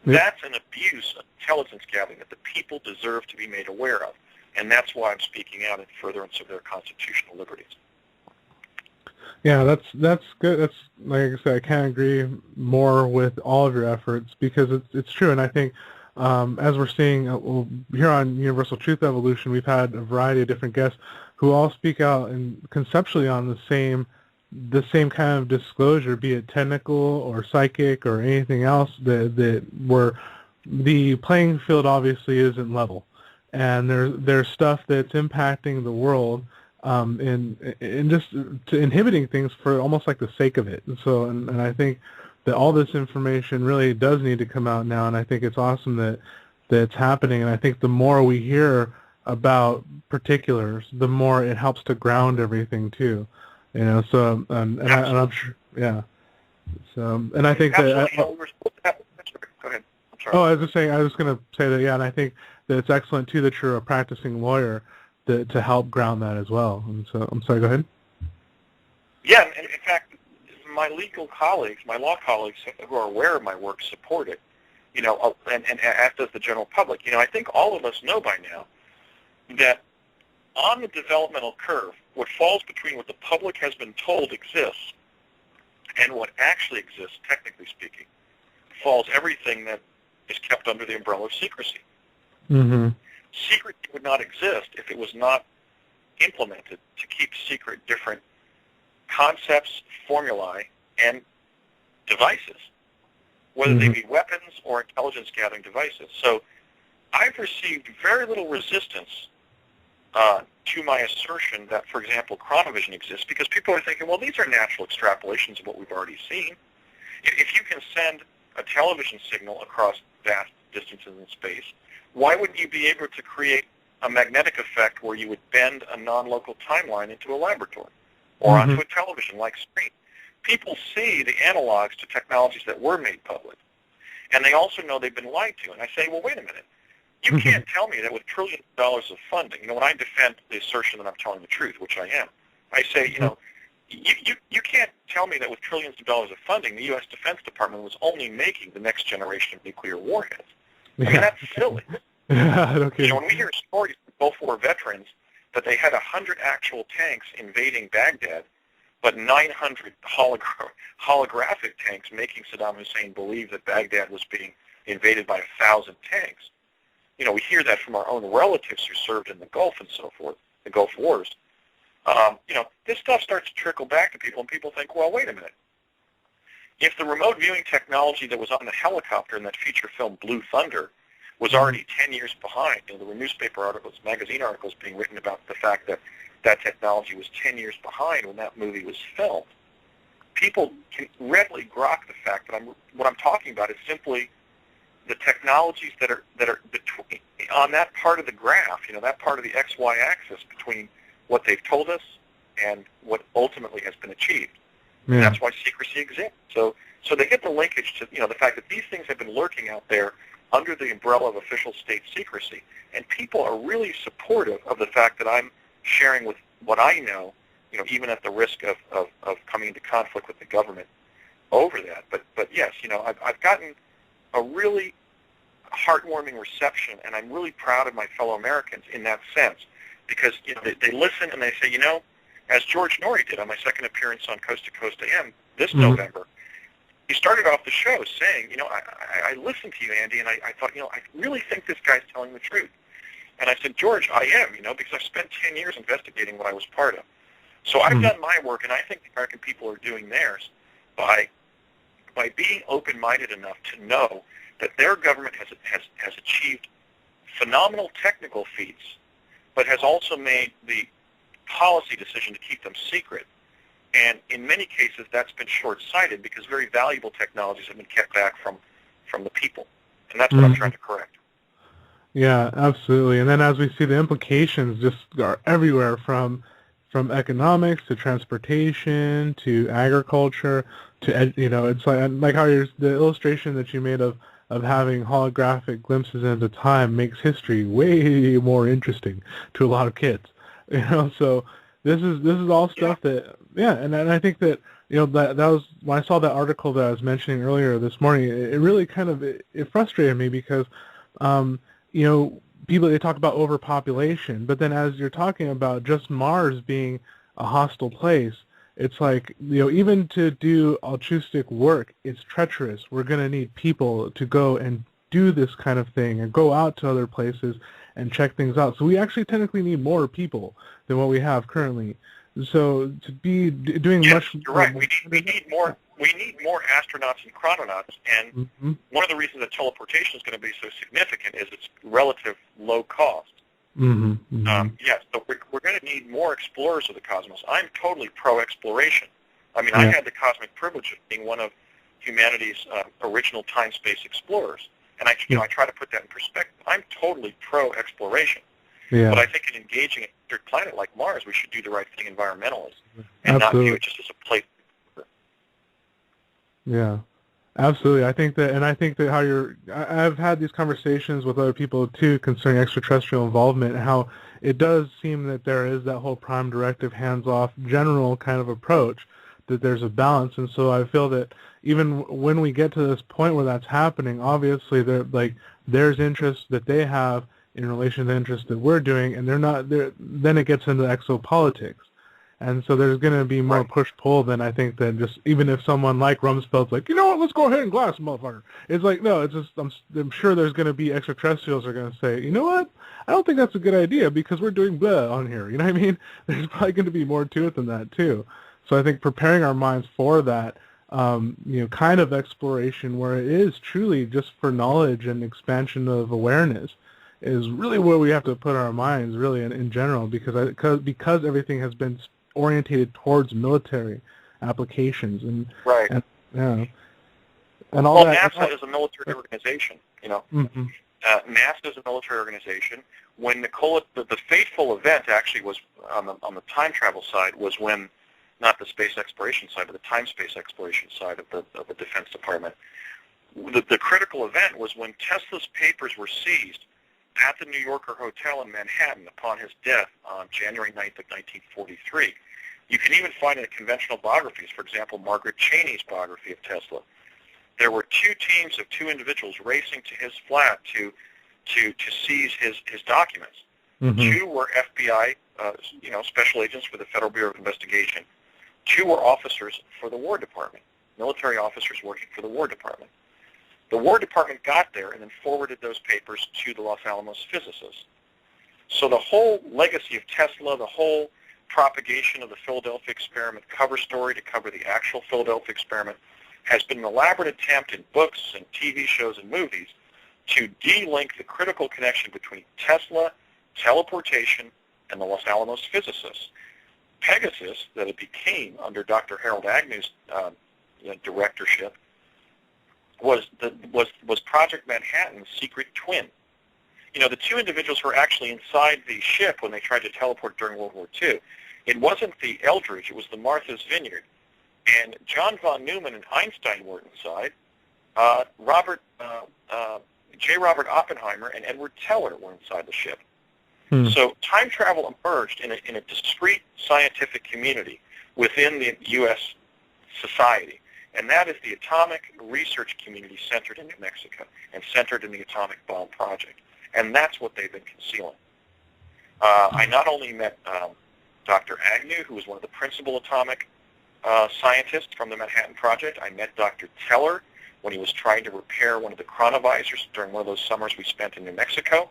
Yep. That's an abuse of intelligence gathering that the people deserve to be made aware of. And that's why I'm speaking out in furtherance of their constitutional liberties. Yeah, that's good. That's, like I said, I can't agree more with all of your efforts because it's true. And I think as we're seeing here on Universal Truth Evolution, we've had a variety of different guests who all speak out and conceptually on the same kind of disclosure, be it technical or psychic or anything else, that where the playing field obviously isn't level, and there's stuff that's impacting the world and just to inhibiting things for almost like the sake of it. So and I think that all this information really does need to come out now, and I think it's awesome that it's happening. And I think the more we hear about particulars, the more it helps to ground everything too. So and I'm sure, yeah. So and I think that. Go ahead. I'm sorry. Oh, I was going to say that, yeah, and I think that it's excellent too that you're a practicing lawyer to help ground that as well. And so, I'm sorry. Go ahead. Yeah, and in fact, my legal colleagues, my law colleagues who are aware of my work support it. And as does the general public. I think all of us know by now that on the developmental curve, what falls between what the public has been told exists and what actually exists, technically speaking, falls everything that is kept under the umbrella of secrecy. Mm-hmm. Secrecy would not exist if it was not implemented to keep secret different concepts, formulae, and devices, whether they be weapons or intelligence-gathering devices. So I've received very little resistance to my assertion that, for example, chronovision exists, because people are thinking, well, these are natural extrapolations of what we've already seen. If you can send a television signal across vast distances in space, why wouldn't you be able to create a magnetic effect where you would bend a non-local timeline into a laboratory or onto a television-like screen? People see the analogs to technologies that were made public, and they also know they've been lied to. And I say, well, wait a minute. You can't tell me that with trillions of dollars of funding, when I defend the assertion that I'm telling the truth, which I am, I say, you can't tell me that with trillions of dollars of funding, the U.S. Defense Department was only making the next generation of nuclear warheads. I mean, that's silly. When we hear stories from Gulf War veterans that they had 100 actual tanks invading Baghdad, but 900 holographic tanks making Saddam Hussein believe that Baghdad was being invaded by 1,000 tanks. We hear that from our own relatives who served in the Gulf and so forth, the Gulf Wars. This stuff starts to trickle back to people, and people think, well, wait a minute. If the remote viewing technology that was on the helicopter in that feature film Blue Thunder was already 10 years behind, there were newspaper articles, magazine articles being written about the fact that that technology was 10 years behind when that movie was filmed, people can readily grok the fact that what I'm talking about is simply the technologies that are between, on that part of the graph, that part of the XY axis between what they've told us and what ultimately has been achieved. Yeah. And that's why secrecy exists. So they get the linkage to the fact that these things have been lurking out there under the umbrella of official state secrecy, and people are really supportive of the fact that I'm sharing with what I know, even at the risk of coming into conflict with the government over that. But yes, I've gotten a really heartwarming reception, and I'm really proud of my fellow Americans in that sense, because they listen and they say, as George Norrie did on my second appearance on Coast to Coast AM this November, he started off the show saying, I listened to you, Andy, and I thought, I really think this guy's telling the truth. And I said, George, I am, because I've spent 10 years investigating what I was part of. So I've done my work, and I think the American people are doing theirs by being open-minded enough to know that their government has achieved phenomenal technical feats, but has also made the policy decision to keep them secret. And in many cases, that's been short-sighted because very valuable technologies have been kept back from the people. And that's what I'm trying to correct. Yeah, absolutely. And then as we see, the implications just are everywhere, from economics to transportation to agriculture to it's like how the illustration that you made of having holographic glimpses into time makes history way more interesting to a lot of kids. So this is all stuff that and I think that that was when I saw that article that I was mentioning earlier this morning. It really kind of it frustrated me because people, they talk about overpopulation, but then as you're talking about just Mars being a hostile place, it's like, even to do altruistic work, it's treacherous. We're going to need people to go and do this kind of thing and go out to other places and check things out. So we actually technically need more people than what we have currently. So to be doing much... Yes, you're right. We need more. We need more astronauts and chrononauts, and one of the reasons that teleportation is going to be so significant is its relative low cost. Yes, so we're going to need more explorers of the cosmos. I'm totally pro-exploration. I mean, I had the cosmic privilege of being one of humanity's original time-space explorers, and I try to put that in perspective. I'm totally pro-exploration, but I think in engaging a third planet like Mars, we should do the right thing environmentally and not view it just as a place. Yeah, absolutely. I think that I've had these conversations with other people too concerning extraterrestrial involvement, and how it does seem that there is that whole prime directive, hands-off, general kind of approach, that there's a balance. And so I feel that even when we get to this point where that's happening, obviously there's interest that they have in relation to the interest that we're doing, and they're not there. Then it gets into exopolitics. And so there's going to be more push-pull than I think than just, even if someone like Rumsfeld's like, you know what, let's go ahead and glass them, motherfucker. It's like, no, it's just, I'm sure there's going to be extraterrestrials who are going to say, you know what, I don't think that's a good idea because we're doing blah on here. You know what I mean? There's probably going to be more to it than that, too. So I think preparing our minds for that, kind of exploration where it is truly just for knowledge and expansion of awareness is really where we have to put our minds, really, in general, because everything has been orientated towards military applications and and all that. NASA is a military organization. Mm-hmm. NASA is a military organization. When the fateful event actually was on the time travel side was when, not the space exploration side, but the time space exploration side of the Defense Department. The critical event was when Tesla's papers were seized at the New Yorker Hotel in Manhattan upon his death on January 9th of 1943. You can even find in conventional biographies, for example, Margaret Cheney's biography of Tesla, there were two teams of two individuals racing to his flat to seize his documents. Mm-hmm. Two were FBI, special agents for the Federal Bureau of Investigation. Two were officers for the War Department, military officers working for the War Department. The War Department got there and then forwarded those papers to the Los Alamos physicists. So the whole legacy of Tesla, the whole propagation of the Philadelphia experiment cover story to cover the actual Philadelphia experiment has been an elaborate attempt in books and TV shows and movies to de-link the critical connection between Tesla, teleportation, and the Los Alamos physicists. Pegasus, that it became under Dr. Harold Agnew's directorship, was Project Manhattan's secret twin. The two individuals who were actually inside the ship when they tried to teleport during World War II. It wasn't the Eldridge, it was the Martha's Vineyard. And John von Neumann and Einstein were inside. J. Robert Oppenheimer and Edward Teller were inside the ship. So time travel emerged in a discrete scientific community within the U.S. society, and that is the atomic research community centered in New Mexico and centered in the atomic bomb project. And that's what they've been concealing. I not only met Dr. Agnew, who was one of the principal atomic scientists from the Manhattan Project. I met Dr. Teller when he was trying to repair one of the chronovisors during one of those summers we spent in New Mexico.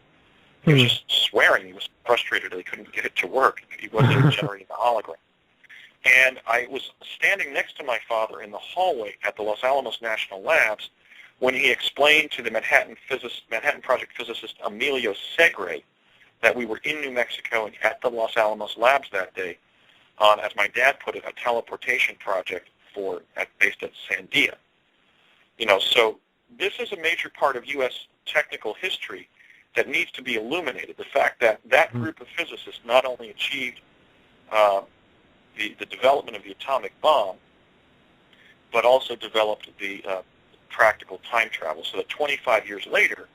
He was just swearing. He was frustrated that he couldn't get it to work. He wasn't even generating the hologram. And I was standing next to my father in the hallway at the Los Alamos National Labs when he explained to the Manhattan Project physicist Emilio Segre that we were in New Mexico and at the Los Alamos Labs that day on, as my dad put it, a teleportation project based at Sandia. So this is a major part of U.S. technical history that needs to be illuminated. The fact that group of physicists not only achieved the development of the atomic bomb, but also developed the practical time travel. So that 25 years later,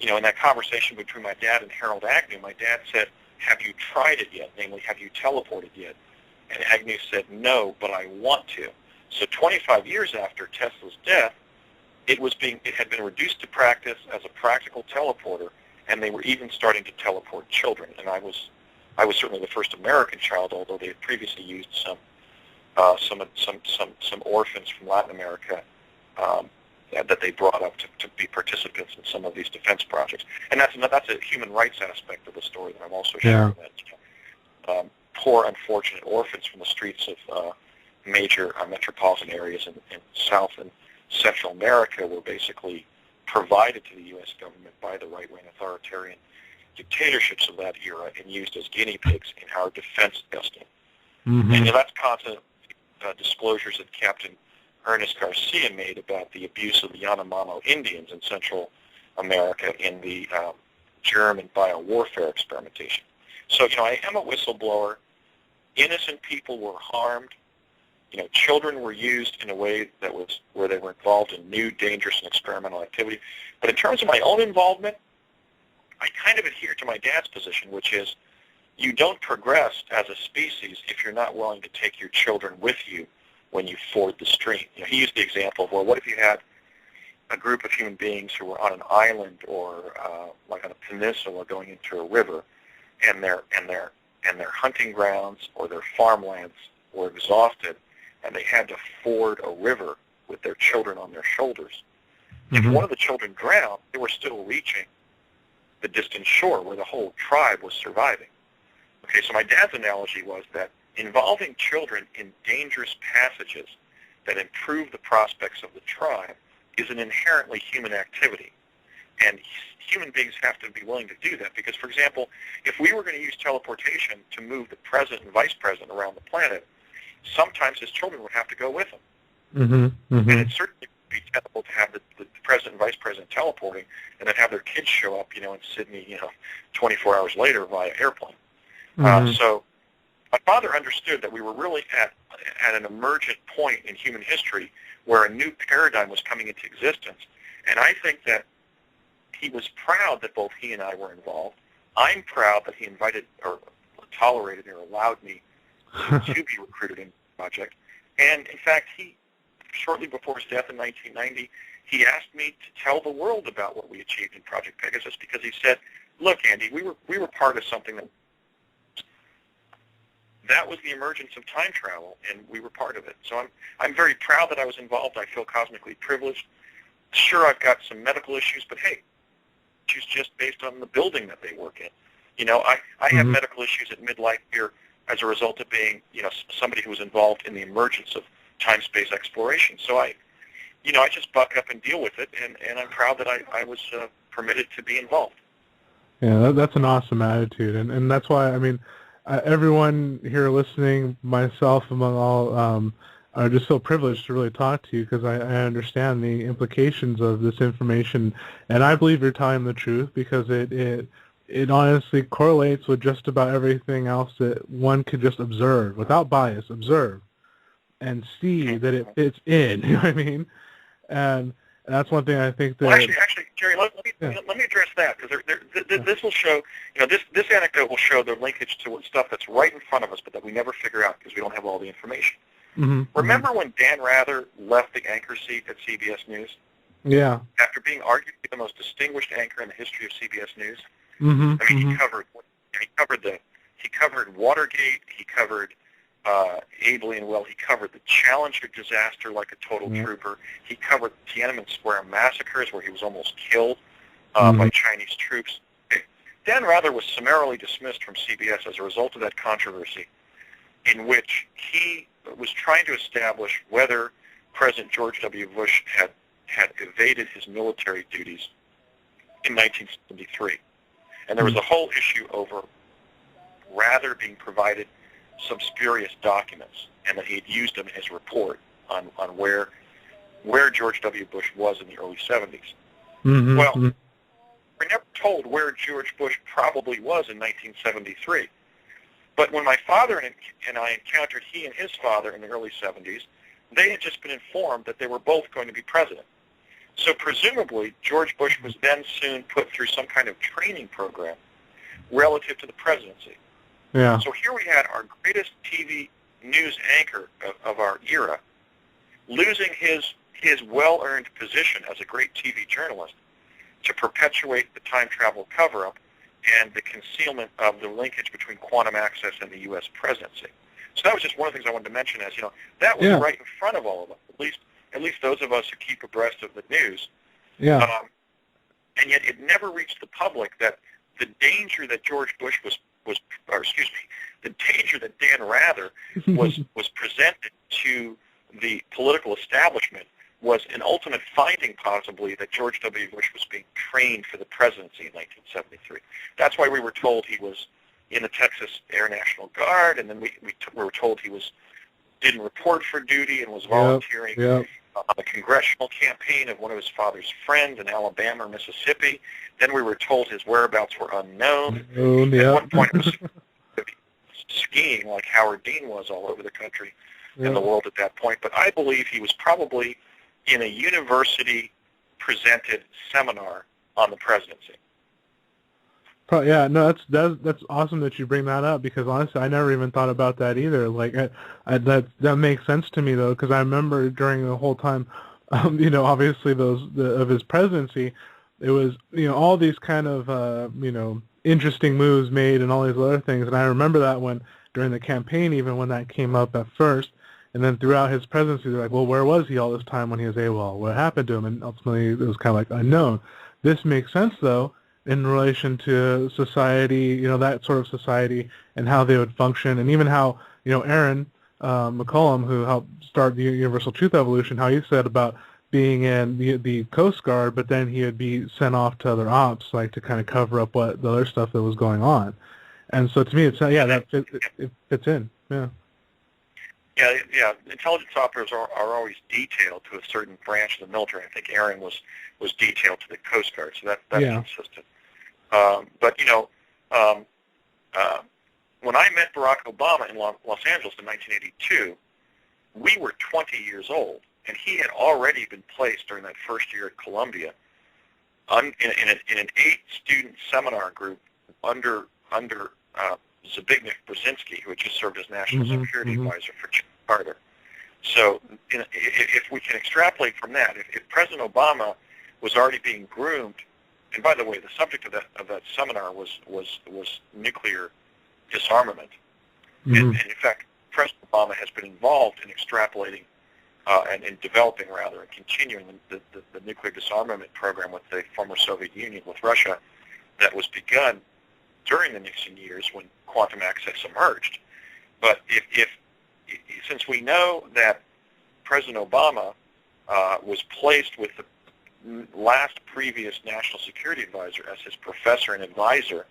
in that conversation between my dad and Harold Agnew, my dad said, "Have you tried it yet?" Namely, "Have you teleported yet?" And Agnew said, "No, but I want to." So 25 years after Tesla's death, it had been reduced to practice as a practical teleporter, and they were even starting to teleport children. And I was certainly the first American child, although they had previously used some orphans from Latin America that they brought up to be participants in some of these defense projects. And that's a human rights aspect of the story that I'm also sharing. That poor, unfortunate orphans from the streets of major metropolitan areas in South and Central America were basically provided to the U.S. government by the right-wing authoritarian dictatorships of that era and used as guinea pigs in our defense testing. Mm-hmm. And that's constant disclosures that Captain Ernest Garcia made about the abuse of the Yanomamo Indians in Central America in the germ and biowarfare experimentation. So, I am a whistleblower. Innocent people were harmed. Children were used in a way that was where they were involved in new, dangerous, and experimental activity. But in terms of my own involvement, I kind of adhere to my dad's position, which is you don't progress as a species if you're not willing to take your children with you when you ford the stream. He used the example of, well, what if you had a group of human beings who were on an island or like on a peninsula going into a river, and their and their hunting grounds or their farmlands were exhausted and they had to ford a river with their children on their shoulders. If one of the children drowned, they were still reaching the distant shore where the whole tribe was surviving. Okay, so my dad's analogy was that involving children in dangerous passages that improve the prospects of the tribe is an inherently human activity. And human beings have to be willing to do that because, for example, if we were going to use teleportation to move the president and vice president around the planet, sometimes his children would have to go with him. And it certainly would be tenable to have the president and vice president teleporting and then have their kids show up, in Sydney, 24 hours later via airplane. So my father understood that we were really at an emergent point in human history where a new paradigm was coming into existence. And I think that he was proud that both he and I were involved. I'm proud that he invited or tolerated or allowed me to be recruited in the project. And in fact, shortly before his death in 1990, he asked me to tell the world about what we achieved in Project Pegasus because he said, look, Andy, we were part of something that was the emergence of time travel, and we were part of it. So I'm very proud that I was involved. I feel cosmically privileged. Sure, I've got some medical issues, but hey, issues just based on the building that they work in. I have medical issues at midlife here as a result of being, somebody who was involved in the emergence of time-space exploration. So I just buck up and deal with it, and I'm proud that I was permitted to be involved. Yeah, that's an awesome attitude, and that's why, everyone here listening, myself among all, are just so privileged to really talk to you because I understand the implications of this information, and I believe you're telling the truth because it honestly correlates with just about everything else that one could just observe, without bias, observe, and see that it fits in, you know what I mean? And that's one thing I think that... Well, actually, Jerry, let me address that, because this will show, this anecdote will show the linkage to stuff that's right in front of us, but that we never figure out because we don't have all the information. Remember when Dan Rather left the anchor seat at CBS News? Yeah. After being arguably the most distinguished anchor in the history of CBS News? He covered Watergate, he covered ably and well. He covered the Challenger disaster like a total trooper. He covered Tiananmen Square massacres where he was almost killed by Chinese troops. Dan Rather was summarily dismissed from CBS as a result of that controversy in which he was trying to establish whether President George W. Bush had evaded his military duties in 1973. And there was a whole issue over Rather being provided some spurious documents, and that he had used them in his report on where George W. Bush was in the early 70s. Well, we're never told where George Bush probably was in 1973. But when my father and I encountered he and his father in the early 70s, they had just been informed that they were both going to be president. So presumably, George Bush was then soon put through some kind of training program relative to the presidency. Yeah. So here we had our greatest TV news anchor of our era losing his well-earned position as a great TV journalist to perpetuate the time travel cover-up and the concealment of the linkage between quantum access and the U.S. presidency. So that was just one of the things I wanted to mention as, that was right in front of all of us, at least those of us who keep abreast of the news. Yeah. And yet it never reached the public that the danger that George Bush the danger that Dan Rather was presented to the political establishment was an ultimate finding, possibly, that George W. Bush was being trained for the presidency in 1973. That's why we were told he was in the Texas Air National Guard, and then we were told he didn't report for duty and was volunteering on a congressional campaign of one of his father's friends in Alabama or Mississippi. Then we were told his whereabouts were unknown. At one point, it was skiing like Howard Dean was all over the country and the world at that point. But I believe he was probably in a university-presented seminar on the presidency. Yeah, no, that's awesome that you bring that up because honestly, I never even thought about that either. Like, that makes sense to me though, because I remember during the whole time, obviously of his presidency, it was, all these kind of, interesting moves made and all these other things. And I remember that when, during the campaign, even when that came up at first, and then throughout his presidency, they're like, well, where was he all this time when he was AWOL? What happened to him? And ultimately, it was kind of like unknown. This makes sense, though, in relation to society, that sort of society and how they would function, and even how, Aaron McCollum, who helped start the Universal Truth Evolution, how he said about being in the Coast Guard, but then he would be sent off to other ops, like to kind of cover up what the other stuff that was going on. And so to me, it's it fits in. Yeah. Yeah. Intelligence operators are always detailed to a certain branch of the military. I think Aaron was detailed to the Coast Guard, so that's consistent. But when I met Barack Obama in Los Angeles in 1982, we were 20 years old, and he had already been placed during that first year at Columbia in an 8-student seminar group under Zbigniew Brzezinski, who had just served as National Security Advisor for Jimmy Carter. So if we can extrapolate from that, if President Obama was already being groomed, and by the way, the subject of that seminar was nuclear disarmament. And in fact, President Obama has been involved in extrapolating and in developing, rather, and continuing the nuclear disarmament program with the former Soviet Union, with Russia, that was begun during the Nixon years when quantum access emerged. But since we know that President Obama was placed with the last previous National Security Advisor as his professor and advisor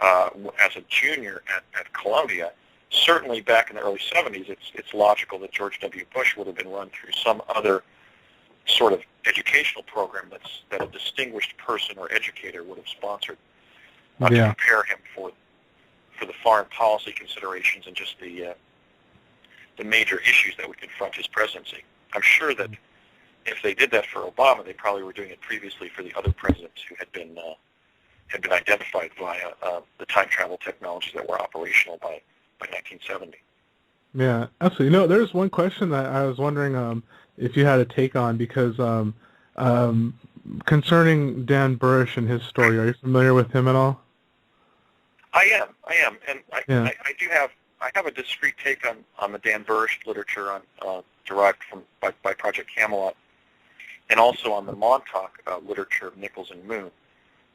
as a junior at Columbia, certainly back in the early 70s, it's logical that George W. Bush would have been run through some other sort of educational program that a distinguished person or educator would have sponsored to prepare him for the foreign policy considerations and just the major issues that would confront his presidency. I'm sure that if they did that for Obama, they probably were doing it previously for the other presidents who had been identified via the time travel technologies that were operational by 1970. Yeah, absolutely. There's one question that I was wondering if you had a take on, because concerning Dan Burrish and his story, are you familiar with him at all? I am, and I have a discrete take on the Dan Burrish literature derived by Project Camelot, and also on the Montauk literature of Nichols and Moon.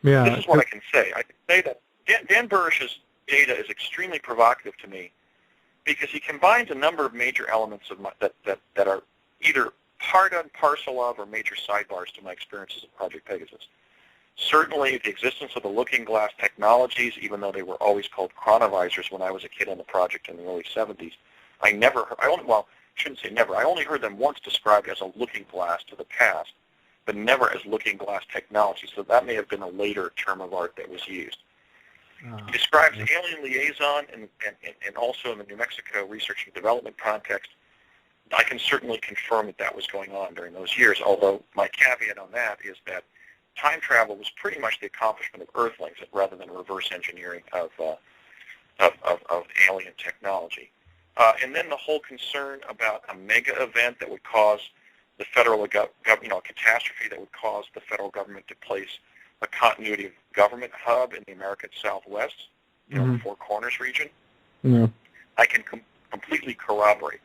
Yeah. This is what I can say. I can say that Dan Burrish's data is extremely provocative to me because he combines a number of major elements that are either part and parcel of or major sidebars to my experiences of Project Pegasus. Certainly the existence of the looking glass technologies, even though they were always called chronovisors when I was a kid on the project in the early 70s, I shouldn't say never, I only heard them once described as a looking glass to the past, but never as looking glass technology, so that may have been a later term of art that was used. He describes alien liaison and also in the New Mexico research and development context. I can certainly confirm that was going on during those years, although my caveat on that is that time travel was pretty much the accomplishment of Earthlings rather than reverse engineering of alien technology. And then the whole concern about a mega event that would cause the federal government, a catastrophe that would cause the federal government to place a continuity of government hub in the American Southwest, the Four Corners region. Yeah. I can completely corroborate.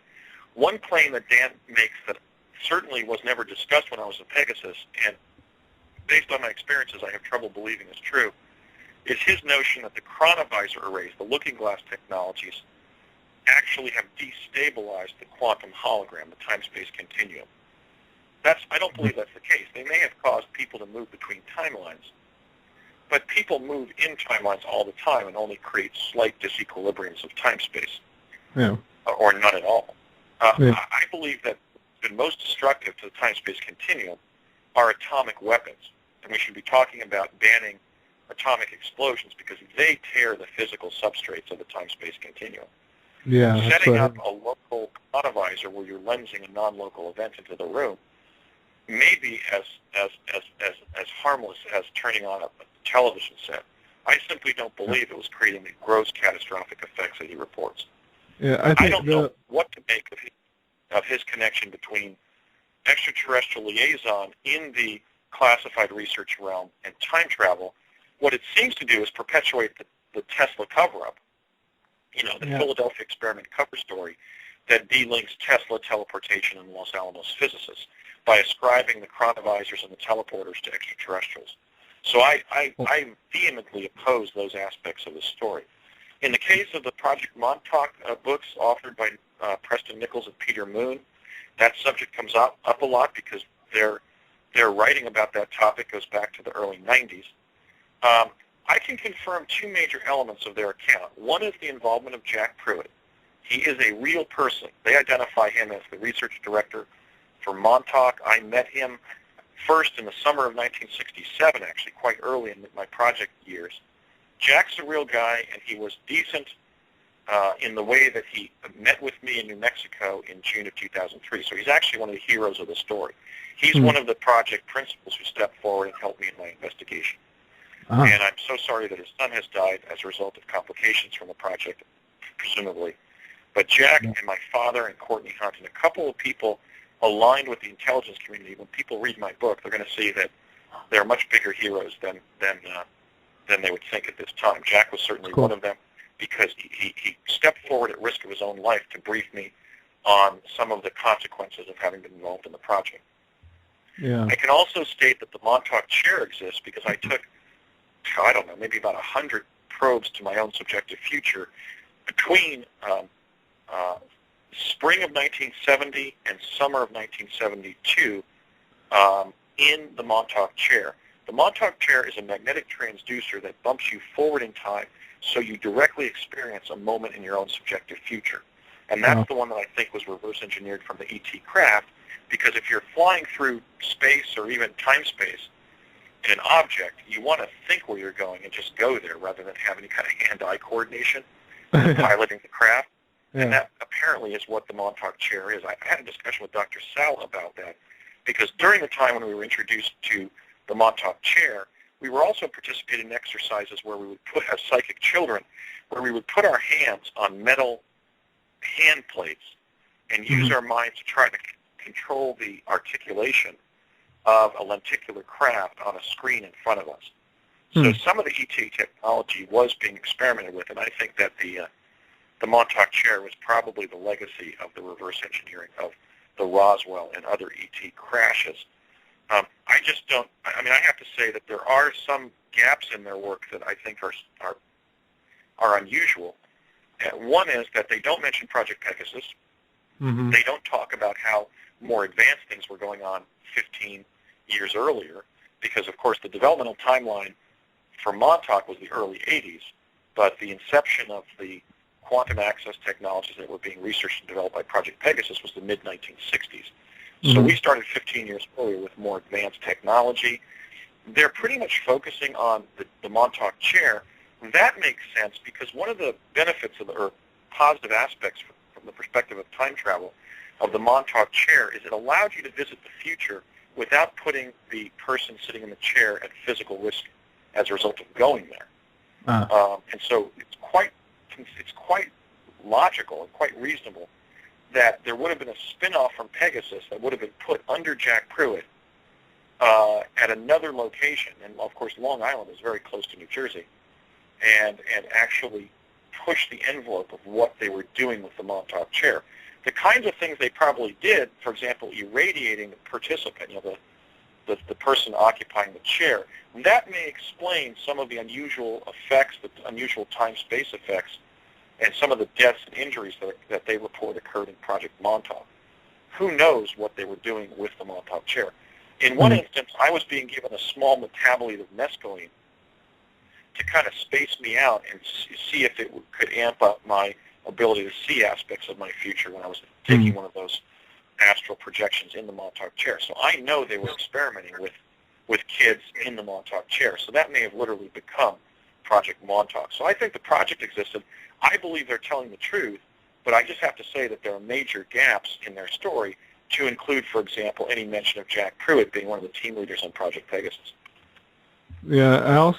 One claim that Dan makes that certainly was never discussed when I was at Pegasus, and based on my experiences I have trouble believing is true, is his notion that the chronovisor arrays, the looking glass technologies, actually have destabilized the quantum hologram, the time-space continuum. I don't believe that's the case. They may have caused people to move between timelines, but people move in timelines all the time and only create slight disequilibriums of time-space, or none at all. I believe that the most destructive to the time-space continuum are atomic weapons, and we should be talking about banning atomic explosions because they tear the physical substrates of the time-space continuum. Yeah, setting up a local chronovisor where you're lensing a non-local event into the room may be as harmless as turning on a television set. I simply don't believe it was creating the gross catastrophic effects that he reports. Yeah, I don't know what to make of his connection between extraterrestrial liaison in the classified research realm and time travel, what it seems to do is perpetuate the Tesla cover-up, the Philadelphia experiment cover story that delinks Tesla, teleportation, and Los Alamos physicists by ascribing the chronovisors and the teleporters to extraterrestrials. So I vehemently oppose those aspects of the story. In the case of the Project Montauk books authored by Preston Nichols and Peter Moon, that subject comes up a lot because their writing about that topic goes back to the early 90s. I can confirm two major elements of their account. One is the involvement of Jack Pruitt. He is a real person. They identify him as the research director for Montauk. I met him first in the summer of 1967, actually, quite early in my project years. Jack's a real guy, and he was decent in the way that he met with me in New Mexico in June of 2003. So he's actually one of the heroes of the story. He's one of the project principals who stepped forward and helped me in my investigation. And I'm so sorry that his son has died as a result of complications from the project, presumably. But Jack and my father and Courtney Hunt and a couple of people aligned with the intelligence community, when people read my book, they're going to see that they're much bigger heroes than they would think at this time. Jack was certainly one of them because he stepped forward at risk of his own life to brief me on some of the consequences of having been involved in the project. I can also state that the Montauk chair exists because I took, I don't know, maybe about 100 probes to my own subjective future between spring of 1970 and summer of 1972 in the Montauk chair. The Montauk chair is a magnetic transducer that bumps you forward in time so you directly experience a moment in your own subjective future. And that's the one that I think was reverse engineered from the ET craft, because if you're flying through space or even time-space in an object, you want to think where you're going and just go there rather than have any kind of hand-eye coordination in piloting the craft. And that apparently is what the Montauk chair is. I had a discussion with Dr. Sal about that, because during the time when we were introduced to the Montauk chair, we were also participating in exercises where we would put, as psychic children, where we would put our hands on metal hand plates and use our minds to try to control the articulation of a lenticular craft on a screen in front of us. So some of the ET technology was being experimented with, and I think that the Montauk chair was probably the legacy of the reverse engineering of the Roswell and other ET crashes. I just don't, I mean, I have to say that there are some gaps in their work that I think are unusual. One is that they don't mention Project Pegasus. They don't talk about how more advanced things were going on 15 years earlier, because, of course, the developmental timeline for Montauk was the early 80s, but the inception of the quantum access technologies that were being researched and developed by Project Pegasus was the mid-1960s. So we started 15 years earlier with more advanced technology. They're pretty much focusing on the Montauk chair. That makes sense because one of the benefits or positive aspects from the perspective of time travel of the Montauk chair is it allowed you to visit the future without putting the person sitting in the chair at physical risk as a result of going there. And so it's quite logical and quite reasonable that there would have been a spin-off from Pegasus that would have been put under Jack Pruitt at another location. And, of course, Long Island is very close to New Jersey, and actually push the envelope of what they were doing with the Montauk chair. The kinds of things they probably did, for example, irradiating the participant, the person occupying the chair, that may explain some of the unusual effects, the unusual time-space effects, and some of the deaths and injuries that they report occurred in Project Montauk. Who knows what they were doing with the Montauk chair? In one instance, I was being given a small metabolite of mescaline to kind of space me out and see if it could amp up my ability to see aspects of my future when I was taking one of those astral projections in the Montauk chair. So I know they were experimenting with kids in the Montauk chair. So that may have literally become Project Montauk. So I think the project existed. I believe they're telling the truth, but I just have to say that there are major gaps in their story to include, for example, any mention of Jack Pruitt being one of the team leaders on Project Pegasus. Yeah,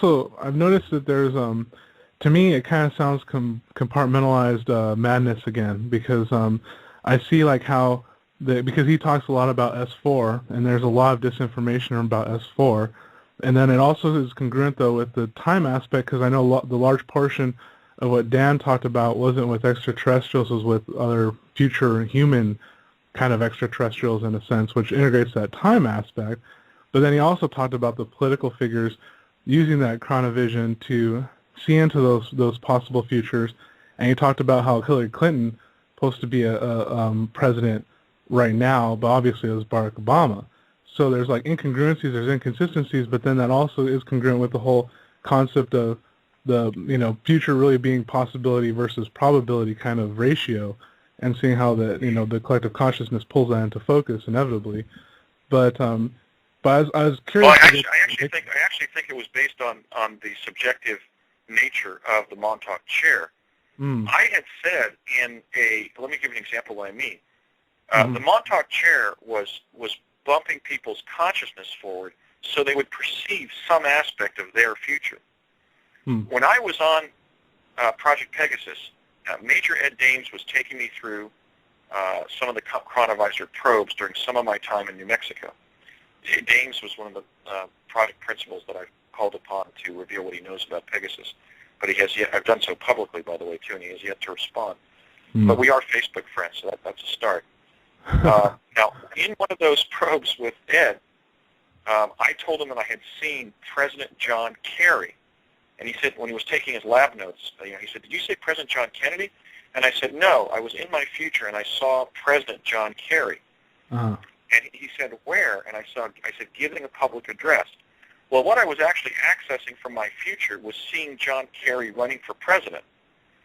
I've noticed that there's, to me, it kind of sounds compartmentalized madness again, because I see like how because he talks a lot about S4, and there's a lot of disinformation about S4. And then it also is congruent, though, with the time aspect, because I know the large portion of what Dan talked about wasn't with extraterrestrials, was with other future human kind of extraterrestrials in a sense, which integrates that time aspect. But then he also talked about the political figures using that chronovision to see into those possible futures. And he talked about how Hillary Clinton supposed to be a president right now, but obviously it was Barack Obama. So there's like incongruencies, there's inconsistencies, but then that also is congruent with the whole concept of the future really being possibility versus probability kind of ratio, and seeing how the collective consciousness pulls that into focus inevitably. But I was curious. Well, I actually think it was based on the subjective nature of the Montauk chair. I had said let me give you an example of what I mean. The Montauk chair was bumping people's consciousness forward so they would perceive some aspect of their future. When I was on Project Pegasus, Major Ed Dames was taking me through some of the chronovisor probes during some of my time in New Mexico. Dames was one of the project principals that I've called upon to reveal what he knows about Pegasus. But he has yet, I've done so publicly, by the way, too, and he has yet to respond. But we are Facebook friends, so that's a start. Now, in one of those probes with Ed, I told him that I had seen President John Kerry. And he said, when he was taking his lab notes, he said, "Did you say President John Kennedy?" And I said, "No, I was in my future, and I saw President John Kerry." And he said, "Where?" And I said, "Giving a public address." Well, what I was actually accessing from my future was seeing John Kerry running for president.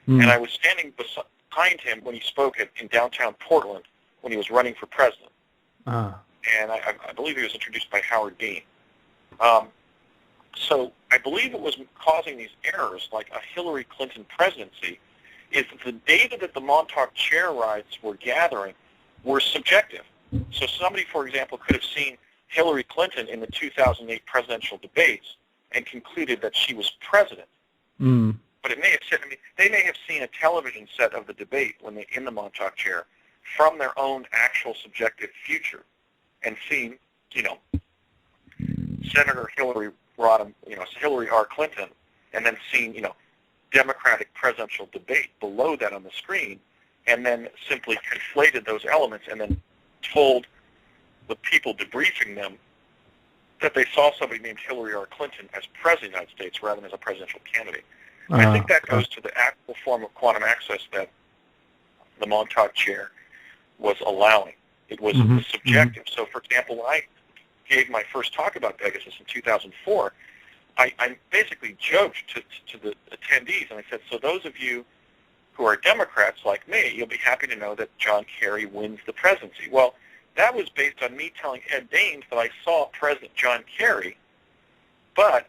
And I was standing behind him when he spoke in downtown Portland when he was running for president. And I believe he was introduced by Howard Dean. So I believe what was causing these errors, like a Hillary Clinton presidency, is that the data that the Montauk chair rides were gathering were subjective. So somebody, for example, could have seen Hillary Clinton in the 2008 presidential debates and concluded that she was president. But it may have said, they may have seen a television set of the debate when they in the Montauk chair from their own actual subjective future, and seen, Senator Hillary Hillary R. Clinton, and then seen, Democratic presidential debate below that on the screen, and then simply conflated those elements and then told the people debriefing them that they saw somebody named Hillary R. Clinton as president of the United States rather than as a presidential candidate. I think that goes to the actual form of quantum access that the Montauk chair was allowing. It was subjective. So, for example, when I gave my first talk about Pegasus in 2004, I basically joked to the attendees, and I said, so those of you who are Democrats like me, you'll be happy to know that John Kerry wins the presidency. Well, that was based on me telling Ed Dames that I saw President John Kerry, but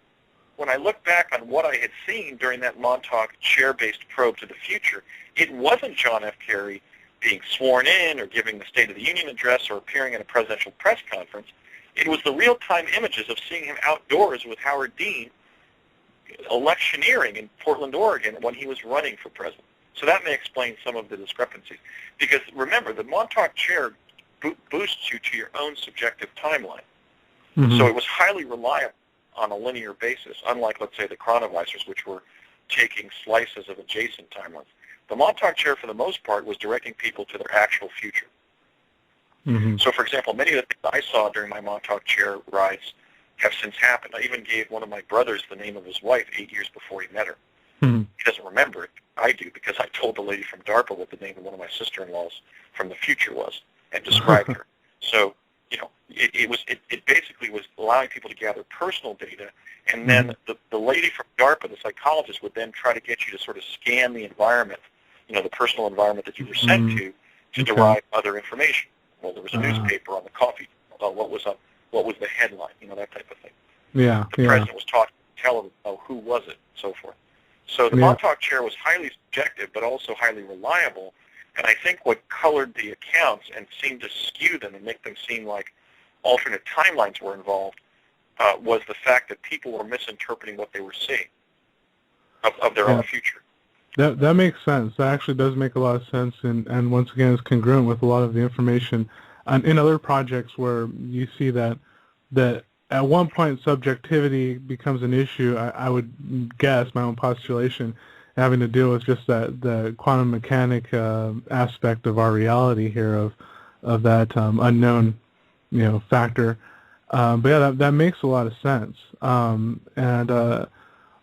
when I look back on what I had seen during that Montauk chair-based probe to the future, it wasn't John F. Kerry being sworn in or giving the State of the Union address or appearing at a presidential press conference. It was the real-time images of seeing him outdoors with Howard Dean electioneering in Portland, Oregon when he was running for president. So that may explain some of the discrepancies. Because remember, the Montauk chair boosts you to your own subjective timeline. So it was highly reliable on a linear basis, unlike, let's say, the chronovisors, which were taking slices of adjacent timelines. The Montauk chair, for the most part, was directing people to their actual future. So, for example, many of the things I saw during my Montauk chair rides have since happened. I even gave one of my brothers the name of his wife 8 years before he met her. He doesn't remember it. I do, because I told the lady from DARPA what the name of one of my sister-in-laws from the future was and described her. So, it basically was allowing people to gather personal data, and then the lady from DARPA, the psychologist, would then try to get you to sort of scan the environment, the personal environment that you were sent to derive other information. Well, there was a newspaper on the coffee. What was the headline? That type of thing. The president was talking to tell him, who was it, so forth. So the Montauk chair was highly subjective, but also highly reliable. And I think what colored the accounts and seemed to skew them and make them seem like alternate timelines were involved was the fact that people were misinterpreting what they were seeing of their own future. That makes sense. That actually does make a lot of sense, and once again is congruent with a lot of the information in other projects where you see that at one point subjectivity becomes an issue, I would guess, my own postulation, having to deal with just the quantum mechanic aspect of our reality here of that unknown, factor. But yeah, that makes a lot of sense. And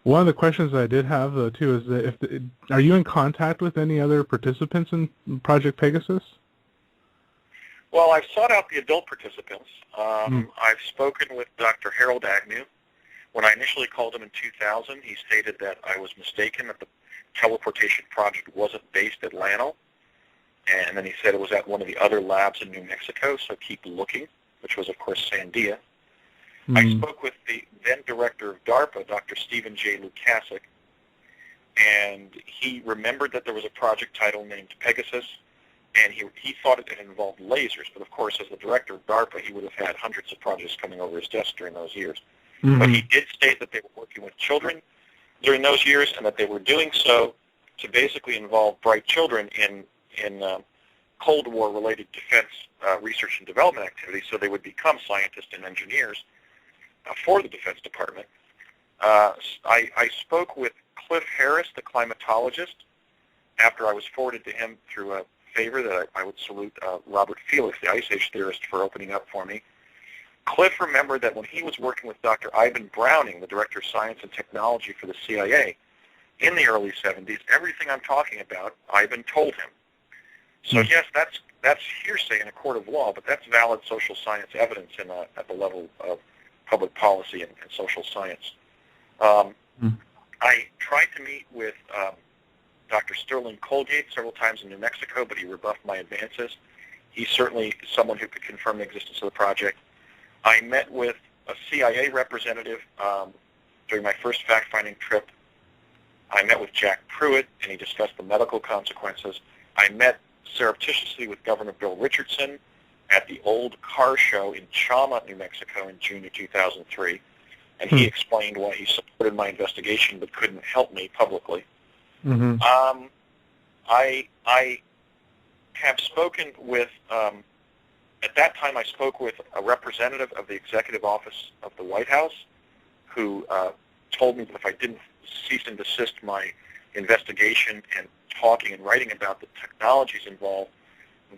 one of the questions I did have though too is that are you in contact with any other participants in Project Pegasus? Well, I've sought out the adult participants. I've spoken with Dr. Harold Agnew. When I initially called him in 2000, he stated that I was mistaken, that the teleportation project wasn't based at Lano. And then he said it was at one of the other labs in New Mexico, so keep looking, which was, of course, Sandia. I spoke with the then director of DARPA, Dr. Stephen J. Lukasik, and he remembered that there was a project title named Pegasus, and he thought it involved lasers. But, of course, as the director of DARPA, he would have had hundreds of projects coming over his desk during those years. But he did state that they were working with children during those years and that they were doing so to basically involve bright children in Cold War-related defense research and development activities, so they would become scientists and engineers for the Defense Department. I spoke with Cliff Harris, the climatologist, after I was forwarded to him through a favor that I would salute Robert Felix, the Ice Age theorist, for opening up for me. Cliff remembered that when he was working with Dr. Ivan Browning, the Director of Science and Technology for the CIA, in the early 70s, everything I'm talking about, Ivan told him. So yes, that's hearsay in a court of law, but that's valid social science evidence at the level of public policy and social science. I tried to meet with Dr. Sterling Colgate several times in New Mexico, but he rebuffed my advances. He's certainly someone who could confirm the existence of the project. I met with a CIA representative during my first fact-finding trip. I met with Jack Pruitt, and he discussed the medical consequences. I met surreptitiously with Governor Bill Richardson at the old car show in Chama, New Mexico in June of 2003, and he explained why he supported my investigation but couldn't help me publicly. I have spoken with, at that time I spoke with a representative of the Executive Office of the White House who told me that if I didn't cease and desist my investigation and talking and writing about the technologies involved,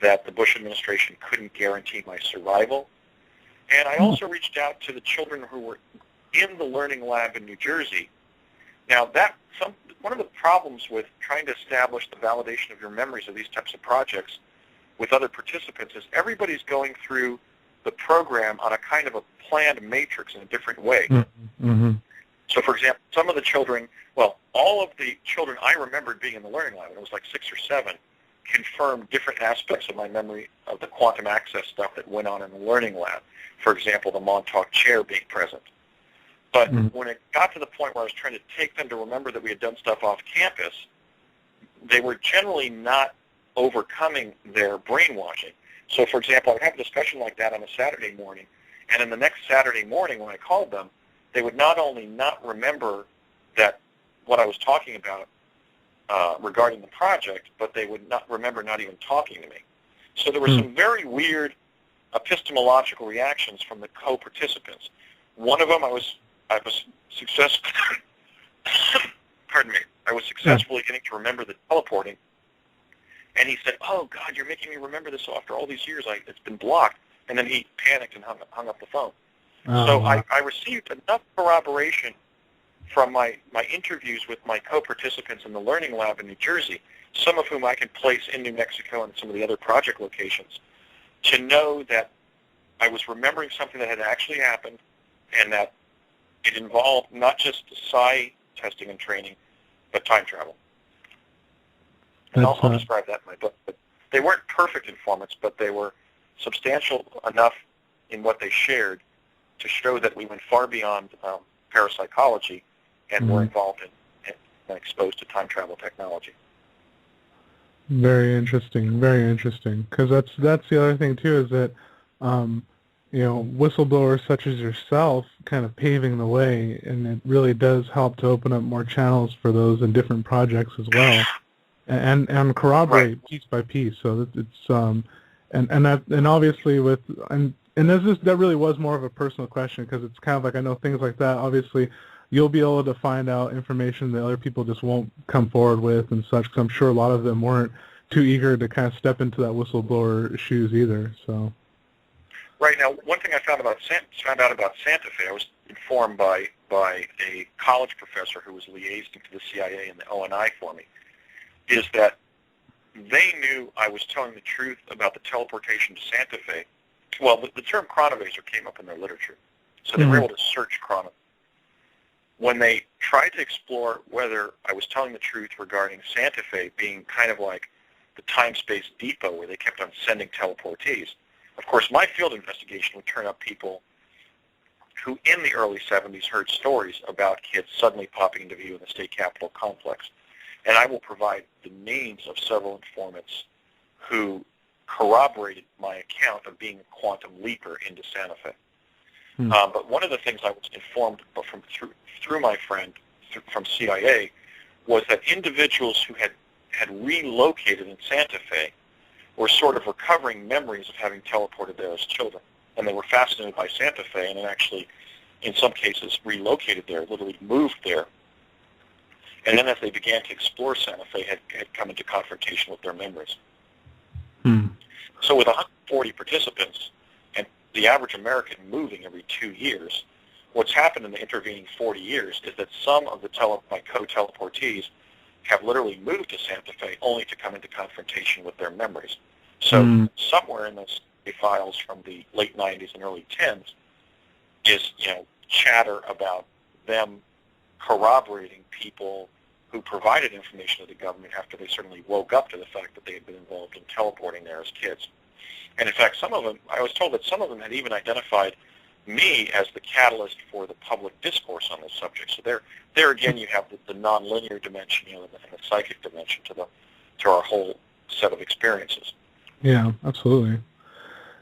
that the Bush administration couldn't guarantee my survival. And I also reached out to the children who were in the learning lab in New Jersey. Now, one of the problems with trying to establish the validation of your memories of these types of projects with other participants is everybody's going through the program on a kind of a planned matrix in a different way. So, for example, some of the children, well, all of the children I remembered being in the learning lab, and it was like 6 or 7, confirmed different aspects of my memory of the quantum access stuff that went on in the learning lab. For example, the Montauk chair being present. But when it got to the point where I was trying to take them to remember that we had done stuff off campus, they were generally not overcoming their brainwashing. So, for example, I would have a discussion like that on a Saturday morning, and then the next Saturday morning when I called them, they would not only not remember that what I was talking about regarding the project, but they would not remember not even talking to me. So there were some very weird epistemological reactions from the co-participants. One of them, I was successful. Pardon me. I was successfully getting to remember the teleporting, and he said, "Oh God, you're making me remember this after all these years. It's been blocked." And then he panicked and hung up the phone. So I received enough corroboration from my interviews with my co-participants in the learning lab in New Jersey, some of whom I can place in New Mexico and some of the other project locations, to know that I was remembering something that had actually happened and that it involved not just psi testing and training, but time travel. And I'll describe that in my book. But they weren't perfect informants, but they were substantial enough in what they shared to show that we went far beyond parapsychology and were involved in and exposed to time travel technology. Very interesting, very interesting. Because that's the other thing too, is that whistleblowers such as yourself kind of paving the way, and it really does help to open up more channels for those in different projects as well, and corroborate piece by piece. So it's and obviously and that really was more of a personal question, because it's kind of like, I know things like that, obviously you'll be able to find out information that other people just won't come forward with and such, because I'm sure a lot of them weren't too eager to kind of step into that whistleblower shoes either. So right now, one thing I found out about Santa Fe, I was informed by a college professor who was liaising to the CIA and the ONI for me, is that they knew I was telling the truth about the teleportation to Santa Fe. Well, the term chronovaser came up in their literature, so they were able to search chrono. When they tried to explore whether I was telling the truth regarding Santa Fe being kind of like the time-space depot where they kept on sending teleportees, of course, my field investigation would turn up people who in the early 70s heard stories about kids suddenly popping into view in the state capitol complex. And I will provide the names of several informants who corroborated my account of being a quantum leaper into Santa Fe. But one of the things I was informed through my friend from CIA was that individuals who had relocated in Santa Fe were sort of recovering memories of having teleported there as children. And they were fascinated by Santa Fe and actually, in some cases, relocated there, literally moved there. And then as they began to explore Santa Fe, had come into confrontation with their memories. So with 140 participants and the average American moving every 2 years, what's happened in the intervening 40 years is that some of my co-teleportees have literally moved to Santa Fe only to come into confrontation with their memories. So somewhere in those files from the late 90s and early 10s is, chatter about them corroborating people who provided information to the government after they certainly woke up to the fact that they had been involved in teleporting there as kids. And in fact, I was told that some of them had even identified me as the catalyst for the public discourse on this subject. So there again, you have the nonlinear dimension, and the psychic dimension to our whole set of experiences. Yeah, absolutely.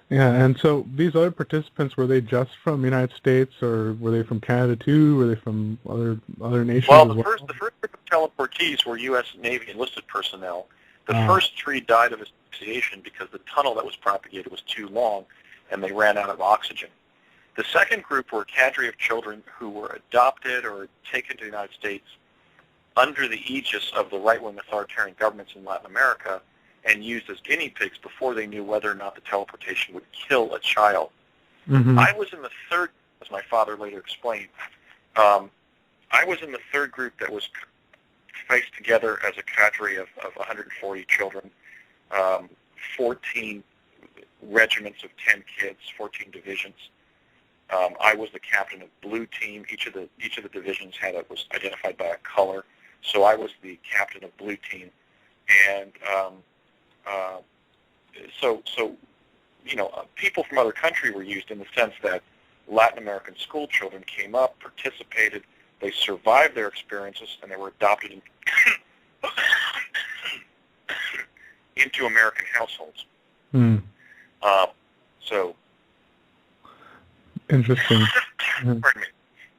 Yeah, and so these other participants, were they just from the United States, or were they from Canada too? Were they from other nations? Well, the first group of teleportees were U.S. Navy enlisted personnel. The first 3 died of asphyxiation because the tunnel that was propagated was too long, and they ran out of oxygen. The second group were a cadre of children who were adopted or taken to the United States under the aegis of the right-wing authoritarian governments in Latin America and used as guinea pigs before they knew whether or not the teleportation would kill a child. I was in the third, as my father later explained, I was in the third group that was placed together as a cadre of 140 children, 14 regiments of 10 kids, 14 divisions. I was the captain of Blue Team. Each of the divisions was identified by a color, so I was the captain of Blue Team, and people from other countries were used in the sense that Latin American school children came up, participated, they survived their experiences, and they were adopted into American households. So interesting. Pardon me.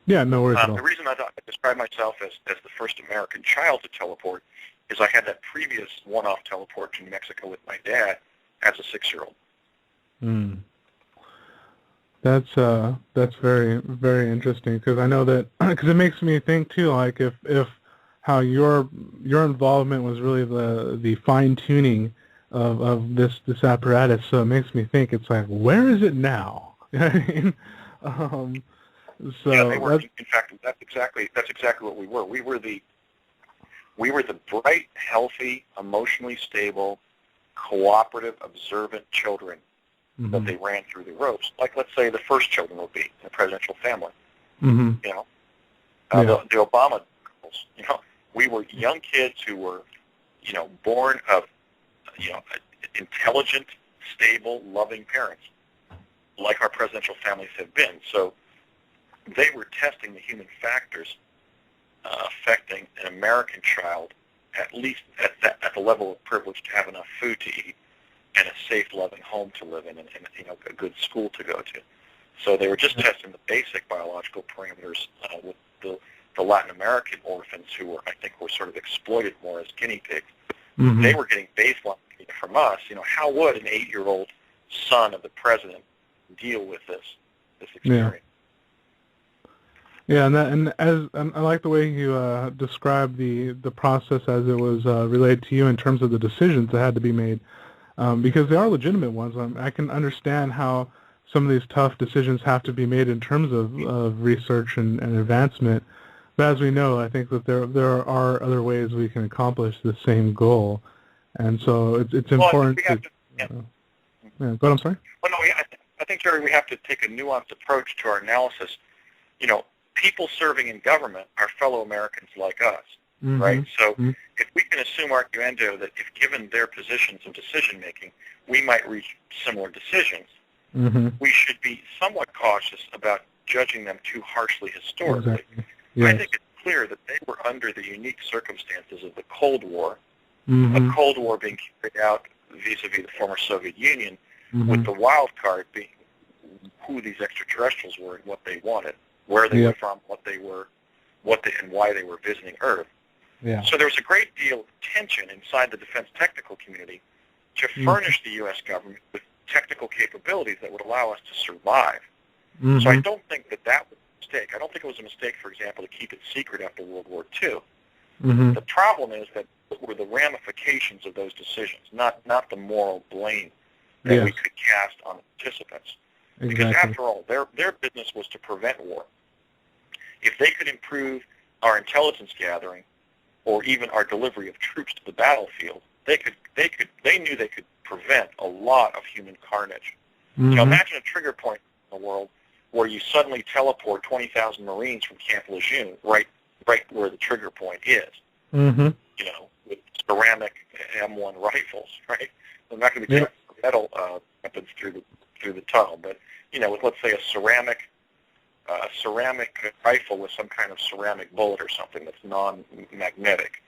Yeah, no worries at all. The reason I describe myself as the first American child to teleport is I had that previous one-off teleport to New Mexico with my dad as a 6-year-old. That's very, very interesting, because I know that, because it makes me think too, like if how your involvement was really the fine tuning of this apparatus. So it makes me think, it's like, where is it now? You know what I mean? So yeah, they were. In fact, that's exactly what we were. We were the bright, healthy, emotionally stable, cooperative, observant children that they ran through the ropes. Like, let's say the first children would be in a presidential family. The Obama girls. We were young kids who were, born of, intelligent, stable, loving parents, like our presidential families have been. So they were testing the human factors affecting an American child, at least at the level of privilege to have enough food to eat and a safe, loving home to live in, and a good school to go to. So they were just testing the basic biological parameters with the Latin American orphans who I think were sort of exploited more as guinea pigs. They were getting baseline data from us. How would an 8-year-old son of the president deal with this experience. Yeah, and I like the way you described the process as it was related to you in terms of the decisions that had to be made, because they are legitimate ones. I can understand how some of these tough decisions have to be made in terms of research and advancement. But as we know, I think that there are other ways we can accomplish the same goal, and so it's important to. Go ahead, I'm sorry. Well, no, I think, Jerry, we have to take a nuanced approach to our analysis. People serving in government are fellow Americans like us, right? So if we can assume arguendo that if given their positions of decision-making, we might reach similar decisions, we should be somewhat cautious about judging them too harshly historically. Exactly. Yes. I think it's clear that they were under the unique circumstances of the Cold War, a Cold War being carried out vis-a-vis the former Soviet Union, with the wild card being who these extraterrestrials were and what they wanted, where they were from, what they were, and why they were visiting Earth. So there was a great deal of tension inside the defense technical community to furnish the U.S. government with technical capabilities that would allow us to survive. So I don't think that was a mistake. I don't think it was a mistake, for example, to keep it secret after World War II. The problem is that what were the ramifications of those decisions, not the moral blame that we could cast on the participants. Because after all, their business was to prevent war. If they could improve our intelligence gathering or even our delivery of troops to the battlefield, they knew they could prevent a lot of human carnage. Now imagine a trigger point in the world where you suddenly teleport 20,000 Marines from Camp Lejeune right where the trigger point is. With ceramic M1 rifles, right? They're not going to be metal weapons through the tunnel, but with, let's say, a ceramic rifle with some kind of ceramic bullet or something that's non-magnetic.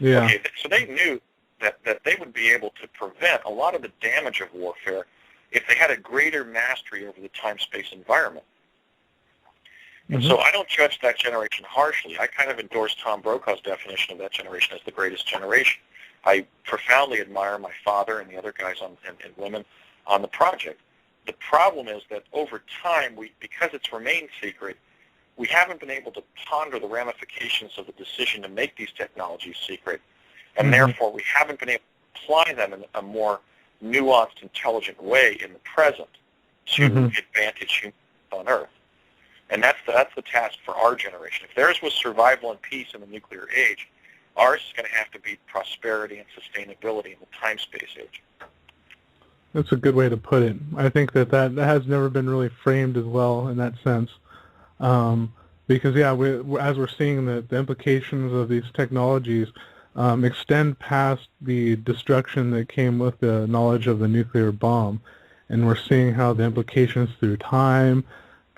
Okay, so they knew that they would be able to prevent a lot of the damage of warfare if they had a greater mastery over the time-space environment. And so I don't judge that generation harshly. I kind of endorse Tom Brokaw's definition of that generation as the greatest generation. I profoundly admire my father and the other guys and women on the project. The problem is that over time, because it's remained secret, we haven't been able to ponder the ramifications of the decision to make these technologies secret, and therefore we haven't been able to apply them in a more nuanced, intelligent way in the present to advantage humans on Earth. And that's the task for our generation. If theirs was survival and peace in the nuclear age, ours is going to have to be prosperity and sustainability in the time-space age. That's a good way to put it. I think that has never been really framed as well in that sense. Because, as we're seeing the implications of these technologies extend past the destruction that came with the knowledge of the nuclear bomb. And we're seeing how the implications through time,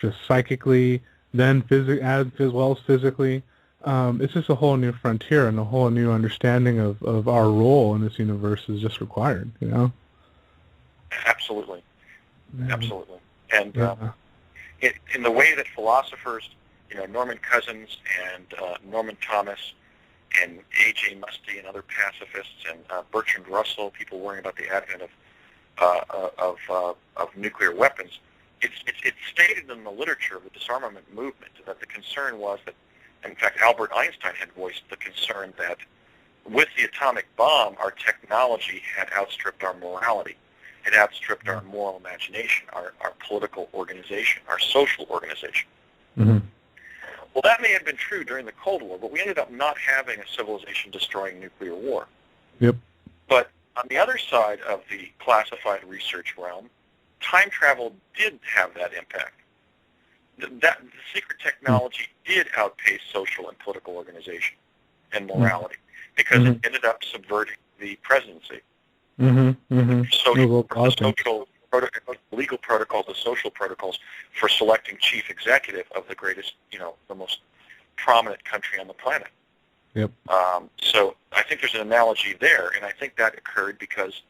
just psychically, then as well as physically, it's just a whole new frontier and a whole new understanding of our role in this universe is just required, Absolutely. Absolutely. And in the way that philosophers, Norman Cousins and Norman Thomas and A.J. Muste and other pacifists and Bertrand Russell, people worrying about the advent of nuclear weapons, it's stated in the literature of the disarmament movement that the concern was that, in fact, Albert Einstein had voiced the concern that with the atomic bomb, our technology had outstripped our morality. It outstripped our moral imagination, our political organization, our social organization. Well, that may have been true during the Cold War, but we ended up not having a civilization-destroying nuclear war. But on the other side of the classified research realm, time travel did have that impact. The secret technology did outpace social and political organization and morality because it ended up subverting the presidency. Social legal protocols, the social protocols for selecting chief executive of the greatest, the most prominent country on the planet. So I think there's an analogy there, and I think that occurred because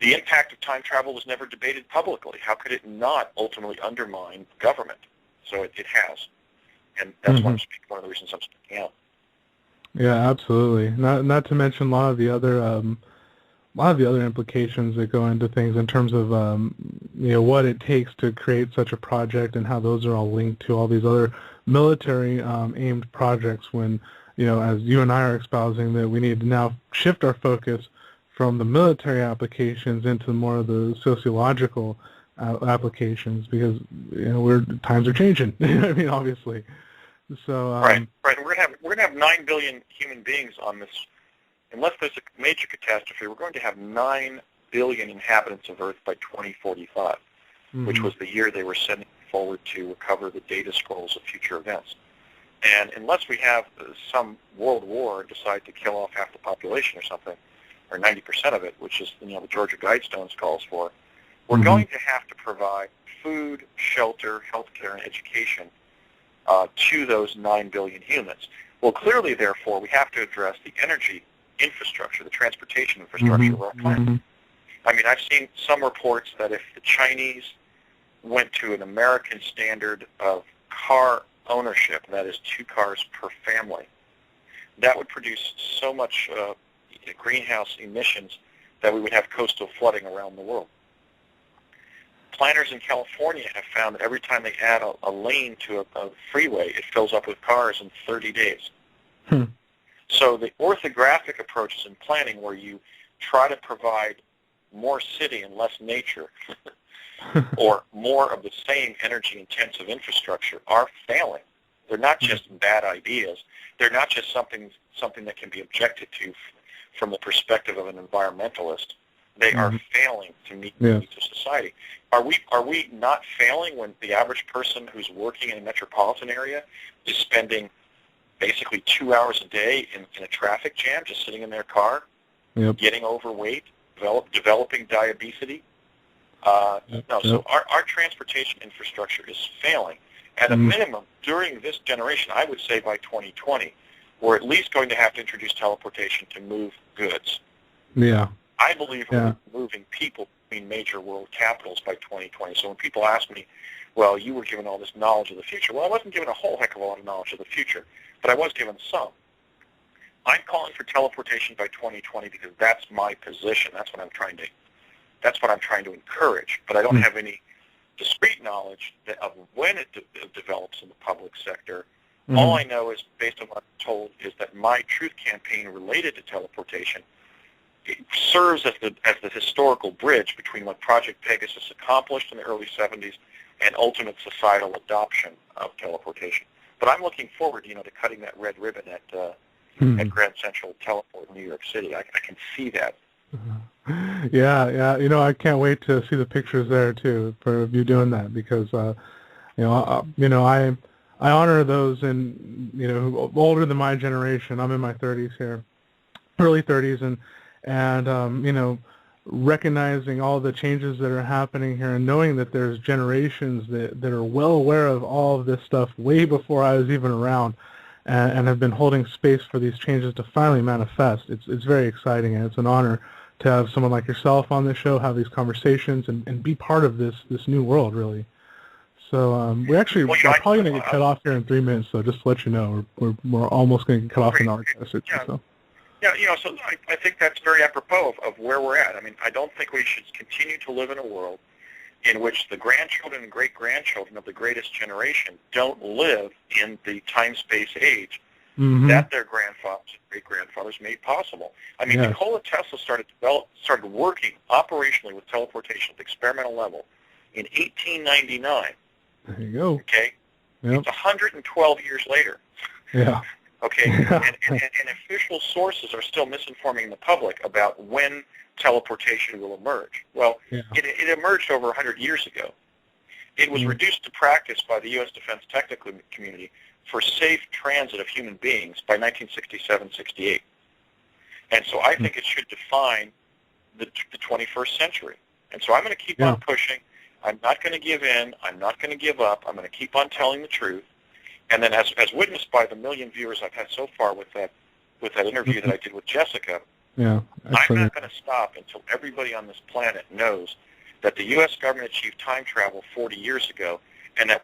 the impact of time travel was never debated publicly. How could it not ultimately undermine government? So it has, and that's one of the reasons I'm speaking out. Yeah, absolutely. Not to mention a lot of the other lot of the other implications that go into things in terms of what it takes to create such a project and how those are all linked to all these other military aimed projects when as you and I are espousing that we need to now shift our focus from the military applications into more of the sociological applications because times are changing. I mean, obviously. So right. We're gonna have 9 billion human beings on this. Unless there's a major catastrophe, we're going to have 9 billion inhabitants of Earth by 2045, which was the year they were sending forward to recover the data scrolls of future events. And unless we have some world war and decide to kill off half the population or something, or 90% of it, which is the Georgia Guidestones calls for, we're going to have to provide food, shelter, healthcare, and education to those 9 billion humans. Well, clearly, therefore, we have to address the energy infrastructure, the transportation infrastructure of our planet. I mean, I've seen some reports that if the Chinese went to an American standard of car ownership, that is 2 cars per family, that would produce so much greenhouse emissions that we would have coastal flooding around the world. Planners in California have found that every time they add a lane to a freeway, it fills up with cars in 30 days. So the orthographic approaches in planning where you try to provide more city and less nature or more of the same energy-intensive infrastructure are failing. They're not just bad ideas. They're not just something that can be objected to from the perspective of an environmentalist. They are failing to meet the needs of society. Are we not failing when the average person who's working in a metropolitan area is spending basically 2 hours a day in a traffic jam, just sitting in their car, getting overweight, developing diabetes? No, so our transportation infrastructure is failing. At a minimum, during this generation, I would say by 2020, we're at least going to have to introduce teleportation to move goods. Yeah. I believe we're moving people between major world capitals by 2020. So when people ask me, well, you were given all this knowledge of the future. Well, I wasn't given a whole heck of a lot of knowledge of the future, but I was given some. I'm calling for teleportation by 2020 because that's my position. That's what I'm trying to encourage. But I don't have any discrete knowledge of when it develops in the public sector. All I know is, based on what I'm told, is that my truth campaign related to teleportation serves as the historical bridge between what Project Pegasus accomplished in the early 70s and ultimate societal adoption of teleportation. But I'm looking forward, to cutting that red ribbon at Grand Central Teleport in New York City. I can see that. Yeah. I can't wait to see the pictures there too for you doing that because, I honor those who older than my generation. I'm in my 30s here, early 30s, and recognizing all the changes that are happening here and knowing that there's generations that are well aware of all of this stuff way before I was even around and have been holding space for these changes to finally manifest. It's very exciting, and it's an honor to have someone like yourself on the show, have these conversations, and be part of this new world, really. So we're probably going to get cut off here in 3 minutes, so just to let you know, we're almost going to get cut off in our message. So. Yeah, so I think that's very apropos of where we're at. I mean, I don't think we should continue to live in a world in which the grandchildren and great-grandchildren of the greatest generation don't live in the time-space age that their grandfathers and great-grandfathers made possible. I mean, Nikola Tesla started working operationally with teleportation at the experimental level in 1899. There you go. Okay? Yep. It's 112 years later. Yeah. Okay? And official sources are still misinforming the public about when teleportation will emerge. Well, it emerged over 100 years ago. It was reduced to practice by the U.S. Defense Technical Community for safe transit of human beings by 1967-68. And so I think it should define the 21st century. And so I'm going to keep on pushing. I'm not going to give in. I'm not going to give up. I'm going to keep on telling the truth. And then as witnessed by the 1 million viewers I've had so far with that interview that I did with Jessica, I'm not going to stop until everybody on this planet knows that the U.S. government achieved time travel 40 years ago and that